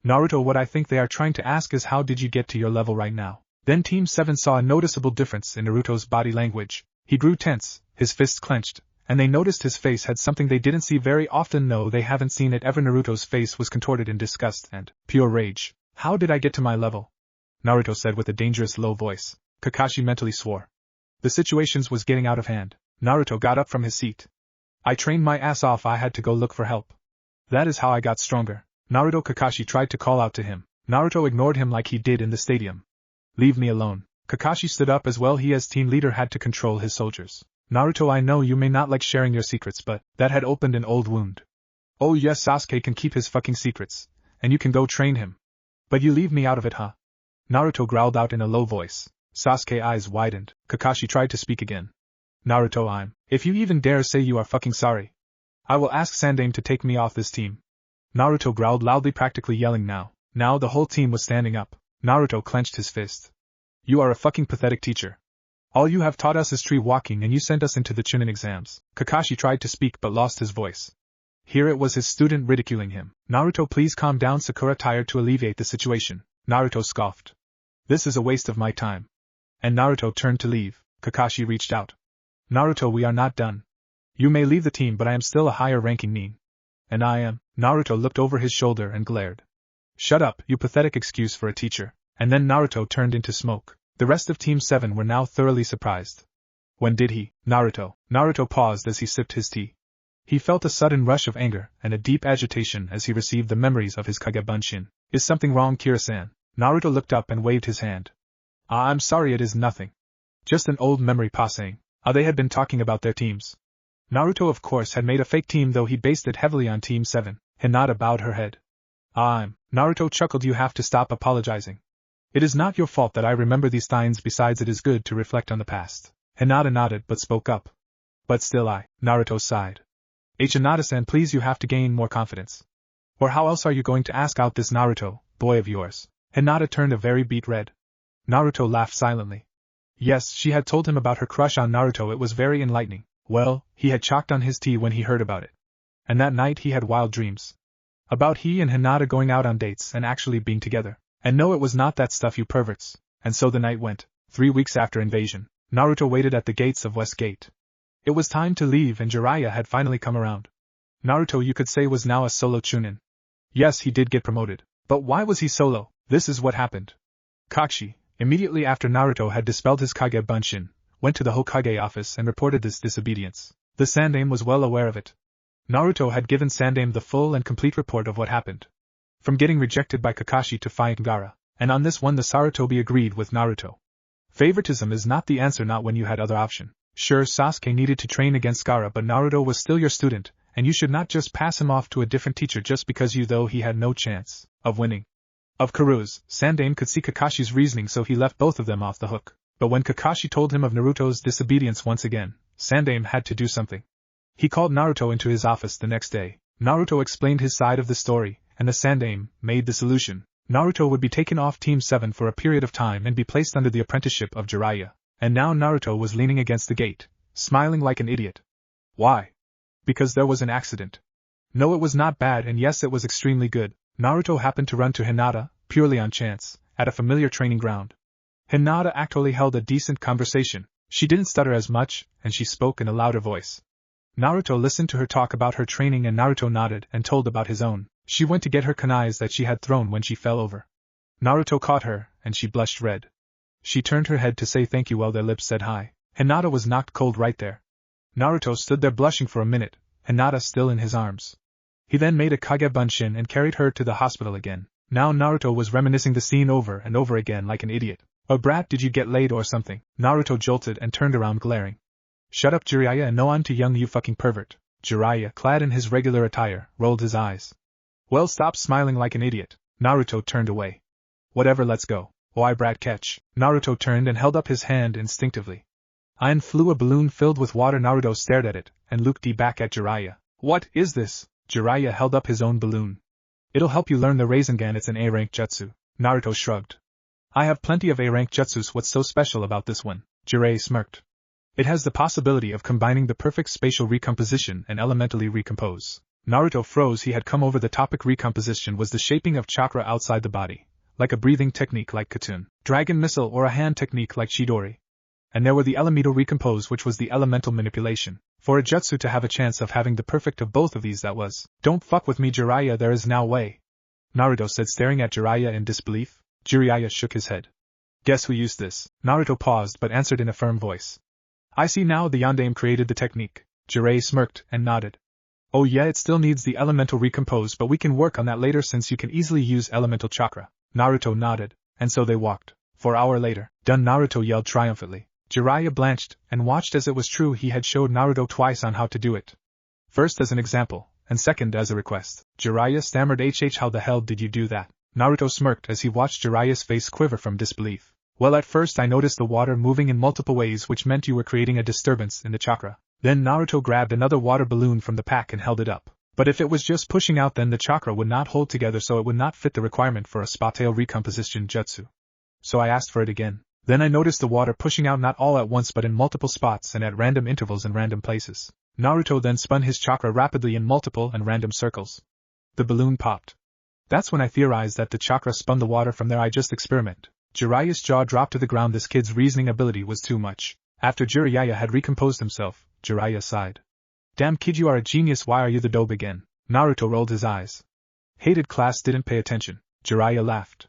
Naruto, what I think they are trying to ask is how did you get to your level right now? Then Team 7 saw a noticeable difference in Naruto's body language. He grew tense, his fists clenched, and they noticed his face had something they didn't see very often. No, they haven't seen it ever. Naruto's face was contorted in disgust and pure rage. How did I get to my level? Naruto said with a dangerous low voice. Kakashi mentally swore. The situation was getting out of hand. Naruto got up from his seat. I trained my ass off, I had to go look for help. That is how I got stronger. Naruto. Kakashi tried to call out to him. Naruto ignored him like he did in the stadium. Leave me alone. Kakashi stood up as well. He as team leader had to control his soldiers. Naruto, I know you may not like sharing your secrets, but that had opened an old wound. Oh yes, Sasuke can keep his fucking secrets, and you can go train him. But you leave me out of it, huh? Naruto growled out in a low voice. Sasuke's eyes widened. Kakashi tried to speak again. Naruto, if you even dare say you are fucking sorry, I will ask Sandaime to take me off this team. Naruto growled loudly, practically yelling now. Now the whole team was standing up. Naruto clenched his fist. You are a fucking pathetic teacher. All you have taught us is tree walking and you sent us into the chunin exams. Kakashi tried to speak but lost his voice. Here it was his student ridiculing him. Naruto, please calm down. Sakura tired to alleviate the situation. Naruto scoffed. This is a waste of my time. And Naruto turned to leave. Kakashi reached out. Naruto, we are not done. You may leave the team, but I am still a higher ranking nin. And I am. Naruto looked over his shoulder and glared. Shut up, you pathetic excuse for a teacher. And then Naruto turned into smoke. The rest of Team 7 were now thoroughly surprised. When did he? Naruto. Naruto paused as he sipped his tea. He felt a sudden rush of anger and a deep agitation as he received the memories of his Kage Bunshin. Is something wrong, Kira-san? Naruto looked up and waved his hand. I'm sorry, it is nothing. Just an old memory passing. They had been talking about their teams. Naruto of course had made a fake team, though he based it heavily on Team 7. Hinata bowed her head. Naruto chuckled. You have to stop apologizing. It is not your fault that I remember these things, besides it is good to reflect on the past. Hinata nodded but spoke up. But still Naruto sighed. Hinata-san, please, you have to gain more confidence. Or how else are you going to ask out this Naruto, boy of yours? Hinata turned a very beet red. Naruto laughed silently. Yes, she had told him about her crush on Naruto. It was very enlightening. Well, he had chalked on his tea when he heard about it. And that night he had wild dreams. About he and Hinata going out on dates and actually being together. And no, it was not that stuff, you perverts. And so the night went. 3 weeks after invasion, Naruto waited at the gates of West Gate. It was time to leave and Jiraiya had finally come around. Naruto, you could say, was now a solo chunin. Yes, he did get promoted. But why was he solo? This is what happened. Kakashi, immediately after Naruto had dispelled his Kage Bunshin, went to the Hokage office and reported this disobedience. The Sandaime was well aware of it. Naruto had given Sandaime the full and complete report of what happened. From getting rejected by Kakashi to fight Gaara, and on this one the Sarutobi agreed with Naruto. Favoritism is not the answer, not when you had other option. Sure, Sasuke needed to train against Gaara, but Naruto was still your student, and you should not just pass him off to a different teacher just because you though he had no chance of winning. Of Karu's, Sandaime could see Kakashi's reasoning, so he left both of them off the hook. But when Kakashi told him of Naruto's disobedience once again, Sandaime had to do something. He called Naruto into his office the next day. Naruto explained his side of the story, and the Sandaime made the solution. Naruto would be taken off Team 7 for a period of time and be placed under the apprenticeship of Jiraiya. And now Naruto was leaning against the gate, smiling like an idiot. Why? Because there was an accident. No, it was not bad, and yes, it was extremely good. Naruto happened to run to Hinata, purely on chance, at a familiar training ground. Hinata actually held a decent conversation. She didn't stutter as much, and she spoke in a louder voice. Naruto listened to her talk about her training and Naruto nodded and told about his own. She went to get her kunais that she had thrown when she fell over. Naruto caught her, and she blushed red. She turned her head to say thank you while their lips said hi. Hinata was knocked cold right there. Naruto stood there blushing for a minute, Hinata still in his arms. He then made a Kage Bunshin and carried her to the hospital again. Now Naruto was reminiscing the scene over and over again like an idiot. Oh brat, did you get laid or something? Naruto jolted and turned around glaring. Shut up, Jiraiya, and no on to young you fucking pervert. Jiraiya, clad in his regular attire, rolled his eyes. Well, stop smiling like an idiot. Naruto turned away. Whatever, let's go. Why, brat, catch. Naruto turned and held up his hand instinctively. In flew a balloon filled with water. Naruto stared at it, and looked back at Jiraiya. What is this? Jiraiya held up his own balloon. It'll help you learn the Rasengan, it's an A-rank jutsu. Naruto shrugged. I have plenty of A-rank jutsus, what's so special about this one? Jiraiya smirked. It has the possibility of combining the perfect spatial recomposition and elementally recompose. Naruto froze. He had come over the topic. Recomposition was the shaping of chakra outside the body, like a breathing technique like Katun, dragon missile, or a hand technique like Chidori. And there were the elemental recompose, which was the elemental manipulation. For a jutsu to have a chance of having the perfect of both of these, that was, don't fuck with me, Jiraiya, there is no way. Naruto said, staring at Jiraiya in disbelief. Jiraiya shook his head. Guess who used this? Naruto paused but answered in a firm voice. I see now, the Yondaime created the technique. Jiraiya smirked and nodded. Oh yeah, it still needs the elemental recompose, but we can work on that later since you can easily use elemental chakra. Naruto nodded, and so they walked. 4 hours later, done, Naruto yelled triumphantly. Jiraiya blanched, and watched as it was true. He had showed Naruto twice on how to do it. First as an example, and second as a request. Jiraiya stammered, how the hell did you do that? Naruto smirked as he watched Jiraiya's face quiver from disbelief. Well, at first I noticed the water moving in multiple ways, which meant you were creating a disturbance in the chakra. Then Naruto grabbed another water balloon from the pack and held it up. But if it was just pushing out, then the chakra would not hold together, so it would not fit the requirement for a spatial recomposition jutsu. So I asked for it again. Then I noticed the water pushing out not all at once but in multiple spots and at random intervals in random places. Naruto then spun his chakra rapidly in multiple and random circles. The balloon popped. That's when I theorized that the chakra spun the water from there. I just experiment. Jiraiya's jaw dropped to the ground. This kid's reasoning ability was too much. After Jiraiya had recomposed himself, Jiraiya sighed. Damn kid, you are a genius. Why are you the dope again? Naruto rolled his eyes. Hated class didn't pay attention. Jiraiya laughed.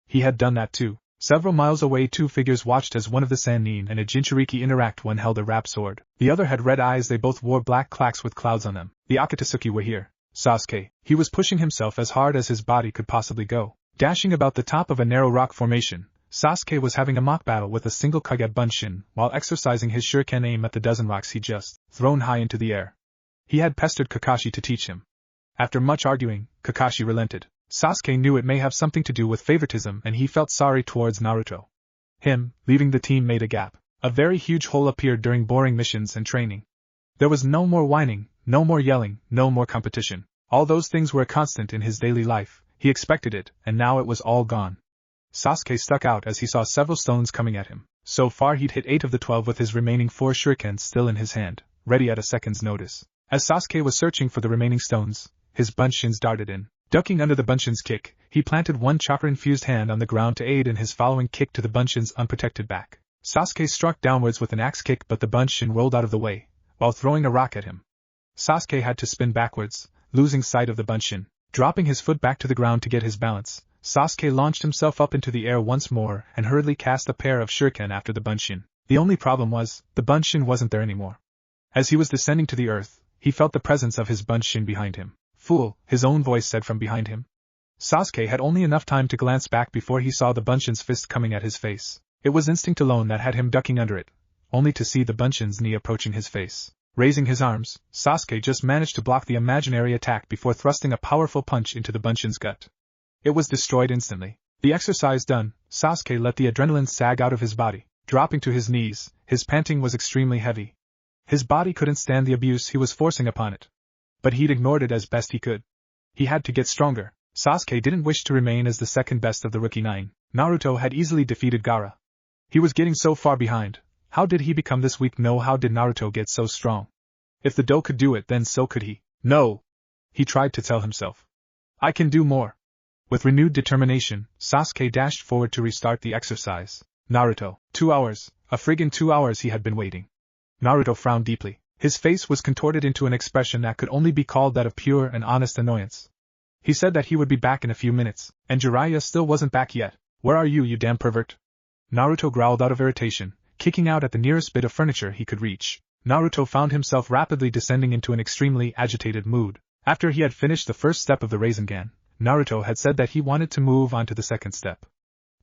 He had done that too. Several miles away, 2 figures watched as one of the Sannin and a Jinchuriki interact. One held a rap sword. The other had red eyes. They both wore black claques with clouds on them. The Akatsuki were here. Sasuke. He was pushing himself as hard as his body could possibly go. Dashing about the top of a narrow rock formation, Sasuke was having a mock battle with a single Kage Bunshin while exercising his shuriken aim at the dozen rocks he just thrown high into the air. He had pestered Kakashi to teach him. After much arguing, Kakashi relented. Sasuke knew it may have something to do with favoritism, and he felt sorry towards Naruto. Him leaving the team made a gap. A very huge hole appeared during boring missions and training. There was no more whining, No more yelling, no more competition. All those things were a constant in his daily life, he expected it, and now it was all gone. Sasuke stuck out as he saw several stones coming at him. So far he'd hit 8 of the 12 with his remaining 4 shurikens still in his hand, ready at a second's notice. As Sasuke was searching for the remaining stones, his bunshins darted in. Ducking under the bunshin's kick, he planted one chakra-infused hand on the ground to aid in his following kick to the bunshin's unprotected back. Sasuke struck downwards with an axe kick, but the bunshin rolled out of the way, while throwing a rock at him. Sasuke had to spin backwards, losing sight of the bunshin. Dropping his foot back to the ground to get his balance, Sasuke launched himself up into the air once more and hurriedly cast a pair of shuriken after the bunshin. The only problem was, the bunshin wasn't there anymore. As he was descending to the earth, he felt the presence of his bunshin behind him. Fool, his own voice said from behind him. Sasuke had only enough time to glance back before he saw the bunshin's fist coming at his face. It was instinct alone that had him ducking under it, only to see the bunshin's knee approaching his face. Raising his arms, Sasuke just managed to block the imaginary attack before thrusting a powerful punch into the bunshin's gut. It was destroyed instantly. The exercise done, Sasuke let the adrenaline sag out of his body. Dropping to his knees, his panting was extremely heavy. His body couldn't stand the abuse he was forcing upon it. But he'd ignored it as best he could. He had to get stronger. Sasuke didn't wish to remain as the second best of the rookie 9. Naruto had easily defeated Gaara. He was getting so far behind. How did he become this weak? No, how did Naruto get so strong? If the Do could do it, then so could he. No! He tried to tell himself. I can do more. With renewed determination, Sasuke dashed forward to restart the exercise. Naruto. 2 hours, a friggin' 2 hours he had been waiting. Naruto frowned deeply. His face was contorted into an expression that could only be called that of pure and honest annoyance. He said that he would be back in a few minutes, and Jiraiya still wasn't back yet. Where are you damn pervert? Naruto growled out of irritation, kicking out at the nearest bit of furniture he could reach. Naruto found himself rapidly descending into an extremely agitated mood. After he had finished the first step of the Rasengan, Naruto had said that he wanted to move on to the second step.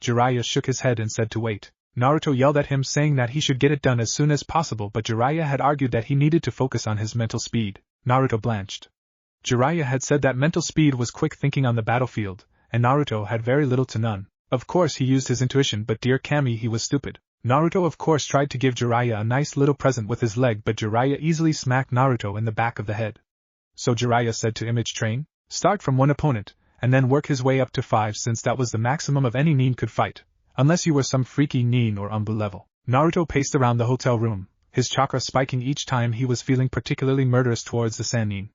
Jiraiya shook his head and said to wait. Naruto yelled at him saying that he should get it done as soon as possible, but Jiraiya had argued that he needed to focus on his mental speed. Naruto blanched. Jiraiya had said that mental speed was quick thinking on the battlefield, and Naruto had very little to none. Of course he used his intuition, but dear Kami, he was stupid. Naruto of course tried to give Jiraiya a nice little present with his leg, but Jiraiya easily smacked Naruto in the back of the head. So Jiraiya said to Image Train, start from 1 opponent, and then work his way up to 5, since that was the maximum of any nin could fight, unless you were some freaky nin or umbu level. Naruto paced around the hotel room, his chakra spiking each time he was feeling particularly murderous towards the sand nin.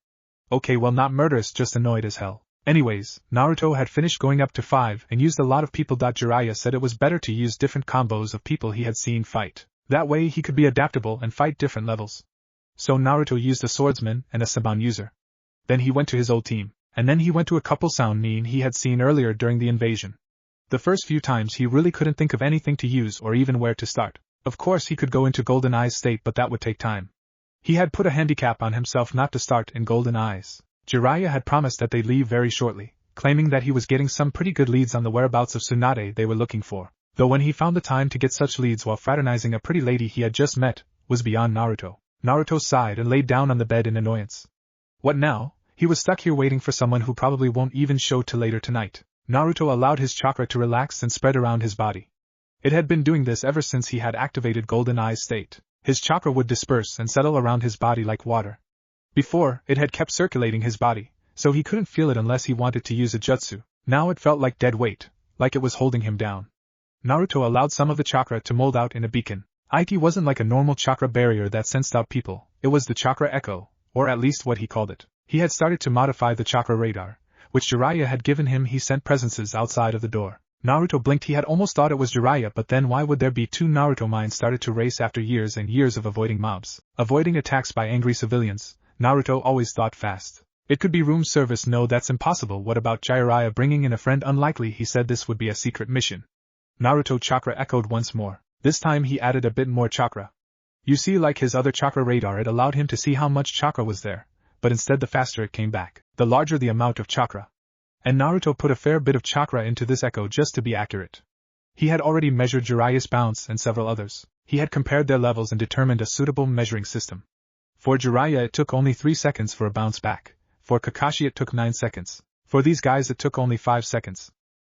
Okay, well, not murderous, just annoyed as hell. Anyways, Naruto had finished going up to 5 and used a lot of people. Jiraiya said it was better to use different combos of people he had seen fight. That way he could be adaptable and fight different levels. So Naruto used a swordsman and a Saban user. Then he went to his old team, and then he went to a couple sound nin he had seen earlier during the invasion. The first few times he really couldn't think of anything to use or even where to start. Of course he could go into Golden Eyes state, but that would take time. He had put a handicap on himself not to start in Golden Eyes. Jiraiya had promised that they'd leave very shortly, claiming that he was getting some pretty good leads on the whereabouts of Tsunade they were looking for, though when he found the time to get such leads while fraternizing a pretty lady he had just met, was beyond Naruto. Naruto sighed and laid down on the bed in annoyance. What now? He was stuck here waiting for someone who probably won't even show till later tonight. Naruto allowed his chakra to relax and spread around his body. It had been doing this ever since he had activated Golden Eyes state. His chakra would disperse and settle around his body like water. Before, it had kept circulating his body, so he couldn't feel it unless he wanted to use a jutsu. Now it felt like dead weight, like it was holding him down. Naruto allowed some of the chakra to mold out in a beacon. It wasn't like a normal chakra barrier that sensed out people, it was the chakra echo, or at least what he called it. He had started to modify the chakra radar, which Jiraiya had given him. He sent presences outside of the door. Naruto blinked. He had almost thought it was Jiraiya, but then why would there be two? Naruto mind started to race after years and years of avoiding mobs, avoiding attacks by angry civilians. Naruto always thought fast. It could be room service. No, that's impossible. What about Jiraiya bringing in a friend? Unlikely. He said this would be a secret mission. Naruto chakra echoed once more. This time he added a bit more chakra. You see, like his other chakra radar, it allowed him to see how much chakra was there, but instead the faster it came back, the larger the amount of chakra. And Naruto put a fair bit of chakra into this echo just to be accurate. He had already measured Jiraiya's bounce and several others. He had compared their levels and determined a suitable measuring system. For Jiraiya it took only 3 seconds for a bounce back. For Kakashi it took 9 seconds. For these guys it took only 5 seconds.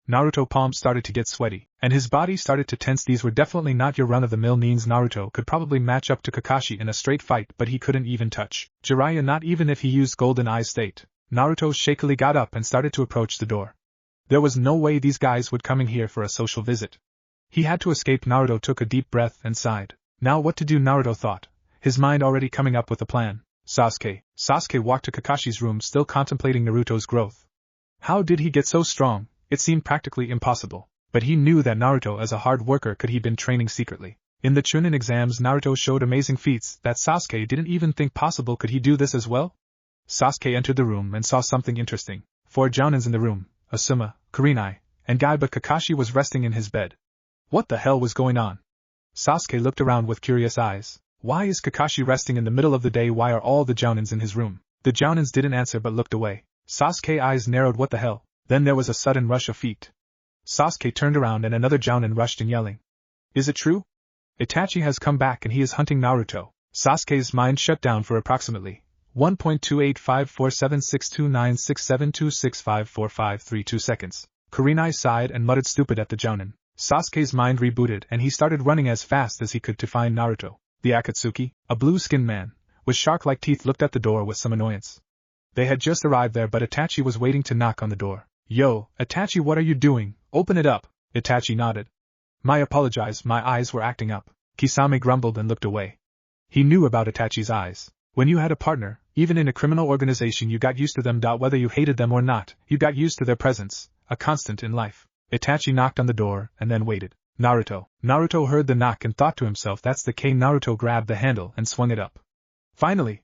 Naruto's palms started to get sweaty, and his body started to tense. These were definitely not your run-of-the-mill nins. Naruto could probably match up to Kakashi in a straight fight, but he couldn't even touch Jiraiya, not even if he used Golden Eye State. Naruto shakily got up and started to approach the door. There was no way these guys would come in here for a social visit. He had to escape. Naruto took a deep breath and sighed. Now what to do, Naruto thought, his mind already coming up with a plan. Sasuke walked to Kakashi's room, still contemplating Naruto's growth. How did he get so strong? It seemed practically impossible. But he knew that Naruto, as a hard worker, could he been training secretly. In the chunin exams, Naruto showed amazing feats that Sasuke didn't even think possible. Could he do this as well? Sasuke entered the room and saw something interesting. 4 jounins in the room, Asuma, Kurenai, and Guy, but Kakashi was resting in his bed. What the hell was going on? Sasuke looked around with curious eyes. Why is Kakashi resting in the middle of the day? Why are all the jounins in his room? The jounins didn't answer but looked away. Sasuke's eyes narrowed. What the hell? Then there was a sudden rush of feet. Sasuke turned around and another jounin rushed in, yelling. Is it true? Itachi has come back and he is hunting Naruto. Sasuke's mind shut down for approximately 1.28547629672654532 seconds. Kurenai sighed and muttered stupid at the jounin. Sasuke's mind rebooted and he started running as fast as he could to find Naruto. The Akatsuki, a blue-skinned man, with shark-like teeth, looked at the door with some annoyance. They had just arrived there, but Itachi was waiting to knock on the door. Yo, Itachi, what are you doing? Open it up. Itachi nodded. I apologize, my eyes were acting up. Kisame grumbled and looked away. He knew about Itachi's eyes. When you had a partner, even in a criminal organization, you got used to them. Whether you hated them or not, you got used to their presence, a constant in life. Itachi knocked on the door and then waited. Naruto heard the knock and thought to himself, that's the K. Naruto grabbed the handle and swung it up. Finally!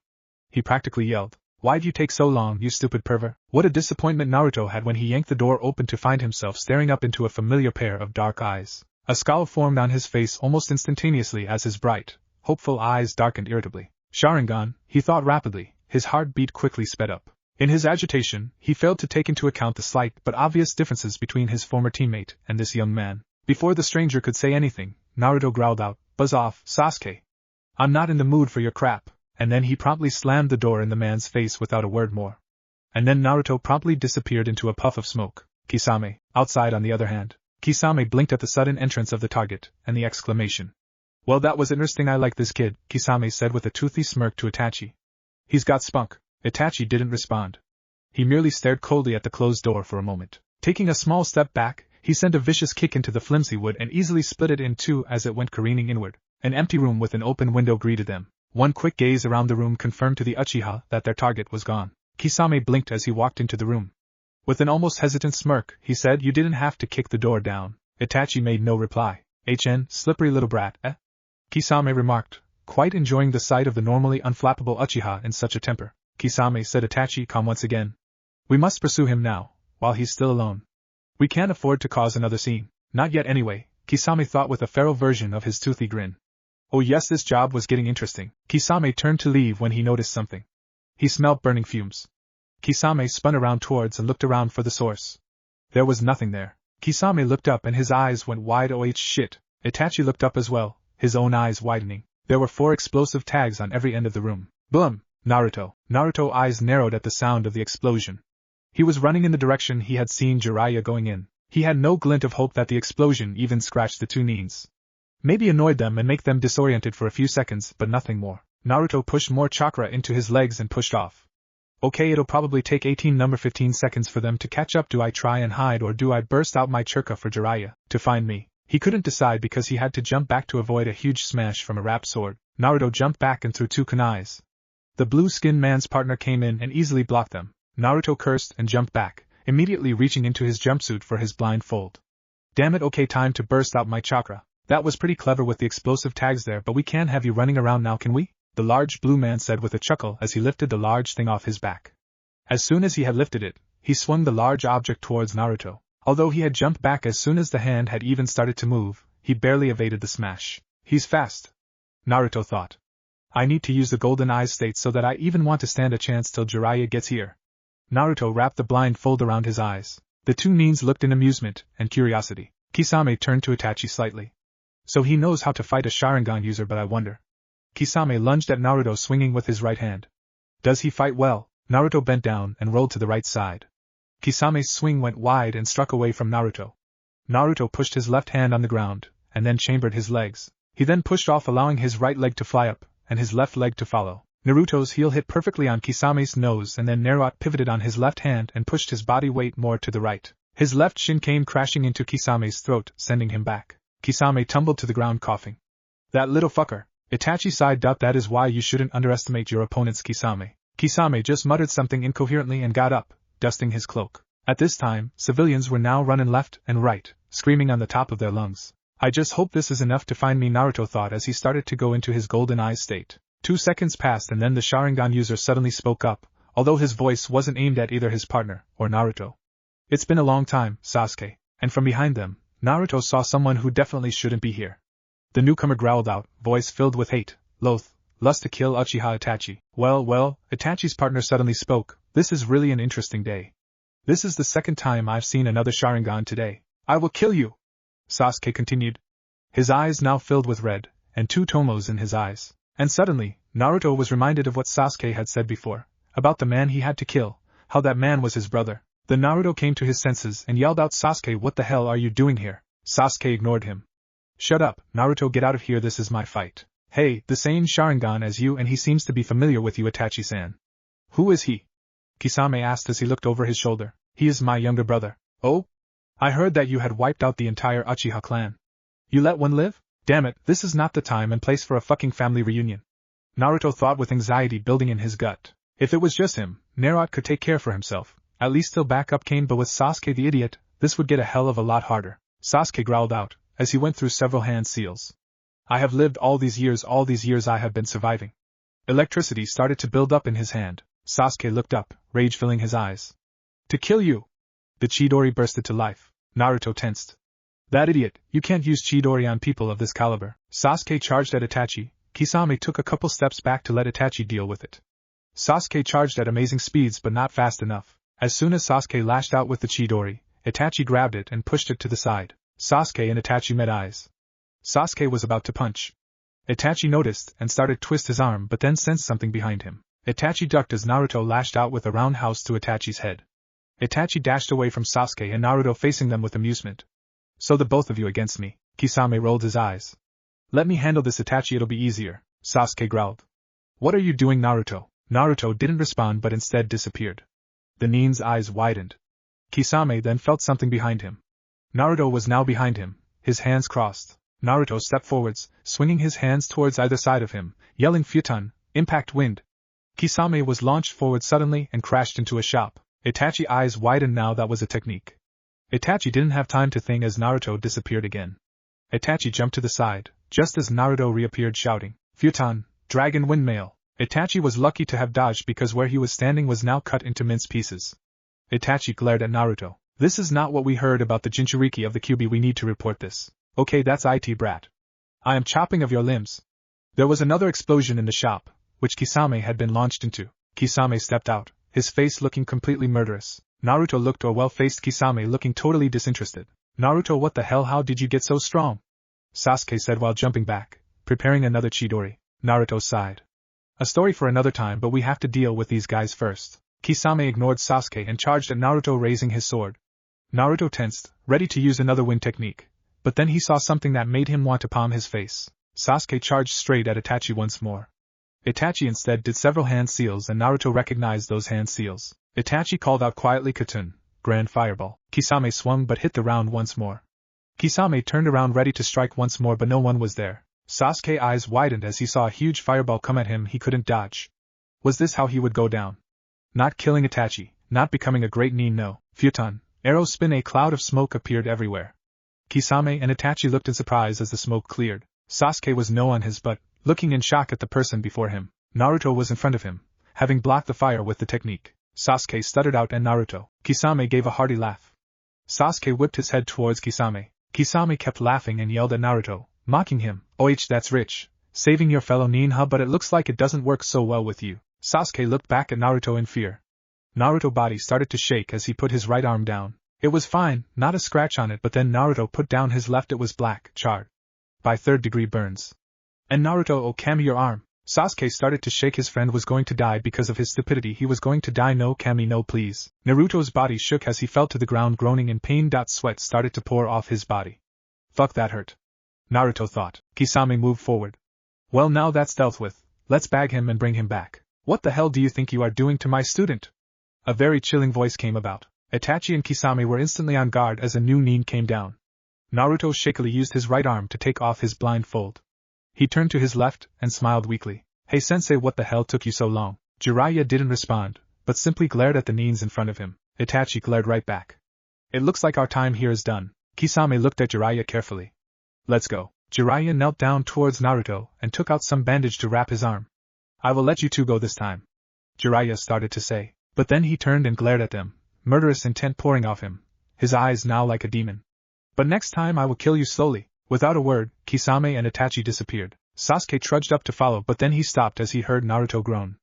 He practically yelled. Why'd you take so long, you stupid pervert? What a disappointment Naruto had when he yanked the door open to find himself staring up into a familiar pair of dark eyes. A scowl formed on his face almost instantaneously as his bright, hopeful eyes darkened irritably. Sharingan, he thought rapidly, his heartbeat quickly sped up. In his agitation, he failed to take into account the slight but obvious differences between his former teammate and this young man. Before the stranger could say anything, Naruto growled out, "Buzz off, Sasuke. I'm not in the mood for your crap," and then he promptly slammed the door in the man's face without a word more. And then Naruto promptly disappeared into a puff of smoke. Kisame, outside on the other hand. Kisame blinked at the sudden entrance of the target, and the exclamation. Well, that was interesting, I like this kid, Kisame said with a toothy smirk to Itachi. He's got spunk. Itachi didn't respond. He merely stared coldly at the closed door for a moment. Taking a small step back, he sent a vicious kick into the flimsy wood and easily split it in two as it went careening inward. An empty room with an open window greeted them. One quick gaze around the room confirmed to the Uchiha that their target was gone. Kisame blinked as he walked into the room. With an almost hesitant smirk, he said, "You didn't have to kick the door down." Itachi made no reply. "HN, slippery little brat, eh?" Kisame remarked, quite enjoying the sight of the normally unflappable Uchiha in such a temper. Kisame said, Itachi, calm once again. "We must pursue him now, while he's still alone. We can't afford to cause another scene." "Not yet anyway," Kisame thought with a feral version of his toothy grin. Oh yes, this job was getting interesting. Kisame turned to leave when he noticed something. He smelled burning fumes. Kisame spun around towards and looked around for the source. There was nothing there. Kisame looked up and his eyes went wide. Oh shit. Itachi looked up as well, his own eyes widening. There were 4 explosive tags on every end of the room. Boom! Naruto's eyes narrowed at the sound of the explosion. He was running in the direction he had seen Jiraiya going in. He had no glint of hope that the explosion even scratched the two nins. Maybe annoyed them and make them disoriented for a few seconds, but nothing more. Naruto pushed more chakra into his legs and pushed off. Okay, it'll probably take 15 seconds for them to catch up. Do I try and hide or do I burst out my chakra for Jiraiya to find me? He couldn't decide because he had to jump back to avoid a huge smash from a wrap sword. Naruto jumped back and threw 2 kunais. The blue-skinned man's partner came in and easily blocked them. Naruto cursed and jumped back, immediately reaching into his jumpsuit for his blindfold. Damn it, okay, time to burst out my chakra. That was pretty clever with the explosive tags there, but we can't have you running around now, can we? The large blue man said with a chuckle as he lifted the large thing off his back. As soon as he had lifted it, he swung the large object towards Naruto. Although he had jumped back as soon as the hand had even started to move, he barely evaded the smash. He's fast, Naruto thought. I need to use the golden eyes state so that I even want to stand a chance till Jiraiya gets here. Naruto wrapped the blindfold around his eyes. The two nins looked in amusement and curiosity. Kisame turned to Itachi slightly. So he knows how to fight a Sharingan user, but I wonder. Kisame lunged at Naruto, swinging with his right hand. Does he fight well? Naruto bent down and rolled to the right side. Kisame's swing went wide and struck away from Naruto. Naruto pushed his left hand on the ground, and then chambered his legs. He then pushed off, allowing his right leg to fly up, and his left leg to follow. Naruto's heel hit perfectly on Kisame's nose, and then Naruto pivoted on his left hand and pushed his body weight more to the right. His left shin came crashing into Kisame's throat, sending him back. Kisame tumbled to the ground coughing. That little fucker. Itachi sighed. That is why you shouldn't underestimate your opponents, Kisame. Kisame just muttered something incoherently and got up, dusting his cloak. At this time, civilians were now running left and right, screaming on the top of their lungs. I just hope this is enough to find me, Naruto thought as he started to go into his golden eyes state. 2 seconds passed and then the Sharingan user suddenly spoke up, although his voice wasn't aimed at either his partner or Naruto. It's been a long time, Sasuke, and from behind them, Naruto saw someone who definitely shouldn't be here. The newcomer growled out, voice filled with hate, loath, lust to kill Uchiha Itachi. Well, Itachi's partner suddenly spoke, this is really an interesting day. This is the second time I've seen another Sharingan today. I will kill you, Sasuke continued. His eyes now filled with red, and 2 tomos in his eyes. And suddenly, Naruto was reminded of what Sasuke had said before, about the man he had to kill, how that man was his brother. Then Naruto came to his senses and yelled out, Sasuke, what the hell are you doing here? Sasuke ignored him. Shut up, Naruto, get out of here, this is my fight. Hey, the same Sharingan as you, and he seems to be familiar with you, Itachi-san. Who is he? Kisame asked as he looked over his shoulder. He is my younger brother. Oh? I heard that you had wiped out the entire Uchiha clan. You let one live? Damn it, this is not the time and place for a fucking family reunion. Naruto thought with anxiety building in his gut. If it was just him, Naruto could take care for himself, at least he'll back up Kane, but with Sasuke the idiot, this would get a hell of a lot harder. Sasuke growled out, as he went through several hand seals. I have lived all these years I have been surviving. Electricity started to build up in his hand. Sasuke looked up, rage filling his eyes. To kill you! The Chidori bursted to life. Naruto tensed. That idiot, you can't use Chidori on people of this caliber. Sasuke charged at Itachi. Kisame took a couple steps back to let Itachi deal with it. Sasuke charged at amazing speeds but not fast enough. As soon as Sasuke lashed out with the Chidori, Itachi grabbed it and pushed it to the side. Sasuke and Itachi met eyes. Sasuke was about to punch. Itachi noticed and started to twist his arm but then sensed something behind him. Itachi ducked as Naruto lashed out with a roundhouse to Itachi's head. Itachi dashed away from Sasuke and Naruto facing them with amusement. So the both of you against me, Kisame rolled his eyes. Let me handle this, Itachi, it'll be easier, Sasuke growled. What are you doing, Naruto? Naruto didn't respond but instead disappeared. The Nin's eyes widened. Kisame then felt something behind him. Naruto was now behind him, his hands crossed. Naruto stepped forwards, swinging his hands towards either side of him, yelling Futon, impact wind. Kisame was launched forward suddenly and crashed into a shop. Itachi's eyes widened now, that was a technique. Itachi didn't have time to think as Naruto disappeared again. Itachi jumped to the side, just as Naruto reappeared shouting, Futon, dragon windmail. Itachi was lucky to have dodged because where he was standing was now cut into mince pieces. Itachi glared at Naruto. This is not what we heard about the Jinchuriki of the Kyuubi, we need to report this. Okay, that's it, brat. I am chopping of your limbs. There was another explosion in the shop, which Kisame had been launched into. Kisame stepped out, his face looking completely murderous. Naruto looked or well-faced Kisame looking totally disinterested. Naruto, what the hell, how did you get so strong? Sasuke said while jumping back, preparing another Chidori. Naruto sighed. A story for another time, but we have to deal with these guys first. Kisame ignored Sasuke and charged at Naruto, raising his sword. Naruto tensed, ready to use another wind technique, but then he saw something that made him want to palm his face. Sasuke charged straight at Itachi once more. Itachi instead did several hand seals and Naruto recognized those hand seals. Itachi called out quietly, Katun, Grand Fireball. Kisame swung but hit the round once more. Kisame turned around ready to strike once more but no one was there. Sasuke's eyes widened as he saw a huge fireball come at him he couldn't dodge. Was this how he would go down? Not killing Itachi, not becoming a great Nin, no. Futon, arrow spin, a cloud of smoke appeared everywhere. Kisame and Itachi looked in surprise as the smoke cleared. Sasuke was no on his butt, looking in shock at the person before him. Naruto was in front of him, having blocked the fire with the technique. Sasuke stuttered out and Naruto. Kisame gave a hearty laugh. Sasuke whipped his head towards Kisame. Kisame kept laughing and yelled at Naruto, mocking him, "Oh, that's rich. Saving your fellow ninja, but it looks like it doesn't work so well with you." Sasuke looked back at Naruto in fear. Naruto's body started to shake as he put his right arm down. It was fine, not a scratch on it, but then Naruto put down his left, it was black, charred by third-degree burns. And Naruto, oh, Kami, your arm. Sasuke started to shake. His friend was going to die because of his stupidity. He was going to die. No Kami, no please. Naruto's body shook as he fell to the ground groaning in pain. Sweat started to pour off his body. Fuck, that hurt. Naruto thought. Kisame moved forward. Well, now that's dealt with, let's bag him and bring him back. What the hell do you think you are doing to my student? A very chilling voice came about. Itachi and Kisame were instantly on guard as a new nin came down. Naruto shakily used his right arm to take off his blindfold. He turned to his left and smiled weakly. Hey sensei, what the hell took you so long? Jiraiya didn't respond, but simply glared at the nins in front of him. Itachi glared right back. It looks like our time here is done. Kisame looked at Jiraiya carefully. Let's go. Jiraiya knelt down towards Naruto and took out some bandage to wrap his arm. I will let you two go this time, Jiraiya started to say, but then he turned and glared at them, murderous intent pouring off him, his eyes now like a demon. But next time I will kill you slowly. Without a word, Kisame and Itachi disappeared. Sasuke trudged up to follow, but then he stopped as he heard Naruto groan.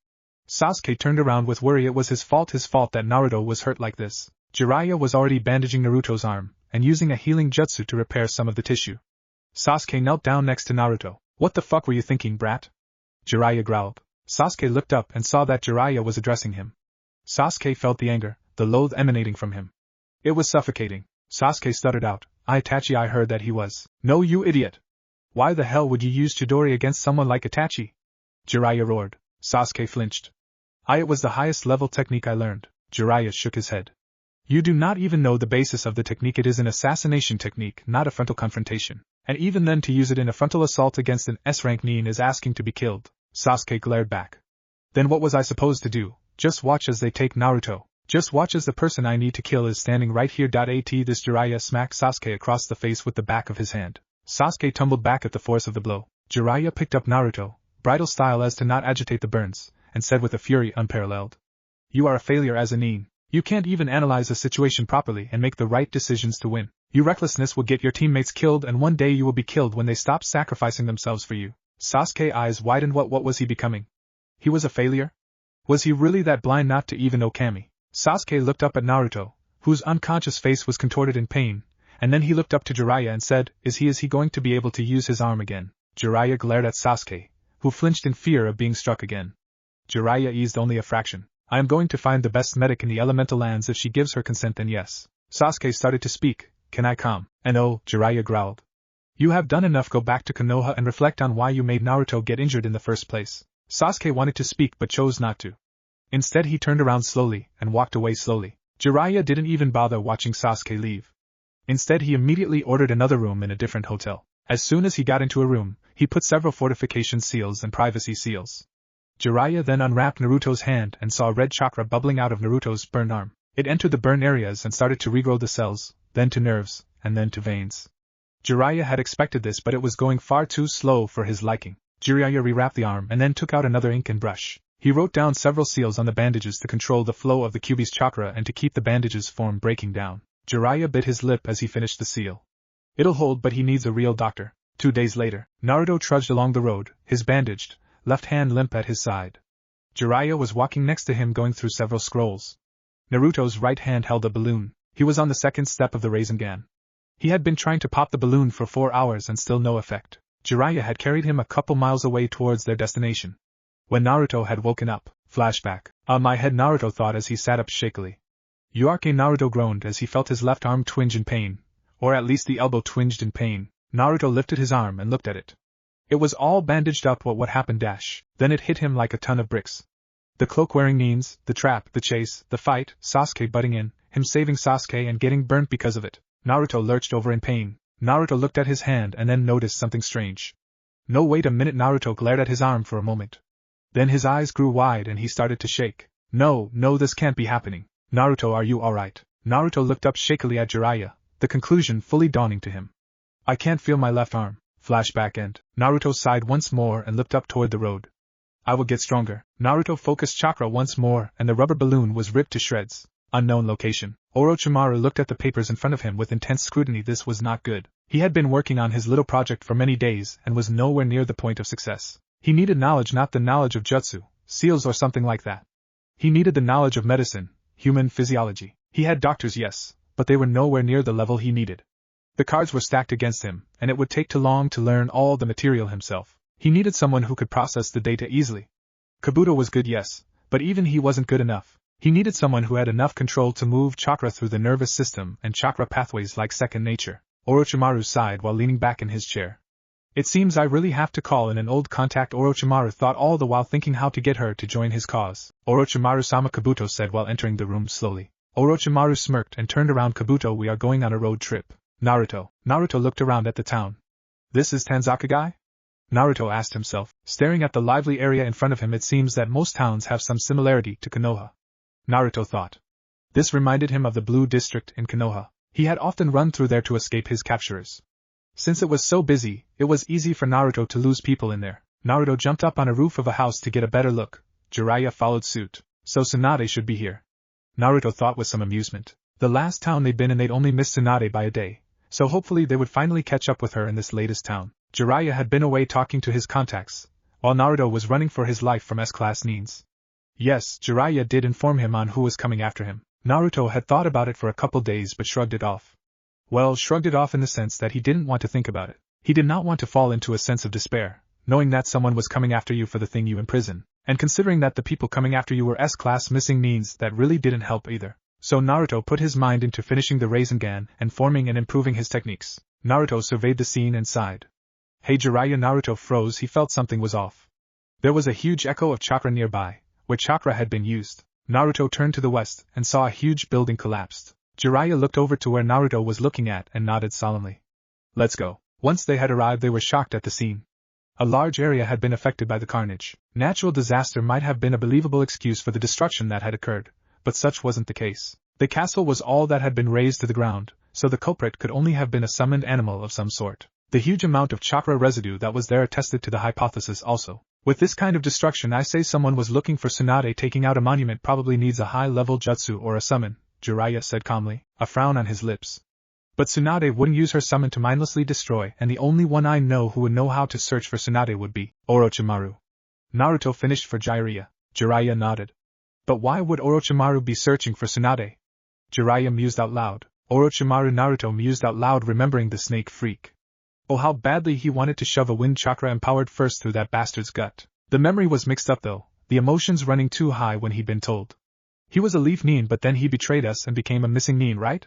Sasuke turned around with worry. It was his fault that Naruto was hurt like this. Jiraiya was already bandaging Naruto's arm, and using a healing jutsu to repair some of the tissue. Sasuke knelt down next to Naruto. What the fuck were you thinking, brat? Jiraiya growled. Sasuke looked up and saw that Jiraiya was addressing him. Sasuke felt the anger, the loathe emanating from him. It was suffocating. Sasuke stuttered out, Itachi, I heard that he was. No, you idiot. Why the hell would you use Chidori against someone like Itachi? Jiraiya roared. Sasuke flinched. It was the highest level technique I learned. Jiraiya shook his head. You do not even know the basis of the technique. It is an assassination technique, not a frontal confrontation. And even then, to use it in a frontal assault against an S-rank nin is asking to be killed. Sasuke glared back. Then what was I supposed to do? Just watch as they take Naruto. Just watch as the person I need to kill is standing right here. This Jiraiya smacked Sasuke across the face with the back of his hand. Sasuke tumbled back at the force of the blow. Jiraiya picked up Naruto, bridal style as to not agitate the burns, and said with a fury unparalleled. You are a failure as a nin. You can't even analyze a situation properly and make the right decisions to win. Your recklessness will get your teammates killed, and one day you will be killed when they stop sacrificing themselves for you. Sasuke's eyes widened. What was he becoming? He was a failure? Was he really that blind not to even know Kami? Sasuke looked up at Naruto, whose unconscious face was contorted in pain, and then he looked up to Jiraiya and said, Is he going to be able to use his arm again? Jiraiya glared at Sasuke, who flinched in fear of being struck again. Jiraiya eased only a fraction. I am going to find the best medic in the elemental lands. If she gives her consent, then yes. Sasuke started to speak. Can I come? And oh, Jiraiya growled. You have done enough. Go back to Konoha and reflect on why you made Naruto get injured in the first place. Sasuke wanted to speak but chose not to. Instead he turned around slowly and walked away slowly. Jiraiya didn't even bother watching Sasuke leave. Instead he immediately ordered another room in a different hotel. As soon as he got into a room, he put several fortification seals and privacy seals. Jiraiya then unwrapped Naruto's hand and saw a red chakra bubbling out of Naruto's burned arm. It entered the burn areas and started to regrow the cells, then to nerves, and then to veins. Jiraiya had expected this, but it was going far too slow for his liking. Jiraiya rewrapped the arm and then took out another ink and brush. He wrote down several seals on the bandages to control the flow of the Kyuubi's chakra and to keep the bandages from breaking down. Jiraiya bit his lip as he finished the seal. It'll hold, but he needs a real doctor. 2 days later, Naruto trudged along the road, his bandaged left hand limp at his side. Jiraiya was walking next to him, going through several scrolls. Naruto's right hand held a balloon. He was on the second step of the Rasengan. He had been trying to pop the balloon for 4 hours and still no effect. Jiraiya had carried him a couple miles away towards their destination. When Naruto had woken up, flashback. On my head, Naruto thought as he sat up shakily. Yuarke. Naruto groaned as he felt his left arm twinge in pain, or at least the elbow twinged in pain. Naruto lifted his arm and looked at it. It was all bandaged up. What happened? Then it hit him like a ton of bricks. The cloak-wearing nins, the trap, the chase, the fight, Sasuke butting in, him saving Sasuke and getting burnt because of it. Naruto lurched over in pain. Naruto looked at his hand and then noticed something strange. No, wait a minute. Naruto glared at his arm for a moment. Then his eyes grew wide and he started to shake. No, this can't be happening. Naruto, are you alright? Naruto looked up shakily at Jiraiya, the conclusion fully dawning to him. I can't feel my left arm. Flashback end. Naruto sighed once more and looked up toward the road. I will get stronger. Naruto focused chakra once more and the rubber balloon was ripped to shreds. Unknown location. Orochimaru looked at the papers in front of him with intense scrutiny. This was not good. He had been working on his little project for many days and was nowhere near the point of success. He needed knowledge, not the knowledge of jutsu, seals or something like that. He needed the knowledge of medicine, human physiology. He had doctors, yes, but they were nowhere near the level he needed. The cards were stacked against him, and it would take too long to learn all the material himself. He needed someone who could process the data easily. Kabuto was good, yes, but even he wasn't good enough. He needed someone who had enough control to move chakra through the nervous system and chakra pathways like second nature. Orochimaru sighed while leaning back in his chair. It seems I really have to call in an old contact, Orochimaru thought, all the while thinking how to get her to join his cause. Orochimaru-sama, Kabuto said while entering the room slowly. Orochimaru smirked and turned around. Kabuto, we are going on a road trip. Naruto. Naruto looked around at the town. This is Tanzakagai? Naruto asked himself, staring at the lively area in front of him. It seems that most towns have some similarity to Konoha. Naruto thought. This reminded him of the Blue District in Konoha. He had often run through there to escape his capturers. Since it was so busy, it was easy for Naruto to lose people in there. Naruto jumped up on a roof of a house to get a better look. Jiraiya followed suit. So Tsunade should be here. Naruto thought with some amusement. The last town they'd been in, they'd only missed Tsunade by a day, so hopefully they would finally catch up with her in this latest town. Jiraiya had been away talking to his contacts, while Naruto was running for his life from S-class Nins. Yes, Jiraiya did inform him on who was coming after him. Naruto had thought about it for a couple days but shrugged it off. Well, shrugged it off in the sense that he didn't want to think about it. He did not want to fall into a sense of despair, knowing that someone was coming after you for the thing you imprison, and considering that the people coming after you were S-class missing Nins, that really didn't help either. So Naruto put his mind into finishing the Rasengan and forming and improving his techniques. Naruto surveyed the scene and sighed. Hey Jiraiya, Naruto froze. He felt something was off. There was a huge echo of chakra nearby, where chakra had been used. Naruto turned to the west and saw a huge building collapsed. Jiraiya looked over to where Naruto was looking at and nodded solemnly. Let's go. Once they had arrived, they were shocked at the scene. A large area had been affected by the carnage. Natural disaster might have been a believable excuse for the destruction that had occurred, but such wasn't the case. The castle was all that had been razed to the ground, so the culprit could only have been a summoned animal of some sort. The huge amount of chakra residue that was there attested to the hypothesis also. With this kind of destruction, I say someone was looking for Tsunade. Taking out a monument probably needs a high-level jutsu or a summon, Jiraiya said calmly, a frown on his lips. But Tsunade wouldn't use her summon to mindlessly destroy, and the only one I know who would know how to search for Tsunade would be Orochimaru. Naruto finished for Jiraiya. Jiraiya nodded. But why would Orochimaru be searching for Tsunade? Jiraiya mused out loud. Orochimaru. Naruto mused out loud, remembering the snake freak. Oh, how badly he wanted to shove a wind chakra empowered first through that bastard's gut. The memory was mixed up though, the emotions running too high when he'd been told. He was a leaf Nin, but then he betrayed us and became a missing Nin, right?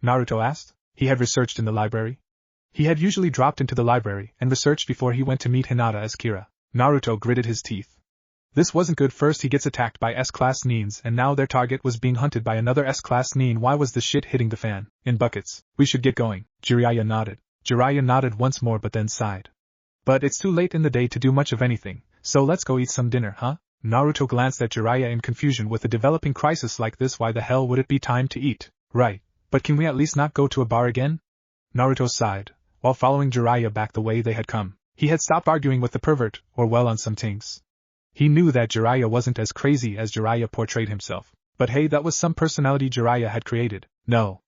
Naruto asked. He had researched in the library. He had usually dropped into the library and researched before he went to meet Hinata as Kira. Naruto gritted his teeth. This wasn't good. First he gets attacked by S-class Nins, and now their target was being hunted by another S-class Nin. Why was the shit hitting the fan? In buckets. We should get going. Jiraiya nodded. Jiraiya nodded once more but then sighed. But it's too late in the day to do much of anything, so let's go eat some dinner, huh? Naruto glanced at Jiraiya in confusion. With a developing crisis like this, why the hell would it be time to eat? Right, but can we at least not go to a bar again? Naruto sighed, while following Jiraiya back the way they had come. He had stopped arguing with the pervert, or well, on some things. He knew that Jiraiya wasn't as crazy as Jiraiya portrayed himself. But hey, that was some personality Jiraiya had created. No.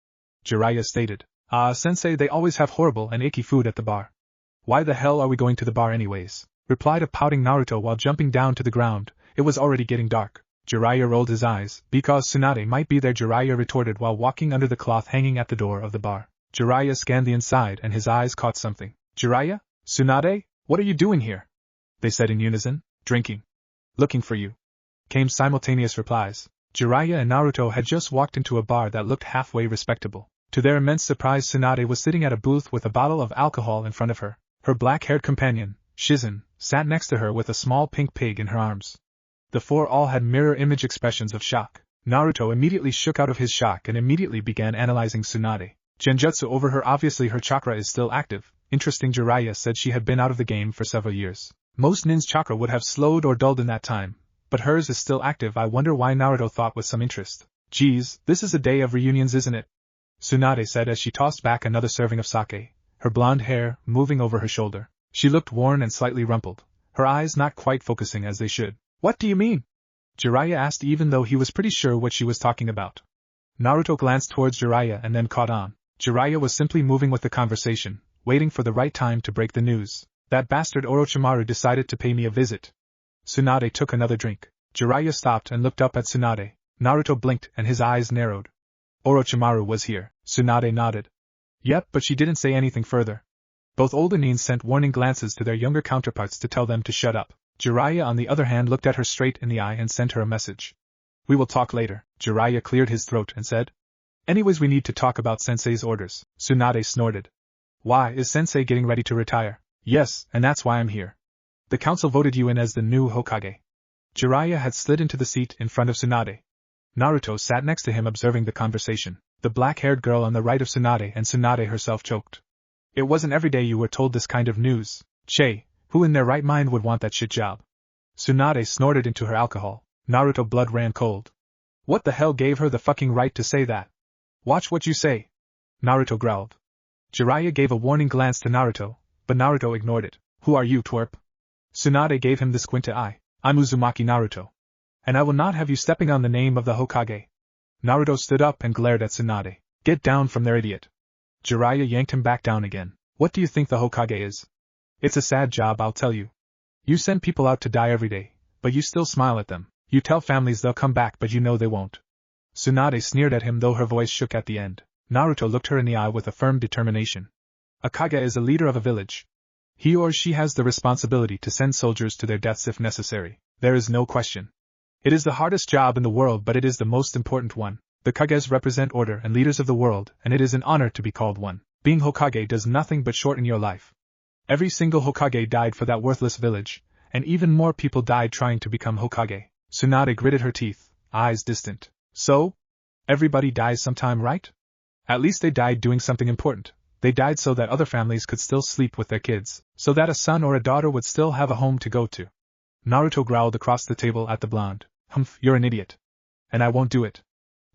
Jiraiya stated. Sensei, they always have horrible and icky food at the bar. Why the hell are we going to the bar anyways? Replied a pouting Naruto while jumping down to the ground. It was already getting dark. Jiraiya rolled his eyes. Because Tsunade might be there, Jiraiya retorted while walking under the cloth hanging at the door of the bar. Jiraiya scanned the inside and his eyes caught something. Jiraiya? Tsunade? What are you doing here? They said in unison. Drinking. Looking for you. Came simultaneous replies. Jiraiya and Naruto had just walked into a bar that looked halfway respectable. To their immense surprise, Tsunade was sitting at a booth with a bottle of alcohol in front of her. Her black-haired companion, Shizen, sat next to her with a small pink pig in her arms. The four all had mirror-image expressions of shock. Naruto immediately shook out of his shock and immediately began analyzing Tsunade. Genjutsu over her. Obviously her chakra is still active. Interesting. Jiraiya said she had been out of the game for several years. Most Nin's chakra would have slowed or dulled in that time, but hers is still active. I wonder why, Naruto thought with some interest. Geez, this is a day of reunions, isn't it? Tsunade said as she tossed back another serving of sake, her blonde hair moving over her shoulder. She looked worn and slightly rumpled, her eyes not quite focusing as they should. What do you mean? Jiraiya asked, even though he was pretty sure what she was talking about. Naruto glanced towards Jiraiya and then caught on. Jiraiya was simply moving with the conversation, waiting for the right time to break the news. That bastard Orochimaru decided to pay me a visit. Tsunade took another drink. Jiraiya stopped and looked up at Tsunade. Naruto blinked and his eyes narrowed. Orochimaru was here. Tsunade nodded. Yep, but she didn't say anything further. Both older Nins sent warning glances to their younger counterparts to tell them to shut up. Jiraiya on the other hand looked at her straight in the eye and sent her a message. We will talk later. Jiraiya cleared his throat and said. Anyways, we need to talk about Sensei's orders. Tsunade snorted. Why, is Sensei getting ready to retire? Yes, and that's why I'm here. The council voted you in as the new Hokage. Jiraiya had slid into the seat in front of Tsunade. Naruto sat next to him observing the conversation. The black-haired girl on the right of Tsunade and Tsunade herself choked. It wasn't every day you were told this kind of news. Che, who in their right mind would want that shit job? Tsunade snorted into her alcohol. Naruto blood ran cold. What the hell gave her the fucking right to say that? Watch what you say. Naruto growled. Jiraiya gave a warning glance to Naruto, but Naruto ignored it. Who are you, twerp? Tsunade gave him the squinted eye. I'm Uzumaki Naruto. And I will not have you stepping on the name of the Hokage. Naruto stood up and glared at Tsunade. Get down from there, idiot. Jiraiya yanked him back down again. What do you think the Hokage is? It's a sad job, I'll tell you. You send people out to die every day, but you still smile at them. You tell families they'll come back, but you know they won't. Tsunade sneered at him, though her voice shook at the end. Naruto looked her in the eye with a firm determination. A Kage is a leader of a village. He or she has the responsibility to send soldiers to their deaths if necessary. There is no question. It is the hardest job in the world, but it is the most important one. The Kages represent order and leaders of the world, and it is an honor to be called one. Being Hokage does nothing but shorten your life. Every single Hokage died for that worthless village, and even more people died trying to become Hokage. Tsunade gritted her teeth, eyes distant. So? Everybody dies sometime, right? At least they died doing something important. They died so that other families could still sleep with their kids, so that a son or a daughter would still have a home to go to. Naruto growled across the table at the blonde. Humph, you're an idiot. And I won't do it.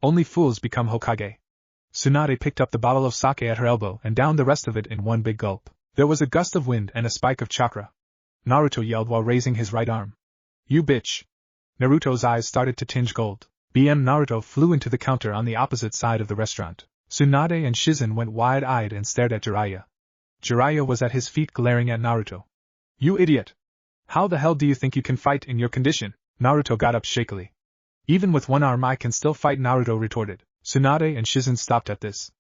Only fools become Hokage. Tsunade picked up the bottle of sake at her elbow and downed the rest of it in one big gulp. There was a gust of wind and a spike of chakra. Naruto yelled while raising his right arm. You bitch. Naruto's eyes started to tinge gold. Naruto flew into the counter on the opposite side of the restaurant. Tsunade and Shizen went wide-eyed and stared at Jiraiya. Jiraiya was at his feet glaring at Naruto. You idiot! How the hell do you think you can fight in your condition? Naruto got up shakily. Even with one arm I can still fight, Naruto retorted. Tsunade and Shizen stopped at this.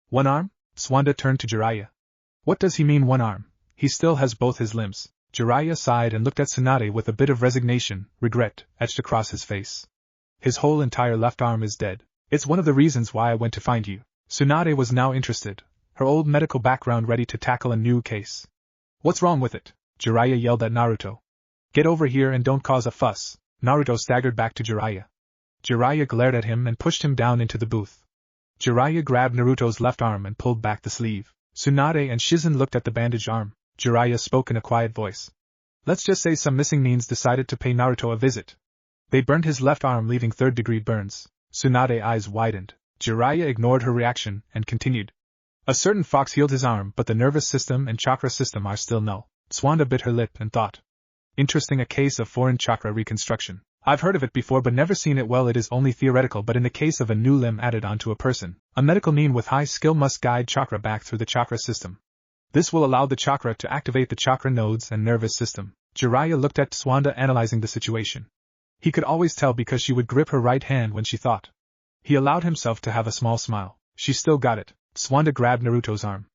One arm? Tsunade turned to Jiraiya. What does he mean one arm? He still has both his limbs. Jiraiya sighed and looked at Tsunade with a bit of resignation, regret, etched across his face. His whole entire left arm is dead. It's one of the reasons why I went to find you. Tsunade was now interested, her old medical background ready to tackle a new case. What's wrong with it? Jiraiya yelled at Naruto. Get over here and don't cause a fuss. Naruto staggered back to Jiraiya. Jiraiya glared at him and pushed him down into the booth. Jiraiya grabbed Naruto's left arm and pulled back the sleeve. Tsunade and Shizen looked at the bandaged arm. Jiraiya spoke in a quiet voice. Let's just say some missing Nins decided to pay Naruto a visit. They burned his left arm, leaving third-degree burns. Tsunade's eyes widened. Jiraiya ignored her reaction and continued. A certain fox healed his arm, but the nervous system and chakra system are still null. Tsunade bit her lip and thought. Interesting, a case of foreign chakra reconstruction. I've heard of it before but never seen it. Well, it is only theoretical, but in the case of a new limb added onto a person, a medical Nin with high skill must guide chakra back through the chakra system. This will allow the chakra to activate the chakra nodes and nervous system. Jiraiya looked at Tsunade, analyzing the situation. He could always tell because she would grip her right hand when she thought. He allowed himself to have a small smile. She still got it. Tsunade grabbed Naruto's arm.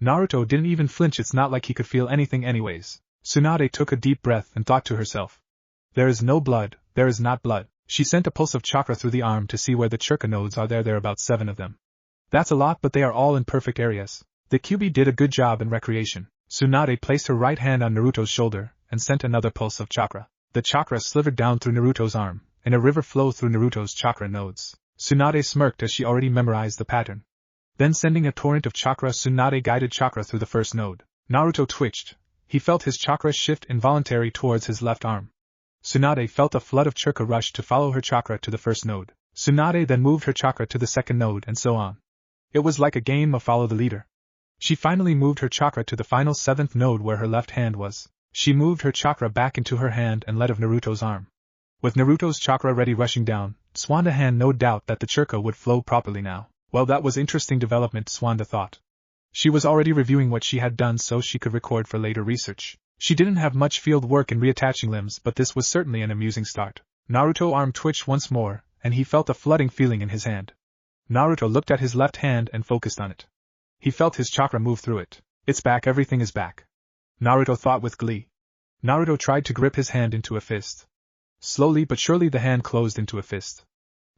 Naruto didn't even flinch. It's not like he could feel anything anyways. Tsunade took a deep breath and thought to herself. There is no blood, there is not blood. She sent a pulse of chakra through the arm to see where the chakra nodes are. There are about 7 of them. That's a lot, but they are all in perfect areas. The QB did a good job in recreation. Tsunade placed her right hand on Naruto's shoulder and sent another pulse of chakra. The chakra slivered down through Naruto's arm, and a river flowed through Naruto's chakra nodes. Tsunade smirked as she already memorized the pattern. Then sending a torrent of chakra, Tsunade guided chakra through the first node. Naruto twitched. He felt his chakra shift involuntarily towards his left arm. Tsunade felt a flood of chakra rush to follow her chakra to the first node. Tsunade then moved her chakra to the second node and so on. It was like a game of follow the leader. She finally moved her chakra to the final 7th node where her left hand was. She moved her chakra back into her hand and let of Naruto's arm. With Naruto's chakra ready rushing down, Tsunade had no doubt that the chakra would flow properly now. Well, that was interesting development, Tsunade thought. She was already reviewing what she had done so she could record for later research. She didn't have much field work in reattaching limbs, but this was certainly an amusing start. Naruto's arm twitched once more, and he felt a flooding feeling in his hand. Naruto looked at his left hand and focused on it. He felt his chakra move through it. It's back, everything is back. Naruto thought with glee. Naruto tried to grip his hand into a fist. Slowly but surely the hand closed into a fist.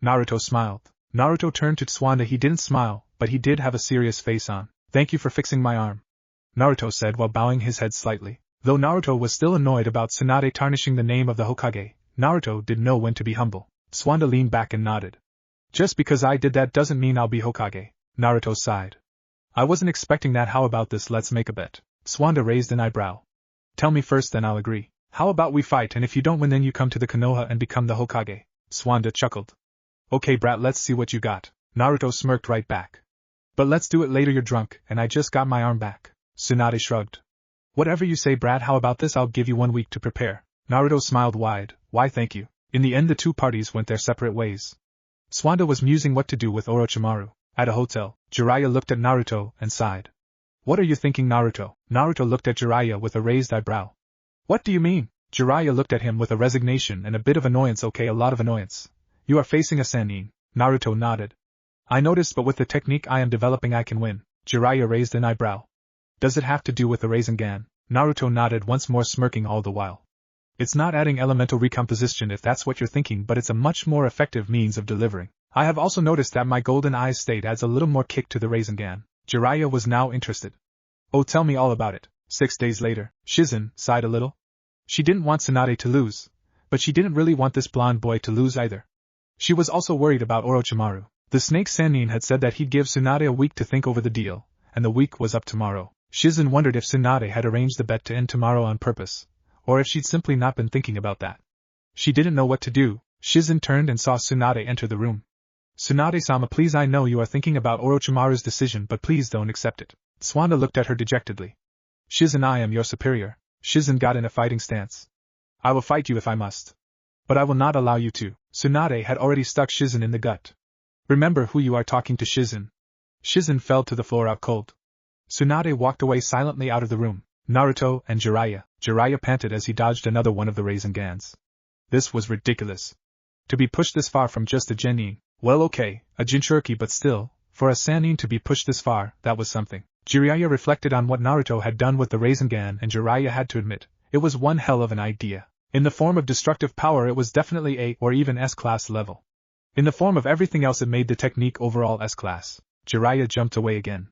Naruto smiled. Naruto turned to Tsunade. He didn't smile, but he did have a serious face on. Thank you for fixing my arm, Naruto said while bowing his head slightly. Though Naruto was still annoyed about Tsunade tarnishing the name of the Hokage, Naruto did know when to be humble. Tsunade leaned back and nodded. Just because I did that doesn't mean I'll be Hokage, Naruto sighed. I wasn't expecting that. How about this, let's make a bet. Tsunade raised an eyebrow. Tell me first, then I'll agree. How about we fight, and if you don't win then you come to the Konoha and become the Hokage? Tsunade chuckled. Okay brat, let's see what you got. Naruto smirked right back. But let's do it later, you're drunk, and I just got my arm back. Tsunade shrugged. Whatever you say brat, how about this, I'll give you 1 week to prepare. Naruto smiled wide. Why thank you. In the end the two parties went their separate ways. Tsunade was musing what to do with Orochimaru. At a hotel, Jiraiya looked at Naruto and sighed. What are you thinking, Naruto? Naruto looked at Jiraiya with a raised eyebrow. What do you mean? Jiraiya looked at him with a resignation and a bit of annoyance. Okay, a lot of annoyance. You are facing a Sannin. Naruto nodded. I noticed, but with the technique I am developing I can win. Jiraiya raised an eyebrow. Does it have to do with the Rasengan? Naruto nodded once more, smirking all the while. It's not adding elemental recomposition if that's what you're thinking, but it's a much more effective means of delivering. I have also noticed that my golden eyes state adds a little more kick to the Rasengan. Jiraiya was now interested. Oh, tell me all about it. 6 days later, Shizen sighed a little. She didn't want Tsunade to lose, but she didn't really want this blonde boy to lose either. She was also worried about Orochimaru. The snake Sannin had said that he'd give Tsunade a week to think over the deal, and the week was up tomorrow. Shizen wondered if Tsunade had arranged the bet to end tomorrow on purpose, or if she'd simply not been thinking about that. She didn't know what to do. Shizen turned and saw Tsunade enter the room. Tsunade-sama, please, I know you are thinking about Orochimaru's decision, but please don't accept it. Tsunade looked at her dejectedly. Shizen, I am your superior. Shizen got in a fighting stance. I will fight you if I must. But I will not allow you to. Tsunade had already stuck Shizen in the gut. Remember who you are talking to, Shizen. Shizen fell to the floor out cold. Tsunade walked away silently out of the room. Naruto and Jiraiya. Jiraiya panted as he dodged another one of the Rasengans. This was ridiculous. To be pushed this far from just a genin. Well, okay, a Jinchuriki, but still, for a Sannin to be pushed this far, that was something. Jiraiya reflected on what Naruto had done with the Rasengan, and Jiraiya had to admit, it was one hell of an idea. In the form of destructive power it was definitely A or even S-class level. In the form of everything else it made the technique overall S-class. Jiraiya jumped away again.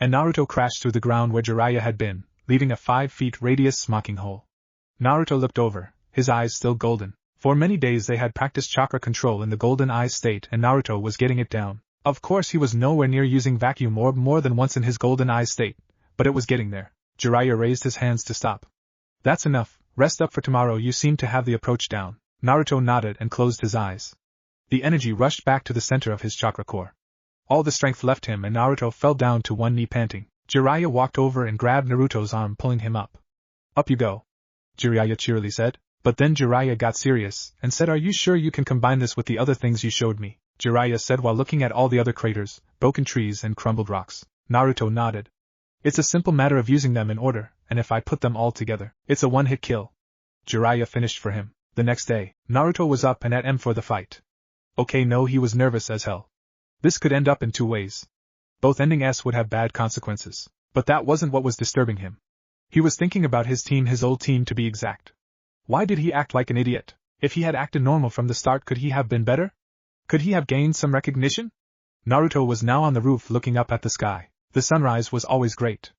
And Naruto crashed through the ground where Jiraiya had been, leaving a 5 feet radius smocking hole. Naruto looked over, his eyes still golden. For many days they had practiced chakra control in the golden eyes state, and Naruto was getting it down. Of course he was nowhere near using vacuum orb more than once in his golden eyes state, but it was getting there. Jiraiya raised his hands to stop. That's enough, rest up for tomorrow, you seem to have the approach down. Naruto nodded and closed his eyes. The energy rushed back to the center of his chakra core. All the strength left him and Naruto fell down to one knee panting. Jiraiya walked over and grabbed Naruto's arm, pulling him up. Up you go, Jiraiya cheerily said. But then Jiraiya got serious, and said, are you sure you can combine this with the other things you showed me? Jiraiya said while looking at all the other craters, broken trees and crumbled rocks. Naruto nodded. It's a simple matter of using them in order, and if I put them all together, it's a one-hit kill. Jiraiya finished for him. The next day, Naruto was up and at M for the fight. Okay, no, he was nervous as hell. This could end up in 2 ways. Both ending S would have bad consequences. But that wasn't what was disturbing him. He was thinking about his team, his old team to be exact. Why did he act like an idiot? If he had acted normal from the start, could he have been better? Could he have gained some recognition? Naruto was now on the roof looking up at the sky. The sunrise was always great.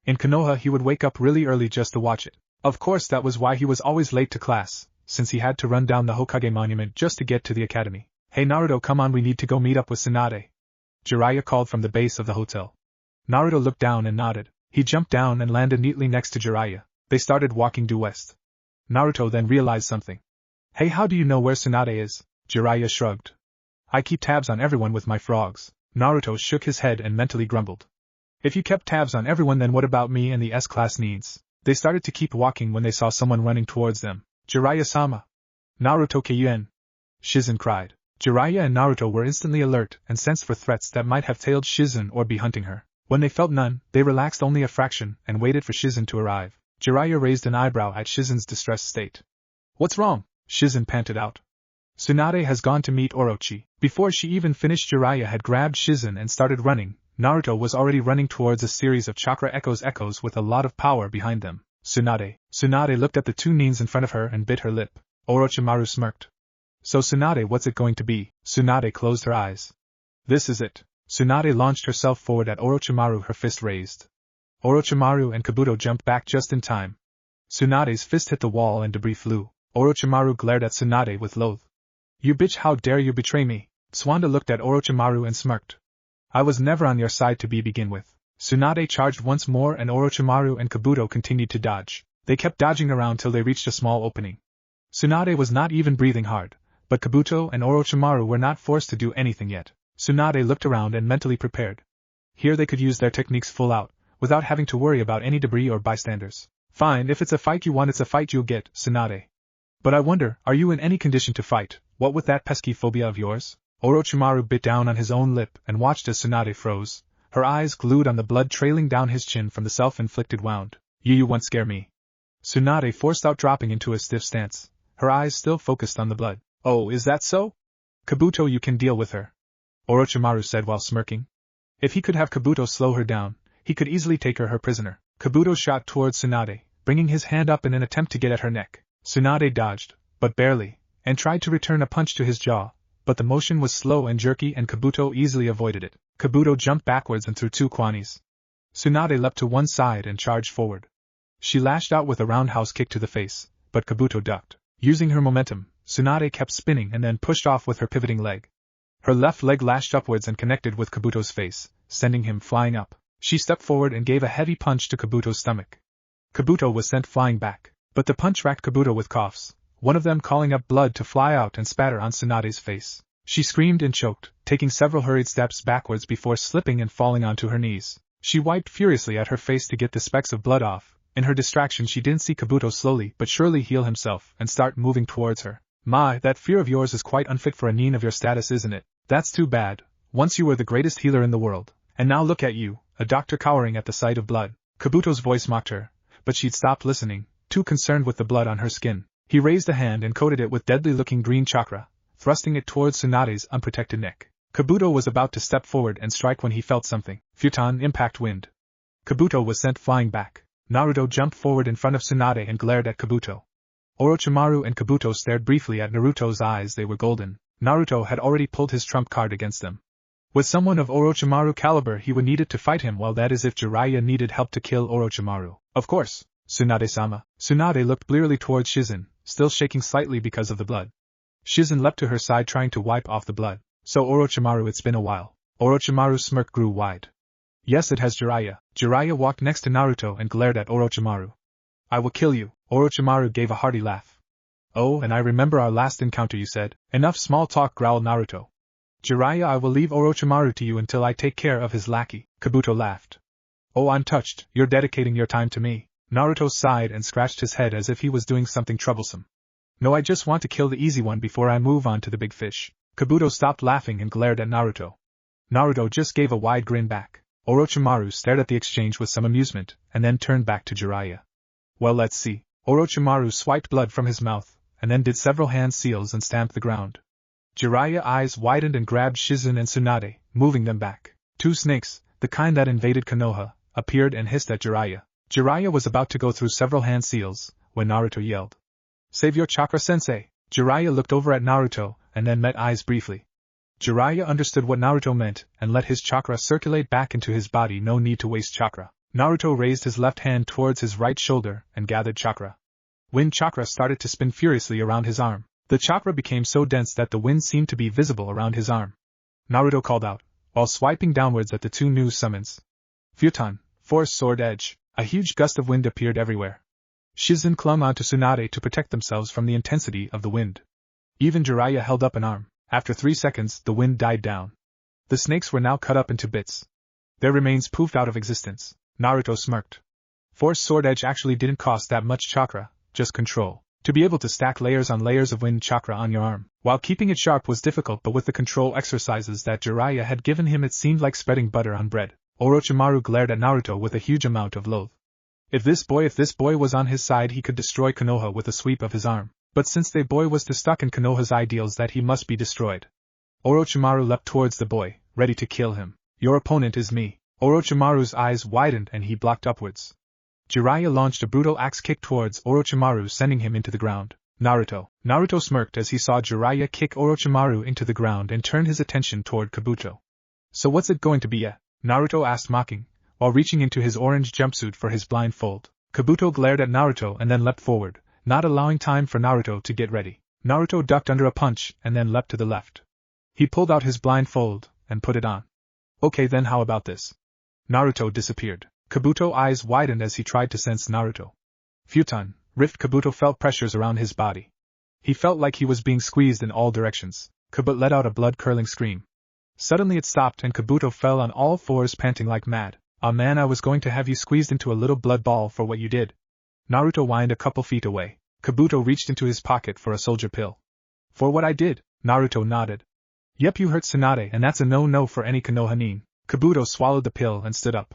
In Konoha he would wake up really early just to watch it. Of course that was why he was always late to class, since he had to run down the Hokage monument just to get to the academy. Hey Naruto, come on, we need to go meet up with Tsunade. Jiraiya called from the base of the hotel. Naruto looked down and nodded. He jumped down and landed neatly next to Jiraiya. They started walking due west. Naruto then realized something. Hey, how do you know where Tsunade is? Jiraiya shrugged. I keep tabs on everyone with my frogs. Naruto shook his head and mentally grumbled. If you kept tabs on everyone, then what about me and the S-class needs? They started to keep walking when they saw someone running towards them. Jiraiya-sama! Naruto Kyuen! Shizen cried. Jiraiya and Naruto were instantly alert and sensed for threats that might have tailed Shizen or be hunting her. When they felt none, they relaxed only a fraction and waited for Shizen to arrive. Jiraiya raised an eyebrow at Shizen's distressed state. What's wrong? Shizen panted out. Tsunade has gone to meet Orochi. Before she even finished, Jiraiya had grabbed Shizen and started running, Naruto was already running towards a series of chakra echoes with a lot of power behind them. Tsunade. Tsunade looked at the two nines in front of her and bit her lip. Orochimaru smirked. So Tsunade, what's it going to be? Tsunade closed her eyes. This is it. Tsunade launched herself forward at Orochimaru, her fist raised. Orochimaru and Kabuto jumped back just in time. Tsunade's fist hit the wall and debris flew. Orochimaru glared at Tsunade with loath. You bitch, how dare you betray me? SaWaDa looked at Orochimaru and smirked. I was never on your side to begin with. Tsunade charged once more and Orochimaru and Kabuto continued to dodge. They kept dodging around till they reached a small opening. Tsunade was not even breathing hard, but Kabuto and Orochimaru were not forced to do anything yet. Tsunade looked around and mentally prepared. Here they could use their techniques full out, without having to worry about any debris or bystanders. Fine, if it's a fight you want, it's a fight you'll get, Tsunade. But I wonder, are you in any condition to fight? What with that pesky phobia of yours? Orochimaru bit down on his own lip and watched as Tsunade froze, her eyes glued on the blood trailing down his chin from the self-inflicted wound. You won't scare me. Tsunade forced out, dropping into a stiff stance, her eyes still focused on the blood. Oh, is that so? Kabuto, you can deal with her, Orochimaru said while smirking. If he could have Kabuto slow her down, he could easily take her prisoner. Kabuto shot towards Tsunade, bringing his hand up in an attempt to get at her neck. Tsunade dodged, but barely, and tried to return a punch to his jaw, but the motion was slow and jerky and Kabuto easily avoided it. Kabuto jumped backwards and threw two kwanis. Tsunade leapt to one side and charged forward. She lashed out with a roundhouse kick to the face, but Kabuto ducked. Using her momentum, Tsunade kept spinning and then pushed off with her pivoting leg. Her left leg lashed upwards and connected with Kabuto's face, sending him flying up. She stepped forward and gave a heavy punch to Kabuto's stomach. Kabuto was sent flying back, but the punch racked Kabuto with coughs, one of them calling up blood to fly out and spatter on Tsunade's face. She screamed and choked, taking several hurried steps backwards before slipping and falling onto her knees. She wiped furiously at her face to get the specks of blood off. In her distraction, she didn't see Kabuto slowly but surely heal himself and start moving towards her. My, that fear of yours is quite unfit for a nin of your status, isn't it? That's too bad. Once you were the greatest healer in the world, and now look at you, a doctor cowering at the sight of blood. Kabuto's voice mocked her, but she'd stopped listening, too concerned with the blood on her skin. He raised a hand and coated it with deadly-looking green chakra, thrusting it towards Tsunade's unprotected neck. Kabuto was about to step forward and strike when he felt something. Futon impact wind. Kabuto was sent flying back. Naruto jumped forward in front of Tsunade and glared at Kabuto. Orochimaru and Kabuto stared briefly at Naruto's eyes. They were golden. Naruto had already pulled his trump card against them. With someone of Orochimaru caliber, he would need it to fight him, while that is if Jiraiya needed help to kill Orochimaru. Of course, Tsunade-sama. Tsunade looked blearily towards Shizen, still shaking slightly because of the blood. Shizen leapt to her side trying to wipe off the blood. So Orochimaru, it's been a while. Orochimaru's smirk grew wide. Yes, it has, Jiraiya. Jiraiya walked next to Naruto and glared at Orochimaru. I will kill you. Orochimaru gave a hearty laugh. Oh, and I remember our last encounter, you said. Enough small talk, growled Naruto. Jiraiya, I will leave Orochimaru to you until I take care of his lackey. Kabuto laughed. Oh, I'm touched. You're dedicating your time to me. Naruto sighed and scratched his head as if he was doing something troublesome. No, I just want to kill the easy one before I move on to the big fish. Kabuto stopped laughing and glared at Naruto. Naruto just gave a wide grin back. Orochimaru stared at the exchange with some amusement, and then turned back to Jiraiya. Well, let's see. Orochimaru swiped blood from his mouth, and then did several hand seals and stamped the ground. Jiraiya's eyes widened and grabbed Shizen and Tsunade, moving them back. Two snakes, the kind that invaded Konoha, appeared and hissed at Jiraiya. Jiraiya was about to go through several hand seals, when Naruto yelled. Save your chakra, sensei! Jiraiya looked over at Naruto, and then met eyes briefly. Jiraiya understood what Naruto meant, and let his chakra circulate back into his body. No need to waste chakra. Naruto raised his left hand towards his right shoulder, and gathered chakra. Wind chakra started to spin furiously around his arm. The chakra became so dense that the wind seemed to be visible around his arm. Naruto called out, while swiping downwards at the two new summons. Futon, Force Sword Edge. A huge gust of wind appeared everywhere. Shizen clung onto Tsunade to protect themselves from the intensity of the wind. Even Jiraiya held up an arm. After 3 seconds, the wind died down. The snakes were now cut up into bits. Their remains poofed out of existence. Naruto smirked. Force Sword Edge actually didn't cost that much chakra, just control. To be able to stack layers on layers of wind chakra on your arm, while keeping it sharp, was difficult, but with the control exercises that Jiraiya had given him, it seemed like spreading butter on bread. Orochimaru glared at Naruto with a huge amount of loath. If this boy was on his side, he could destroy Konoha with a sweep of his arm. But since the boy was too stuck in Konoha's ideals, that he must be destroyed. Orochimaru leapt towards the boy, ready to kill him. Your opponent is me. Orochimaru's eyes widened and he blocked upwards. Jiraiya launched a brutal axe kick towards Orochimaru, sending him into the ground. Naruto smirked as he saw Jiraiya kick Orochimaru into the ground and turned his attention toward Kabuto. So what's it going to be, Naruto asked, mocking, while reaching into his orange jumpsuit for his blindfold. Kabuto glared at Naruto and then leapt forward, not allowing time for Naruto to get ready. Naruto ducked under a punch and then leapt to the left. He pulled out his blindfold and put it on. Okay, then how about this? Naruto disappeared. Kabuto's eyes widened as he tried to sense Naruto. Futon, Rift. Kabuto felt pressures around his body. He felt like he was being squeezed in all directions. Kabuto let out a blood-curdling scream. Suddenly it stopped and Kabuto fell on all fours, panting like mad. Ah man, I was going to have you squeezed into a little blood ball for what you did. Naruto whined a couple feet away. Kabuto reached into his pocket for a soldier pill. For what I did? Naruto nodded. Yep, you hurt Tsunade, and that's a no-no for any Konoha nin. Kabuto swallowed the pill and stood up.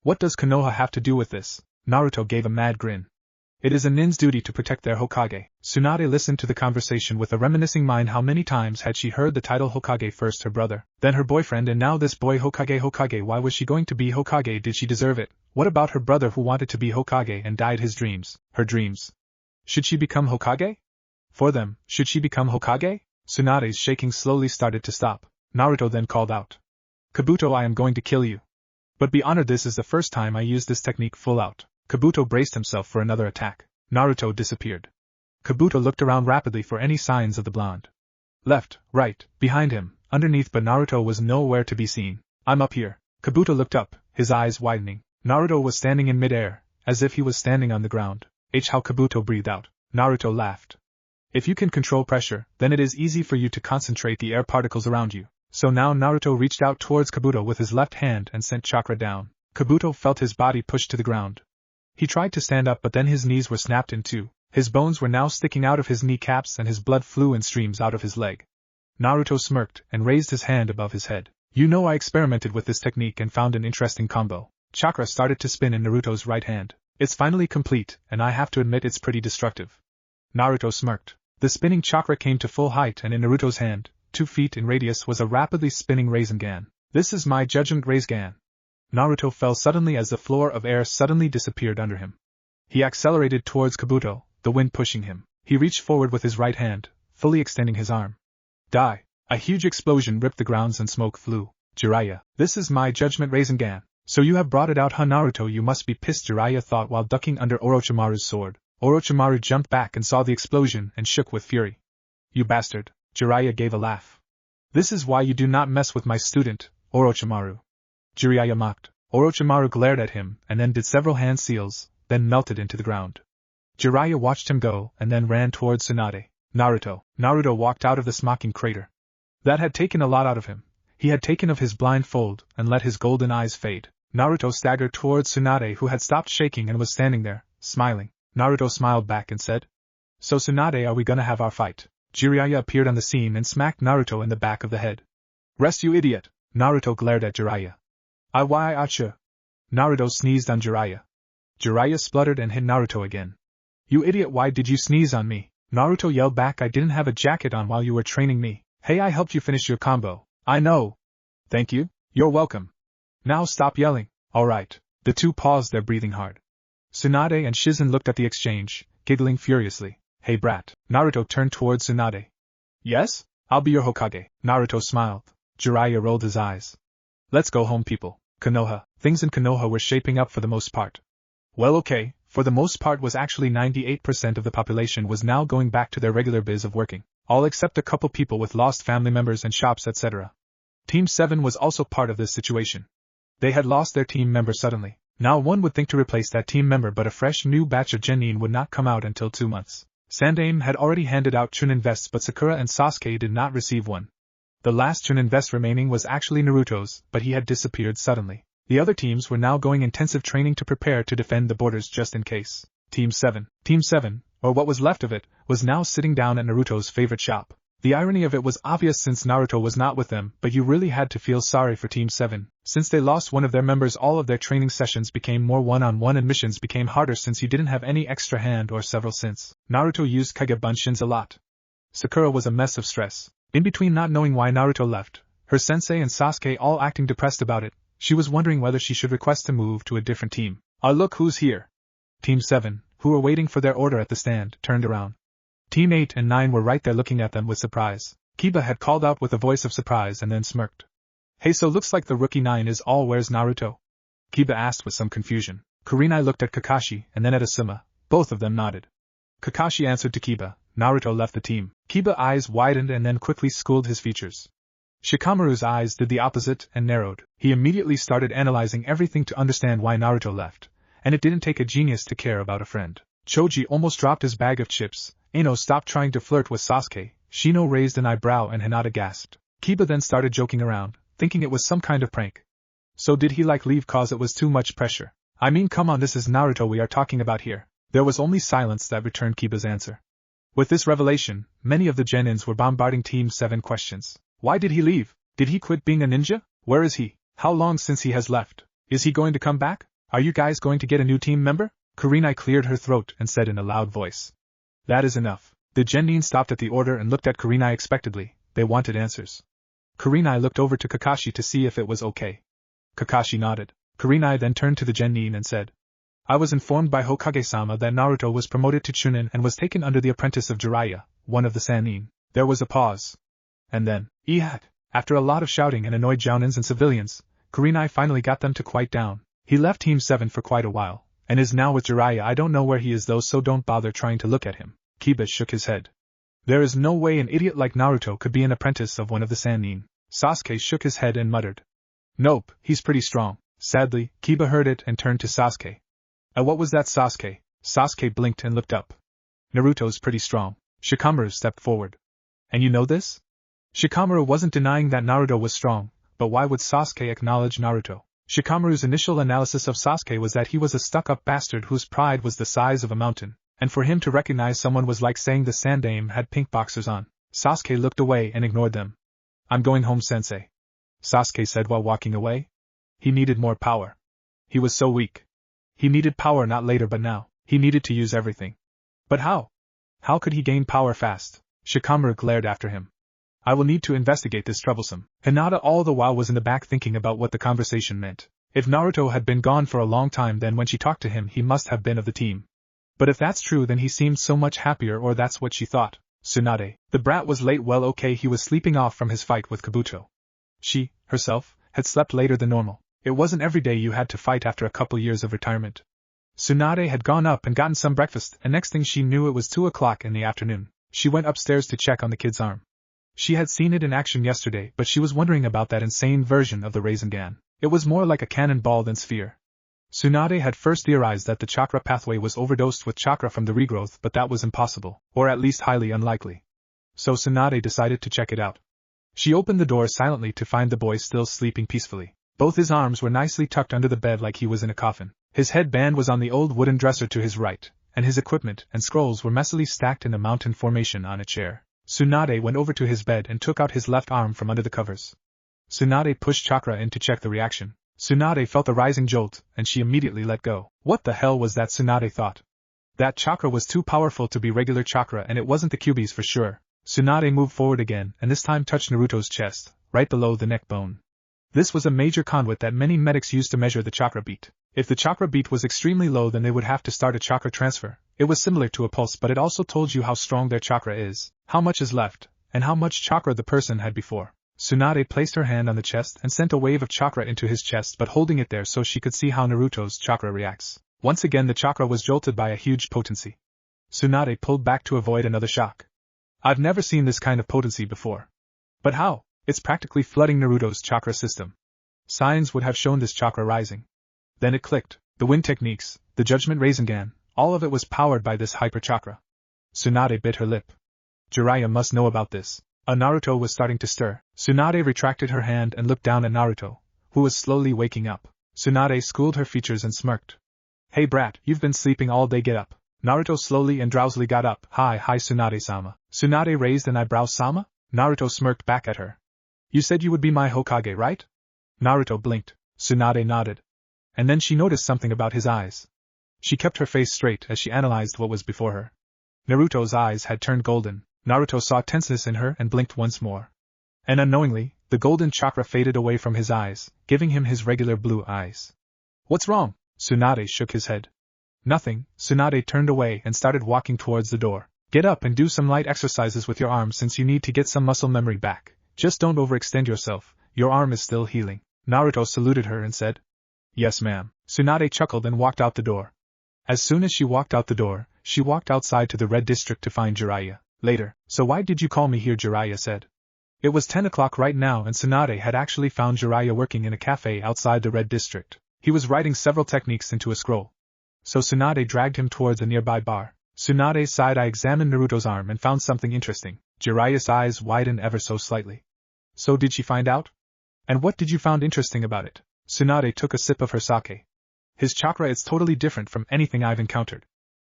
What does Konoha have to do with this? Naruto gave a mad grin. It is a nin's duty to protect their Hokage. Tsunade listened to the conversation with a reminiscing mind. How many times had she heard the title Hokage? First her brother, then her boyfriend, and now this boy Hokage. Why was she going to be Hokage? Did she deserve it? What about her brother who wanted to be Hokage and died his dreams? Her dreams. Should she become Hokage? For them, should she become Hokage? Tsunade's shaking slowly started to stop. Naruto then called out. Kabuto, I am going to kill you. But be honored, this is the first time I used this technique full out. Kabuto braced himself for another attack. Naruto disappeared. Kabuto looked around rapidly for any signs of the blonde. Left, right, behind him, underneath, but Naruto was nowhere to be seen. I'm up here. Kabuto looked up, his eyes widening. Naruto was standing in midair, as if he was standing on the ground. How Kabuto breathed out. Naruto laughed. If you can control pressure, then it is easy for you to concentrate the air particles around you. So now Naruto reached out towards Kabuto with his left hand and sent chakra down. Kabuto felt his body pushed to the ground. He tried to stand up, but then his knees were snapped in two. His bones were now sticking out of his kneecaps and his blood flew in streams out of his leg. Naruto smirked and raised his hand above his head. You know, I experimented with this technique and found an interesting combo. Chakra started to spin in Naruto's right hand. It's finally complete, and I have to admit it's pretty destructive. Naruto smirked. The spinning chakra came to full height, and in Naruto's hand, 2 feet in radius, was a rapidly spinning Rasengan. This is my judgment Rasengan. Naruto fell suddenly as the floor of air suddenly disappeared under him. He accelerated towards Kabuto, the wind pushing him. He reached forward with his right hand, fully extending his arm. Die! A huge explosion ripped the grounds and smoke flew. Jiraiya, this is my judgment Rasengan. So you have brought it out, huh? Naruto, you must be pissed, Jiraiya thought while ducking under Orochimaru's sword. Orochimaru jumped back and saw the explosion and shook with fury. You bastard! Jiraiya gave a laugh. This is why you do not mess with my student, Orochimaru. Jiraiya mocked. Orochimaru glared at him and then did several hand seals, then melted into the ground. Jiraiya watched him go and then ran towards Tsunade. Naruto walked out of the smoking crater. That had taken a lot out of him. He had taken off his blindfold and let his golden eyes fade. Naruto staggered towards Tsunade, who had stopped shaking and was standing there, smiling. Naruto smiled back and said, So Tsunade, are we gonna have our fight? Jiraiya appeared on the scene and smacked Naruto in the back of the head. Rest, you idiot! Naruto glared at Jiraiya. Why acha? Naruto sneezed on Jiraiya. Jiraiya spluttered and hit Naruto again. You idiot, why did you sneeze on me? Naruto yelled back, I didn't have a jacket on while you were training me. Hey, I helped you finish your combo. I know. Thank you. You're welcome. Now stop yelling. Alright. The two paused, their breathing hard. Tsunade and Shizen looked at the exchange, giggling furiously. Hey brat. Naruto turned towards Tsunade. Yes? I'll be your Hokage. Naruto smiled. Jiraiya rolled his eyes. Let's go home, people. Konoha. Things in Konoha were shaping up for the most part. Well, okay, for the most part was actually 98% of the population was now going back to their regular biz of working. All except a couple people with lost family members and shops, etc. Team 7 was also part of this situation. They had lost their team member suddenly. Now one would think to replace that team member, but a fresh new batch of genin would not come out until 2 months. Sandaime had already handed out chunin vests, but Sakura and Sasuke did not receive one. The last chunin vest remaining was actually Naruto's, but he had disappeared suddenly. The other teams were now going intensive training to prepare to defend the borders just in case. Team 7, or what was left of it, was now sitting down at Naruto's favorite shop. The irony of it was obvious since Naruto was not with them, but you really had to feel sorry for Team 7. Since they lost one of their members, all of their training sessions became more one-on-one and missions became harder since you didn't have any extra hand or several since Naruto used Kage Bunshins a lot. Sakura was a mess of stress. In between not knowing why Naruto left, her sensei and Sasuke all acting depressed about it. She was wondering whether she should request to move to a different team. Look who's here. Team 7, who were waiting for their order at the stand, turned around. Team 8 and 9 were right there looking at them with surprise. Kiba had called out with a voice of surprise and then smirked. Hey, so looks like the rookie 9 is all. Where's Naruto? Kiba asked with some confusion. Kurenai looked at Kakashi and then at Asuma. Both of them nodded. Kakashi answered to Kiba. Naruto left the team. Kiba's eyes widened and then quickly schooled his features. Shikamaru's eyes did the opposite and narrowed. He immediately started analyzing everything to understand why Naruto left, and it didn't take a genius to care about a friend. Choji almost dropped his bag of chips. Ino stopped trying to flirt with Sasuke. Shino raised an eyebrow and Hinata gasped. Kiba then started joking around, thinking it was some kind of prank. So did he leave cause it was too much pressure? I mean, come on, this is Naruto we are talking about here. There was only silence that returned Kiba's answer. With this revelation, many of the Genins were bombarding Team 7 questions. Why did he leave? Did he quit being a ninja? Where is he? How long since he has left? Is he going to come back? Are you guys going to get a new team member? Kurenai cleared her throat and said in a loud voice. That is enough. The Genin stopped at the order and looked at Kurenai expectantly. They wanted answers. Kurenai looked over to Kakashi to see if it was okay. Kakashi nodded. Kurenai then turned to the Genin and said, I was informed by Hokage-sama that Naruto was promoted to chunin and was taken under the apprentice of Jiraiya, one of the Sannin. There was a pause. And then, after a lot of shouting and annoyed jounins and civilians, Kurenai finally got them to quiet down. He left Team 7 for quite a while, and is now with Jiraiya. I don't know where he is though, so don't bother trying to look at him. Kiba shook his head. There is no way an idiot like Naruto could be an apprentice of one of the Sannin. Sasuke shook his head and muttered. Nope, he's pretty strong. Sadly, Kiba heard it and turned to Sasuke. What was that, Sasuke? Sasuke blinked and looked up. Naruto's pretty strong. Shikamaru stepped forward. And you know this? Shikamaru wasn't denying that Naruto was strong, but why would Sasuke acknowledge Naruto? Shikamaru's initial analysis of Sasuke was that he was a stuck-up bastard whose pride was the size of a mountain, and for him to recognize someone was like saying the Sandame had pink boxers on. Sasuke looked away and ignored them. I'm going home, sensei. Sasuke said while walking away. He needed more power. He was so weak. He needed power not later but now. He needed to use everything. But how? How could he gain power fast? Shikamaru glared after him. I will need to investigate this troublesome. Hinata all the while was in the back thinking about what the conversation meant. If Naruto had been gone for a long time, then when she talked to him he must have been of the team. But if that's true, then he seemed so much happier, or that's what she thought. Tsunade, the brat, was late. Well, okay, he was sleeping off from his fight with Kabuto. She, herself, had slept later than normal. It wasn't every day you had to fight after a couple years of retirement. Tsunade had gone up and gotten some breakfast, and next thing she knew it was 2 o'clock in the afternoon. She went upstairs to check on the kid's arm. She had seen it in action yesterday, but she was wondering about that insane version of the Rasengan. It was more like a cannonball than sphere. Tsunade had first theorized that the chakra pathway was overdosed with chakra from the regrowth, but that was impossible, or at least highly unlikely. So Tsunade decided to check it out. She opened the door silently to find the boy still sleeping peacefully. Both his arms were nicely tucked under the bed like he was in a coffin. His headband was on the old wooden dresser to his right, and his equipment and scrolls were messily stacked in a mountain formation on a chair. Tsunade went over to his bed and took out his left arm from under the covers. Tsunade pushed chakra in to check the reaction. Tsunade felt a rising jolt, and she immediately let go. What the hell was that, Tsunade thought. That chakra was too powerful to be regular chakra, and it wasn't the cubies for sure. Tsunade moved forward again, and this time touched Naruto's chest, right below the neck bone. This was a major conduit that many medics used to measure the chakra beat. If the chakra beat was extremely low, then they would have to start a chakra transfer. It was similar to a pulse, but it also told you how strong their chakra is, how much is left, and how much chakra the person had before. Tsunade placed her hand on the chest and sent a wave of chakra into his chest, but holding it there so she could see how Naruto's chakra reacts. Once again the chakra was jolted by a huge potency. Tsunade pulled back to avoid another shock. I've never seen this kind of potency before. But how? It's practically flooding Naruto's chakra system. Signs would have shown this chakra rising. Then it clicked. The wind techniques, the judgment Rasengan, all of it was powered by this hyper chakra. Tsunade bit her lip. Jiraiya must know about this. Naruto was starting to stir. Tsunade retracted her hand and looked down at Naruto, who was slowly waking up. Tsunade schooled her features and smirked. Hey brat, you've been sleeping all day, get up. Naruto slowly and drowsily got up. Hi Tsunade-sama. Tsunade raised an eyebrow. Sama? Naruto smirked back at her. You said you would be my Hokage, right? Naruto blinked. Tsunade nodded. And then she noticed something about his eyes. She kept her face straight as she analyzed what was before her. Naruto's eyes had turned golden. Naruto saw tenseness in her and blinked once more. And unknowingly, the The golden chakra faded away from his eyes, giving him his regular blue eyes. What's wrong? Tsunade shook his head. Nothing. Tsunade turned away and started walking towards the door. Get up and do some light exercises with your arms since you need to get some muscle memory back. Just don't overextend yourself, your arm is still healing. Naruto saluted her and said, Yes ma'am. Tsunade chuckled and walked out the door. As soon as she walked out the door, she walked outside to the Red District to find Jiraiya. Later, so why did you call me here? Jiraiya said. It was 10 o'clock right now and Tsunade had actually found Jiraiya working in a cafe outside the Red District. He was writing several techniques into a scroll. So Tsunade dragged him towards a nearby bar. Tsunade sighed. I examined Naruto's arm and found something interesting. Jiraiya's eyes widened ever so slightly. So did she find out? And what did you find interesting about it? Tsunade took a sip of her sake. His chakra is totally different from anything I've encountered.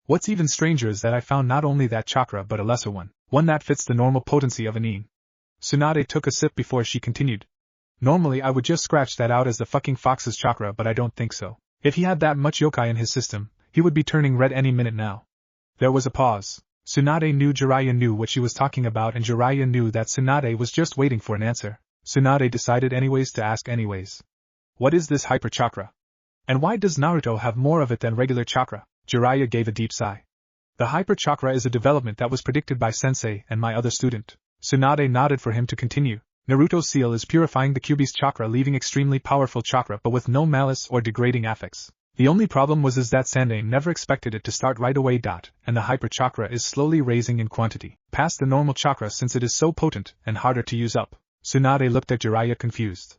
What's even stranger is that I found not only that chakra but a lesser one that fits the normal potency of an yin. Tsunade took a sip before she continued. Normally I would just scratch that out as the fucking fox's chakra, but I don't think so. If he had that much yokai in his system, he would be turning red any minute now. There was a pause. Tsunade knew Jiraiya knew what she was talking about and Jiraiya knew that Tsunade was just waiting for an answer. Tsunade decided anyways to ask anyways. What is this hyper chakra? And why does Naruto have more of it than regular chakra? Jiraiya gave a deep sigh. The hyper chakra is a development that was predicted by Sensei and my other student. Tsunade nodded for him to continue. Naruto's seal is purifying the Kyuubi's chakra, leaving extremely powerful chakra but with no malice or degrading affects. The only problem was that Sensei never expected it to start right away. And the hyper chakra is slowly raising in quantity, past the normal chakra since it is so potent and harder to use up. Tsunade looked at Jiraiya confused.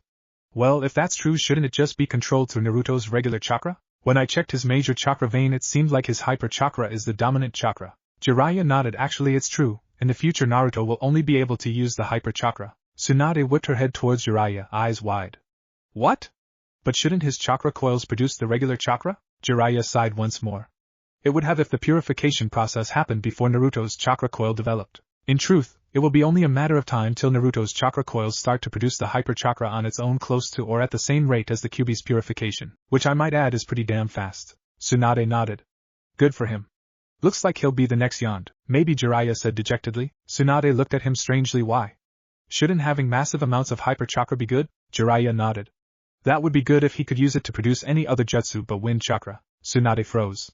Well, if that's true, shouldn't it just be controlled through Naruto's regular chakra? When I checked his major chakra vein, it seemed like his hyper chakra is the dominant chakra. Jiraiya nodded. Actually, it's true. In the future, Naruto will only be able to use the hyper chakra. Tsunade whipped her head towards Jiraiya, eyes wide. What? But shouldn't his chakra coils produce the regular chakra? Jiraiya sighed once more. It would have if the purification process happened before Naruto's chakra coil developed. In truth, it will be only a matter of time till Naruto's chakra coils start to produce the hyper chakra on its own, close to or at the same rate as the Kyuubi's purification, which I might add is pretty damn fast. Tsunade nodded. Good for him. Looks like he'll be the next Yond. Maybe, Jiraiya said dejectedly. Tsunade looked at him strangely. Why? Shouldn't having massive amounts of hyper chakra be good? Jiraiya nodded. That would be good if he could use it to produce any other jutsu but wind chakra. Tsunade froze.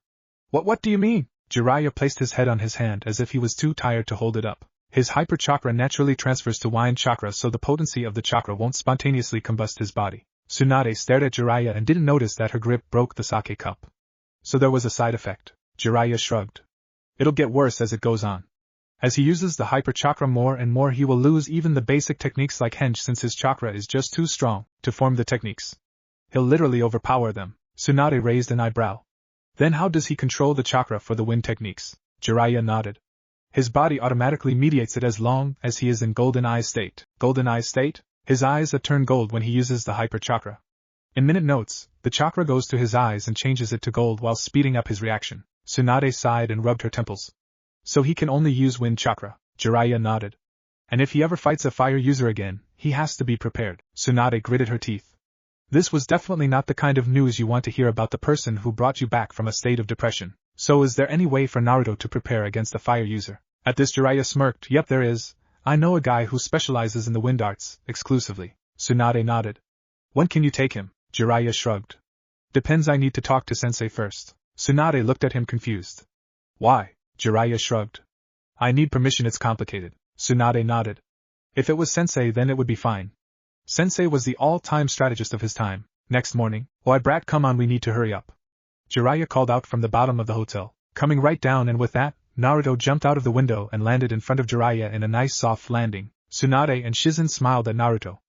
What do you mean? Jiraiya placed his head on his hand as if he was too tired to hold it up. His hyper chakra naturally transfers to wind chakra, so the potency of the chakra won't spontaneously combust his body. Tsunade stared at Jiraiya and didn't notice that her grip broke the sake cup. So there was a side effect. Jiraiya shrugged. It'll get worse as it goes on. As he uses the hyper chakra more and more, he will lose even the basic techniques like henge, since his chakra is just too strong to form the techniques. He'll literally overpower them. Tsunade raised an eyebrow. Then how does he control the chakra for the wind techniques? Jiraiya nodded. His body automatically mediates it as long as he is in golden eye state. Golden eye state? His eyes that turn gold when he uses the hyper chakra. In minute notes, the chakra goes to his eyes and changes it to gold while speeding up his reaction. Tsunade sighed and rubbed her temples. So he can only use wind chakra. Jiraiya nodded. And if he ever fights a fire user again, he has to be prepared. Tsunade gritted her teeth. This was definitely not the kind of news you want to hear about the person who brought you back from a state of depression. So is there any way for Naruto to prepare against a fire user? At this, Jiraiya smirked. Yep, there is. I know a guy who specializes in the wind arts, exclusively. Tsunade nodded. When can you take him? Jiraiya shrugged. Depends, I need to talk to Sensei first. Tsunade looked at him confused. Why? Jiraiya shrugged. I need permission, it's complicated. Tsunade nodded. If it was Sensei, then it would be fine. Sensei was the all-time strategist of his time. Next morning, Oi brat, come on, we need to hurry up. Jiraiya called out from the bottom of the hotel, coming right down, and with that, Naruto jumped out of the window and landed in front of Jiraiya in a nice soft landing. Tsunade and Shizen smiled at Naruto.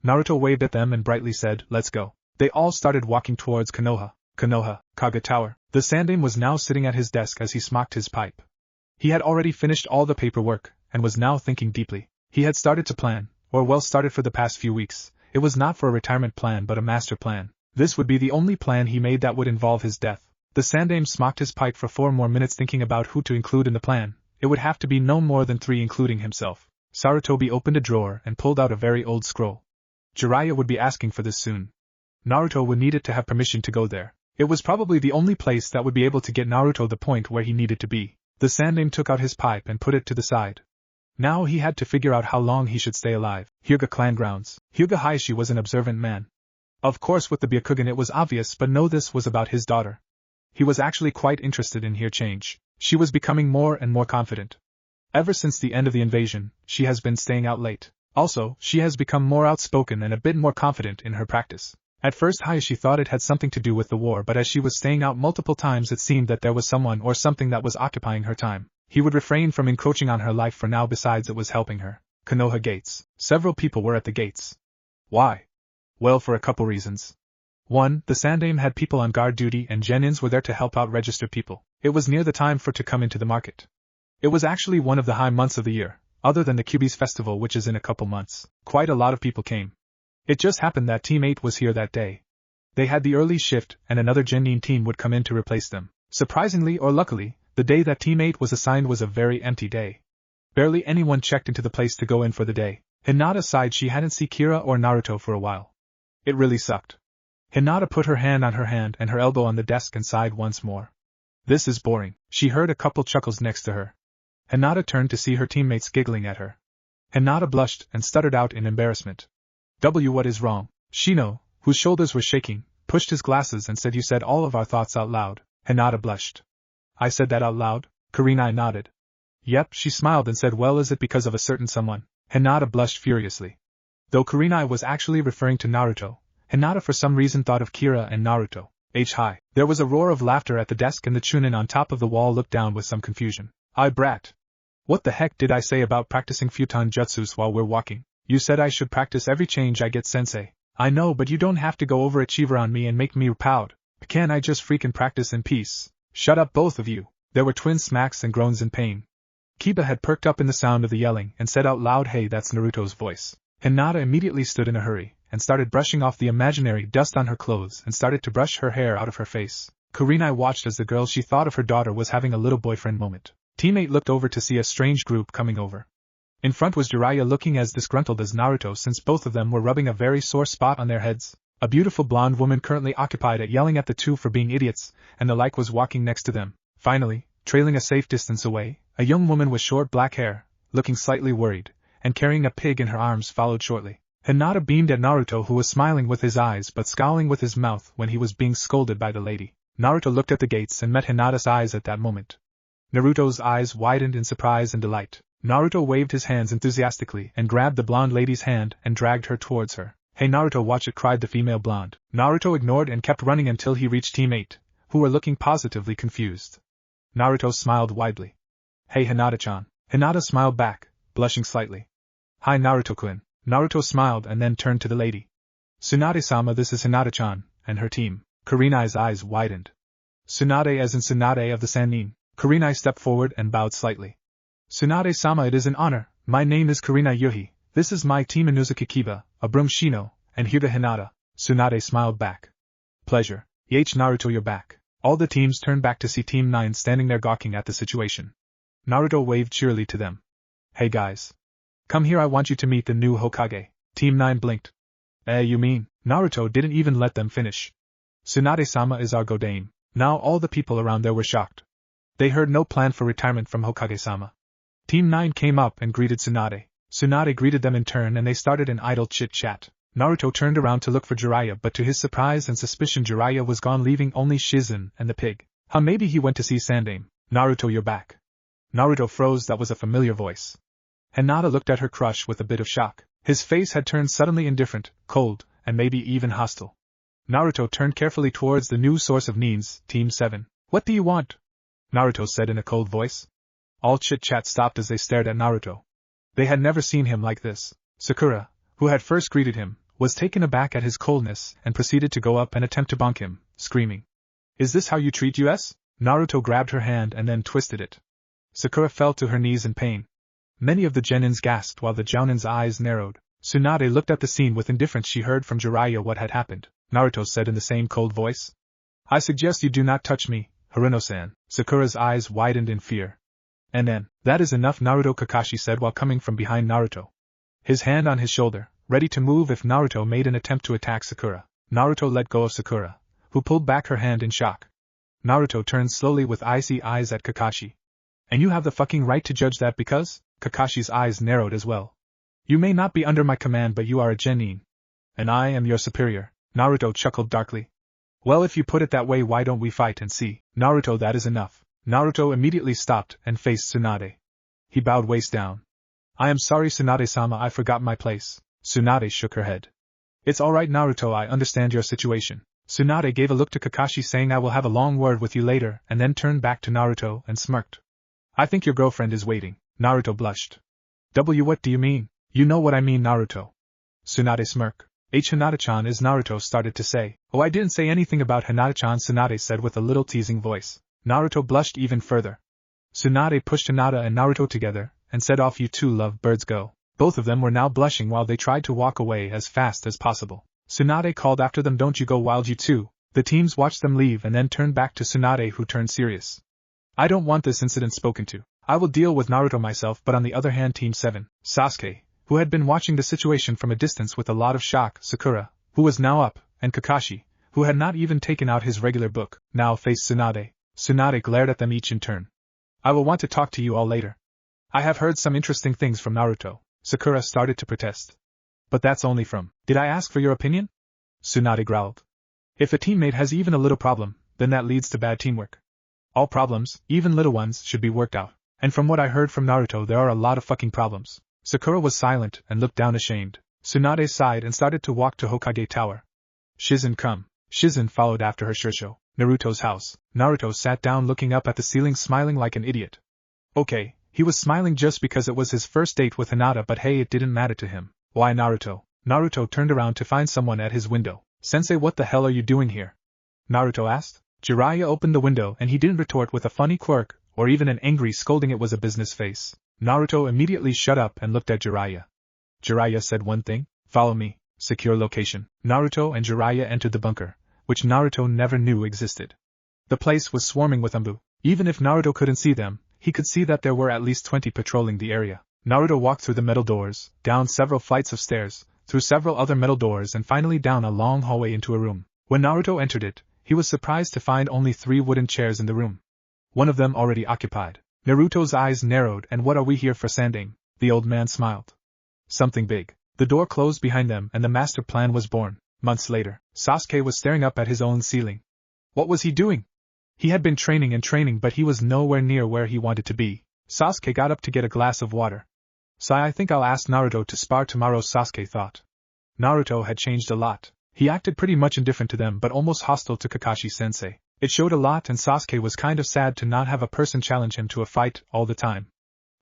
Naruto waved at them and brightly said, let's go. They all started walking towards Konoha. Konoha, Kage Tower. The Sandaime was now sitting at his desk as he smoked his pipe. He had already finished all the paperwork, and was now thinking deeply. He had started to plan, or well started for the past few weeks. It was not for a retirement plan but a master plan. This would be the only plan he made that would involve his death. The Sandaime smoked his pipe for 4 more minutes thinking about who to include in the plan. It would have to be no more than 3 including himself. Sarutobi opened a drawer and pulled out a very old scroll. Jiraiya would be asking for this soon. Naruto would need it to have permission to go there. It was probably the only place that would be able to get Naruto the point where he needed to be. The Sandaime took out his pipe and put it to the side. Now he had to figure out how long he should stay alive. Hyuga clan grounds. Hyuga Hayashi was an observant man. Of course with the Byakugan it was obvious, but no, this was about his daughter. He was actually quite interested in her change. She was becoming more and more confident. Ever since the end of the invasion, she has been staying out late. Also, she has become more outspoken and a bit more confident in her practice. At first Hayashi thought it had something to do with the war, but as she was staying out multiple times it seemed that there was someone or something that was occupying her time. He would refrain from encroaching on her life for now, besides it was helping her. Konoha gates. Several people were at the gates. Why? Well, for a couple reasons. 1. The Sandaime had people on guard duty and genins were there to help out register people. It was near the time for to come into the market. It was actually one of the high months of the year, other than the Kyubi's festival which is in a couple months. Quite a lot of people came. It just happened that Team 8 was here that day. They had the early shift and another genin team would come in to replace them. Surprisingly or luckily, the day that Team 8 was assigned was a very empty day. Barely anyone checked into the place to go in for the day. Hinata sighed, she hadn't seen Kira or Naruto for a while. It really sucked. Hinata put her hand on her hand and her elbow on the desk and sighed once more. This is boring. She heard a couple chuckles next to her. Hinata turned to see her teammates giggling at her. Hinata blushed and stuttered out in embarrassment. What is wrong? Shino, whose shoulders were shaking, pushed his glasses and said, you said all of our thoughts out loud. Hinata blushed. I said that out loud? Kurenai nodded. Yep, she smiled and said, well, is it because of a certain someone? Hinata blushed furiously. Though Kurenai was actually referring to Naruto, Hinata for some reason thought of Kira and Naruto. Hi. There was a roar of laughter at the desk and the chunin on top of the wall looked down with some confusion. I brat. What the heck did I say about practicing futon jutsus while we're walking? You said I should practice every change I get, sensei. I know, but you don't have to go overachiever on me and make me proud. Can't I just freaking practice in peace? Shut up, both of you. There were twin smacks and groans in pain. Kiba had perked up in the sound of the yelling and said out loud, hey, that's Naruto's voice. Hinata immediately stood in a hurry and started brushing off the imaginary dust on her clothes and started to brush her hair out of her face. Kurenai watched as the girl she thought of her daughter was having a little boyfriend moment. Teammate looked over to see a strange group coming over. In front was Jiraiya looking as disgruntled as Naruto since both of them were rubbing a very sore spot on their heads. A beautiful blonde woman currently occupied at yelling at the two for being idiots, and the like was walking next to them. Finally, trailing a safe distance away, a young woman with short black hair, looking slightly worried, and carrying a pig in her arms followed shortly. Hinata beamed at Naruto, who was smiling with his eyes but scowling with his mouth when he was being scolded by the lady. Naruto looked at the gates and met Hinata's eyes at that moment. Naruto's eyes widened in surprise and delight. Naruto waved his hands enthusiastically and grabbed the blonde lady's hand and dragged her towards her. Hey Naruto, watch it, cried the female blonde. Naruto ignored and kept running until he reached Team 8, who were looking positively confused. Naruto smiled widely. Hey Hinata-chan. Hinata smiled back, blushing slightly. Hi Naruto-kun. Naruto smiled and then turned to the lady. Tsunade-sama, this is Hinata-chan, and her team. Kurenai's eyes widened. Tsunade as in Tsunade of the Sannin. Kurenai stepped forward and bowed slightly. Tsunade-sama, it is an honor. My name is Kurenai Yuhi. This is my team Inuzuka Kiba, Abrum Shino, and Hyuga Hinata. Tsunade smiled back. Pleasure. Naruto, you're back. All the teams turned back to see Team 9 standing there gawking at the situation. Naruto waved cheerily to them. Hey guys. Come here, I want you to meet the new Hokage. Team 9 blinked. You mean? Naruto didn't even let them finish. Tsunade-sama is our Godame. Now all the people around there were shocked. They heard no plan for retirement from Hokage-sama. Team 9 came up and greeted Tsunade. Tsunade greeted them in turn and they started an idle chit-chat. Naruto turned around to look for Jiraiya, but to his surprise and suspicion Jiraiya was gone, leaving only Shizen and the pig. Maybe he went to see Sandaime. Naruto, you're back. Naruto froze, that was a familiar voice. Hinata looked at her crush with a bit of shock. His face had turned suddenly indifferent, cold, and maybe even hostile. Naruto turned carefully towards the new source of needs, Team 7. What do you want? Naruto said in a cold voice. All chit-chat stopped as they stared at Naruto. They had never seen him like this. Sakura, who had first greeted him, was taken aback at his coldness and proceeded to go up and attempt to bonk him, screaming. Is this how you treat us? Naruto grabbed her hand and then twisted it. Sakura fell to her knees in pain. Many of the genins gasped while the jounin's eyes narrowed. Tsunade looked at the scene with indifference. She heard from Jiraiya what had happened. Naruto said in the same cold voice. I suggest you do not touch me, Haruno-san. Sakura's eyes widened in fear. And then, that is enough, Naruto, Kakashi said while coming from behind Naruto. His hand on his shoulder, ready to move if Naruto made an attempt to attack Sakura. Naruto let go of Sakura, who pulled back her hand in shock. Naruto turned slowly with icy eyes at Kakashi. And you have the fucking right to judge that because? Kakashi's eyes narrowed as well. You may not be under my command, but you are a genin. And I am your superior. Naruto chuckled darkly. Well, if you put it that way, why don't we fight and see? Naruto, that is enough. Naruto immediately stopped and faced Tsunade. He bowed waist down. I am sorry, Tsunade-sama, I forgot my place. Tsunade shook her head. It's alright, Naruto, I understand your situation. Tsunade gave a look to Kakashi saying I will have a long word with you later, and then turned back to Naruto and smirked. I think your girlfriend is waiting. Naruto blushed. What do you mean? You know what I mean, Naruto. Tsunade smirked. Hinata-chan is Naruto started to say. Oh, I didn't say anything about Hinata-chan, Tsunade said with a little teasing voice. Naruto blushed even further. Tsunade pushed Hinata and Naruto together, and said off you two love birds go. Both of them were now blushing while they tried to walk away as fast as possible. Tsunade called after them, don't you go wild you two. The teams watched them leave and then turned back to Tsunade, who turned serious. I don't want this incident spoken to. I will deal with Naruto myself, but on the other hand, Team 7, Sasuke, who had been watching the situation from a distance with a lot of shock, Sakura, who was now up, and Kakashi, who had not even taken out his regular book, now faced Tsunade. Tsunade glared at them each in turn. I will want to talk to you all later. I have heard some interesting things from Naruto. Sakura started to protest. But that's only from. Did I ask for your opinion? Tsunade growled. If a teammate has even a little problem, then that leads to bad teamwork. All problems, even little ones, should be worked out. And from what I heard from Naruto, there are a lot of fucking problems. Sakura was silent and looked down ashamed. Tsunade sighed and started to walk to Hokage Tower. Shizen come. Shizen followed after her Shursho. Naruto's house. Naruto sat down looking up at the ceiling smiling like an idiot. Okay, he was smiling just because it was his first date with Hinata, but hey, it didn't matter to him. Why Naruto? Naruto turned around to find someone at his window. Sensei, what the hell are you doing here? Naruto asked. Jiraiya opened the window and he didn't retort with a funny quirk, or even an angry scolding, it was a business face. Naruto immediately shut up and looked at Jiraiya. Jiraiya said one thing, follow me, secure location. Naruto and Jiraiya entered the bunker, which Naruto never knew existed. The place was swarming with Ambu. Even if Naruto couldn't see them, he could see that there were at least 20 patrolling the area. Naruto walked through the metal doors, down several flights of stairs, through several other metal doors and finally down a long hallway into a room. When Naruto entered it, he was surprised to find only 3 wooden chairs in the room. One of them already occupied. Naruto's eyes narrowed. And what are we here for, Sandame? The old man smiled. Something big. The door closed behind them and the master plan was born. Months later, Sasuke was staring up at his own ceiling. What was he doing? He had been training and training, but he was nowhere near where he wanted to be. Sasuke got up to get a glass of water. Sai, I think I'll ask Naruto to spar tomorrow, Sasuke thought. Naruto had changed a lot. He acted pretty much indifferent to them but almost hostile to Kakashi-sensei. It showed a lot, and Sasuke was kind of sad to not have a person challenge him to a fight all the time.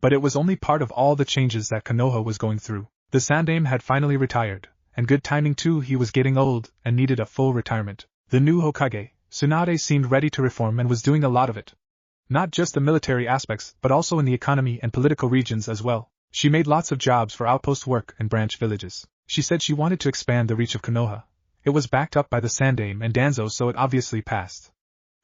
But it was only part of all the changes that Konoha was going through. The Sandame had finally retired, and good timing too, he was getting old and needed a full retirement. The new Hokage, Tsunade, seemed ready to reform and was doing a lot of it. Not just the military aspects, but also in the economy and political regions as well. She made lots of jobs for outpost work and branch villages. She said she wanted to expand the reach of Konoha. It was backed up by the Sandame and Danzo, so it obviously passed.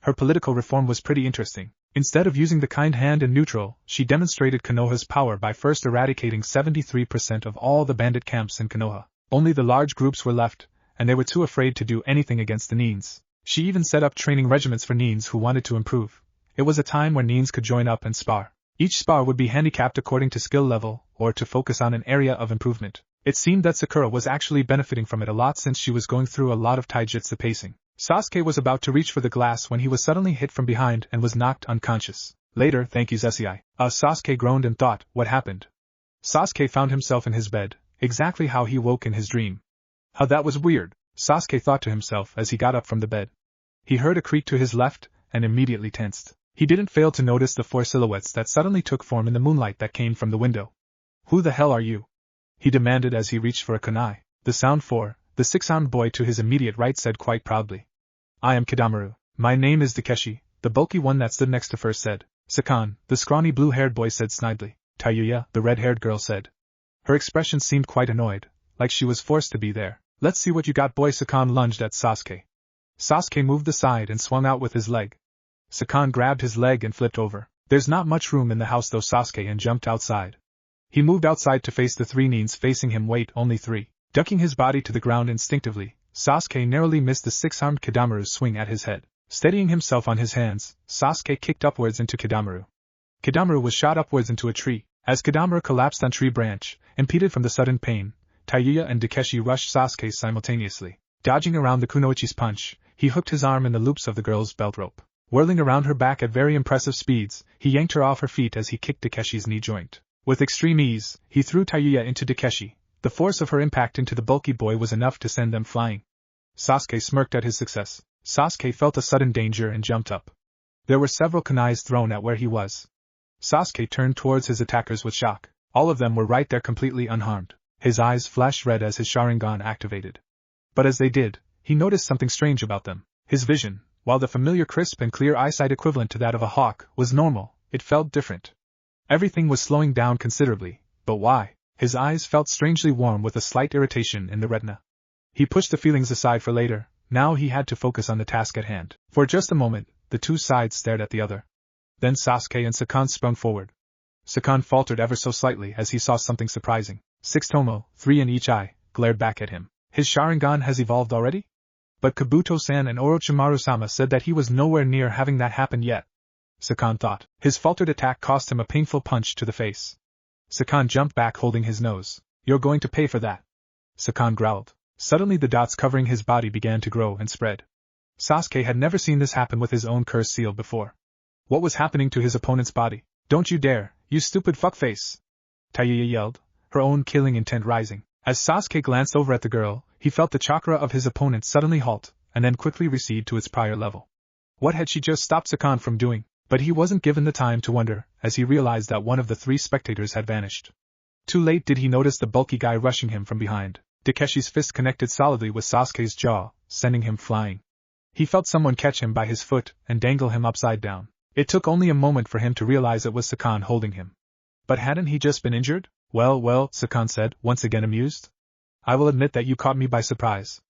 Her political reform was pretty interesting. Instead of using the kind hand and neutral, she demonstrated Konoha's power by first eradicating 73% of all the bandit camps in Konoha. Only the large groups were left, and they were too afraid to do anything against the Nins. She even set up training regiments for Nins who wanted to improve. It was a time when Nins could join up and spar. Each spar would be handicapped according to skill level, or to focus on an area of improvement. It seemed that Sakura was actually benefiting from it a lot since she was going through a lot of taijutsu pacing. Sasuke was about to reach for the glass when he was suddenly hit from behind and was knocked unconscious. Later, thank you Zesei. Sasuke groaned and thought, what happened? Sasuke found himself in his bed, exactly how he woke in his dream. How that was weird, Sasuke thought to himself as he got up from the bed. He heard a creak to his left, and immediately tensed. He didn't fail to notice the 4 silhouettes that suddenly took form in the moonlight that came from the window. Who the hell are you? He demanded as he reached for a kunai. The sound 4, the 6-armed boy to his immediate right said quite proudly. I am Kidamaru. My name is Takeshi, the bulky one that stood next to first said. Sakan, the scrawny blue-haired boy said snidely. Tayuya, the red-haired girl said. Her expression seemed quite annoyed, like she was forced to be there. Let's see what you got, boy. Sakan lunged at Sasuke. Sasuke moved aside and swung out with his leg. Sakan grabbed his leg and flipped over. There's not much room in the house though, Sasuke, and jumped outside. He moved outside to face the 3 Nins facing him. Wait, only 3. Ducking his body to the ground instinctively, Sasuke narrowly missed the 6-armed Kidamaru's swing at his head. Steadying himself on his hands, Sasuke kicked upwards into Kidamaru. Kidamaru was shot upwards into a tree. As Kidamura collapsed on tree branch, impeded from the sudden pain, Taiyuya and Takeshi rushed Sasuke simultaneously. Dodging around the kunoichi's punch, he hooked his arm in the loops of the girl's belt rope. Whirling around her back at very impressive speeds, he yanked her off her feet as he kicked Takeshi's knee joint. With extreme ease, he threw Taiyuya into Takeshi. The force of her impact into the bulky boy was enough to send them flying. Sasuke smirked at his success. Sasuke felt a sudden danger and jumped up. There were several kunais thrown at where he was. Sasuke turned towards his attackers with shock. All of them were right there completely unharmed. His eyes flashed red as his Sharingan activated. But as they did, he noticed something strange about them. His vision, while the familiar crisp and clear eyesight equivalent to that of a hawk, was normal, it felt different. Everything was slowing down considerably, but why? His eyes felt strangely warm with a slight irritation in the retina. He pushed the feelings aside for later. Now he had to focus on the task at hand. For just a moment, the two sides stared at the other. Then Sasuke and Sakan sprung forward. Sakan faltered ever so slightly as he saw something surprising. 6 Tomo, 3 in each eye, glared back at him. His Sharingan has evolved already? But Kabuto-san and Orochimaru-sama said that he was nowhere near having that happen yet. Sakan thought. His faltered attack cost him a painful punch to the face. Sakan jumped back holding his nose. You're going to pay for that. Sakan growled. Suddenly the dots covering his body began to grow and spread. Sasuke had never seen this happen with his own curse seal before. What was happening to his opponent's body? Don't you dare, you stupid fuckface! Taiyuya yelled, her own killing intent rising. As Sasuke glanced over at the girl, he felt the chakra of his opponent suddenly halt, and then quickly recede to its prior level. What had she just stopped Sakan from doing? But he wasn't given the time to wonder, as he realized that one of the 3 spectators had vanished. Too late did he notice the bulky guy rushing him from behind. Takeshi's fist connected solidly with Sasuke's jaw, sending him flying. He felt someone catch him by his foot and dangle him upside down. It took only a moment for him to realize it was Sakan holding him. But hadn't he just been injured? Well, Sakan said, once again amused. I will admit that you caught me by surprise.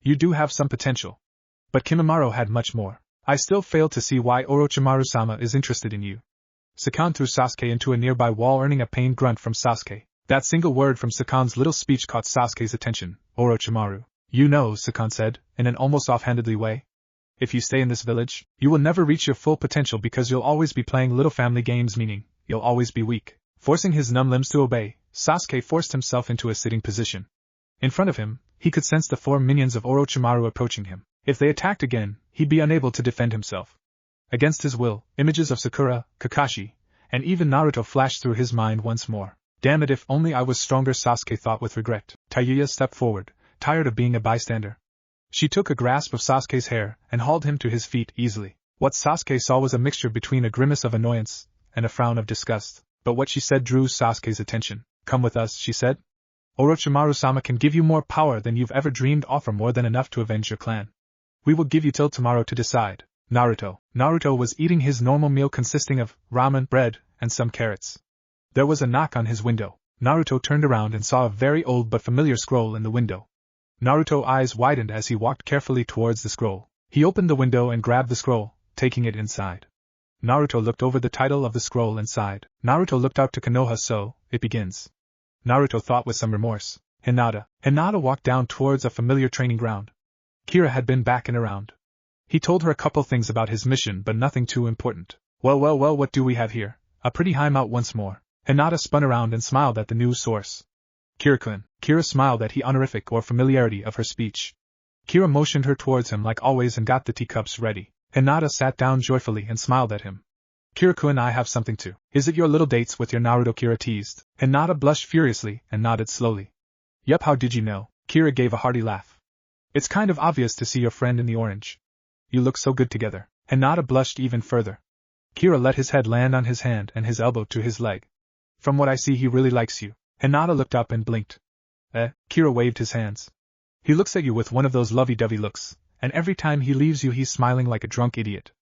You do have some potential. But Kimimaro had much more. I still fail to see why Orochimaru-sama is interested in you. Sakan threw Sasuke into a nearby wall, earning a pained grunt from Sasuke. That single word from Sakan's little speech caught Sasuke's attention. Orochimaru. You know, Sakan said, in an almost offhandedly way. If you stay in this village, you will never reach your full potential because you'll always be playing little family games, meaning, you'll always be weak. Forcing his numb limbs to obey, Sasuke forced himself into a sitting position. In front of him, he could sense the 4 minions of Orochimaru approaching him. If they attacked again, he'd be unable to defend himself. Against his will, images of Sakura, Kakashi, and even Naruto flashed through his mind once more. Damn it, if only I was stronger, Sasuke thought with regret. Taiyuya stepped forward, tired of being a bystander. She took a grasp of Sasuke's hair and hauled him to his feet easily. What Sasuke saw was a mixture between a grimace of annoyance and a frown of disgust, but what she said drew Sasuke's attention. Come with us, she said. Orochimaru-sama can give you more power than you've ever dreamed, offer more than enough to avenge your clan. We will give you till tomorrow to decide. Naruto was eating his normal meal consisting of ramen, bread, and some carrots. There was a knock on his window. Naruto turned around and saw a very old but familiar scroll in the window. Naruto's eyes widened as he walked carefully towards the scroll. He opened the window and grabbed the scroll, taking it inside. Naruto looked over the title of the scroll and sighed. Naruto looked out to Konoha. So, it begins. Naruto thought with some remorse. Hinata. Hinata walked down towards a familiar training ground. Kira had been back and around. He told her a couple things about his mission, but nothing too important. Well, what do we have here? A pretty high mount once more. Hinata spun around and smiled at the news source. Kira-kun. Kira smiled at the honorific or familiarity of her speech. Kira motioned her towards him like always and got the teacups ready. Hinata sat down joyfully and smiled at him. Kira-kun, I have something too. Is it your little dates with your Naruto? Kira teased. Hinata blushed furiously and nodded slowly. Yup, how did you know? Kira gave a hearty laugh. It's kind of obvious to see your friend in the orange. You look so good together. Hinata blushed even further. Kira let his head land on his hand and his elbow to his leg. From what I see, he really likes you. Hinata looked up and blinked. Kira waved his hands. He looks at you with one of those lovey-dovey looks, and every time he leaves you he's smiling like a drunk idiot.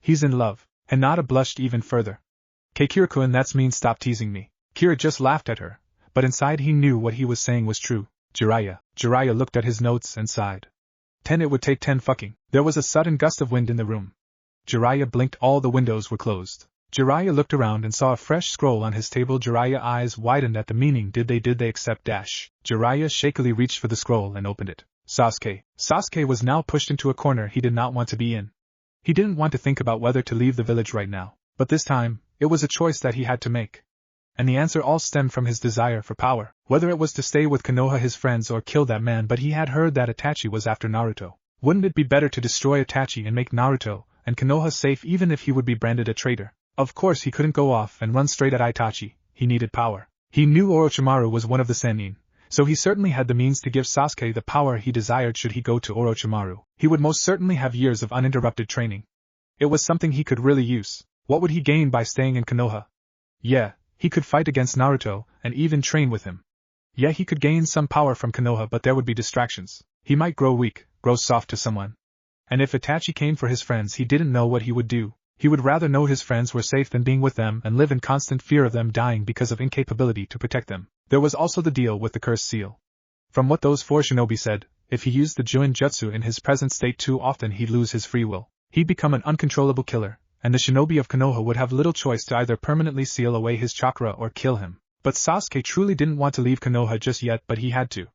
He's in love. Hinata blushed even further. Kira-kun, that's mean, stop teasing me. Kira just laughed at her, but inside he knew what he was saying was true. Jiraiya looked at his notes and sighed. 10 It would take 10 fucking. There was a sudden gust of wind in the room. Jiraiya blinked, all the windows were closed. Jiraiya looked around and saw a fresh scroll on his table. Jiraiya's eyes widened at the meaning. Did they accept dash? Jiraiya shakily reached for the scroll and opened it. Sasuke was now pushed into a corner he did not want to be in. He didn't want to think about whether to leave the village right now, but this time, it was a choice that he had to make. And the answer all stemmed from his desire for power, whether it was to stay with Konoha his friends or kill that man. But he had heard that Itachi was after Naruto. Wouldn't it be better to destroy Itachi and make Naruto and Konoha safe, even if he would be branded a traitor? Of course he couldn't go off and run straight at Itachi. He needed power. He knew Orochimaru was one of the Sennin, so he certainly had the means to give Sasuke the power he desired. Should he go to Orochimaru, he would most certainly have years of uninterrupted training. It was something he could really use. What would he gain by staying in Konoha? Yeah, he could fight against Naruto and even train with him. Yeah, he could gain some power from Konoha, but there would be distractions. He might grow weak, grow soft to someone. And if Itachi came for his friends, he didn't know what he would do. He would rather know his friends were safe than being with them and live in constant fear of them dying because of incapability to protect them. There was also the deal with the cursed seal. From what those 4 shinobi said, if he used the Juin Jutsu in his present state too often, he'd lose his free will. He'd become an uncontrollable killer, and the shinobi of Konoha would have little choice to either permanently seal away his chakra or kill him. But Sasuke truly didn't want to leave Konoha just yet, but he had to.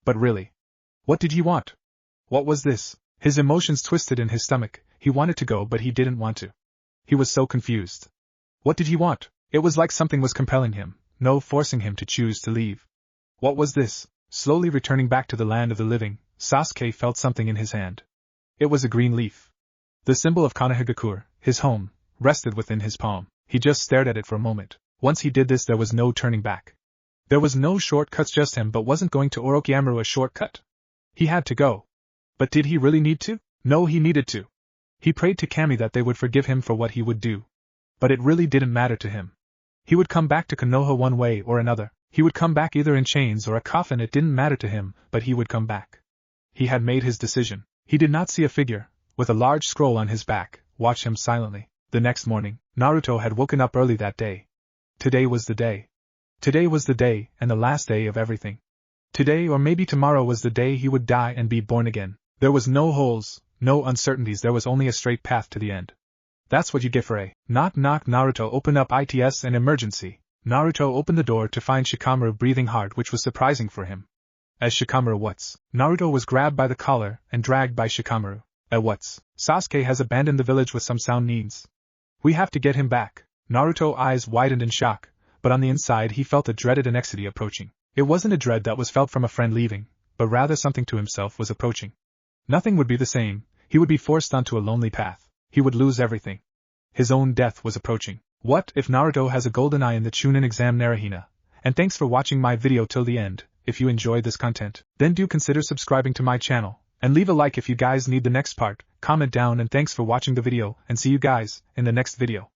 But really, what did he want? What was this? His emotions twisted in his stomach. He wanted to go, but he didn't want to. He was so confused. What did he want? It was like something was compelling him, no forcing him to choose to leave. What was this? Slowly returning back to the land of the living, Sasuke felt something in his hand. It was a green leaf. The symbol of Konohagakure, his home, rested within his palm. He just stared at it for a moment. Once he did this, there was no turning back. There was no shortcuts, just him. But wasn't going to Orochimaru a shortcut? He had to go. But did he really need to? No, he needed to. He prayed to Kami that they would forgive him for what he would do. But it really didn't matter to him. He would come back to Konoha one way or another. He would come back either in chains or a coffin. It didn't matter to him, but he would come back. He had made his decision. He did not see a figure, with a large scroll on his back, watch him silently. The next morning, Naruto had woken up early that day. Today was the day. Today was the day, and the last day of everything. Today, or maybe tomorrow, was the day he would die and be born again. There was no holes, no uncertainties. There was only a straight path to the end. That's what you get, fray. Knock knock. Naruto opened up. It's an emergency. Naruto opened the door to find Shikamaru breathing hard, which was surprising for him. As Shikamaru, what's? Naruto was grabbed by the collar and dragged by Shikamaru. What's? Sasuke has abandoned the village with some sound needs. We have to get him back. Naruto's eyes widened in shock, but on the inside he felt a dreaded anxiety approaching. It wasn't a dread that was felt from a friend leaving, but rather something to himself was approaching. Nothing would be the same. He would be forced onto a lonely path. He would lose everything. His own death was approaching. What if Naruto has a golden eye in the chunin exam, naruhina? And thanks for watching my video till the end. If you enjoyed this content, then do consider subscribing to my channel, and leave a like if you guys need the next part. Comment down, and thanks for watching the video, and see you guys in the next video.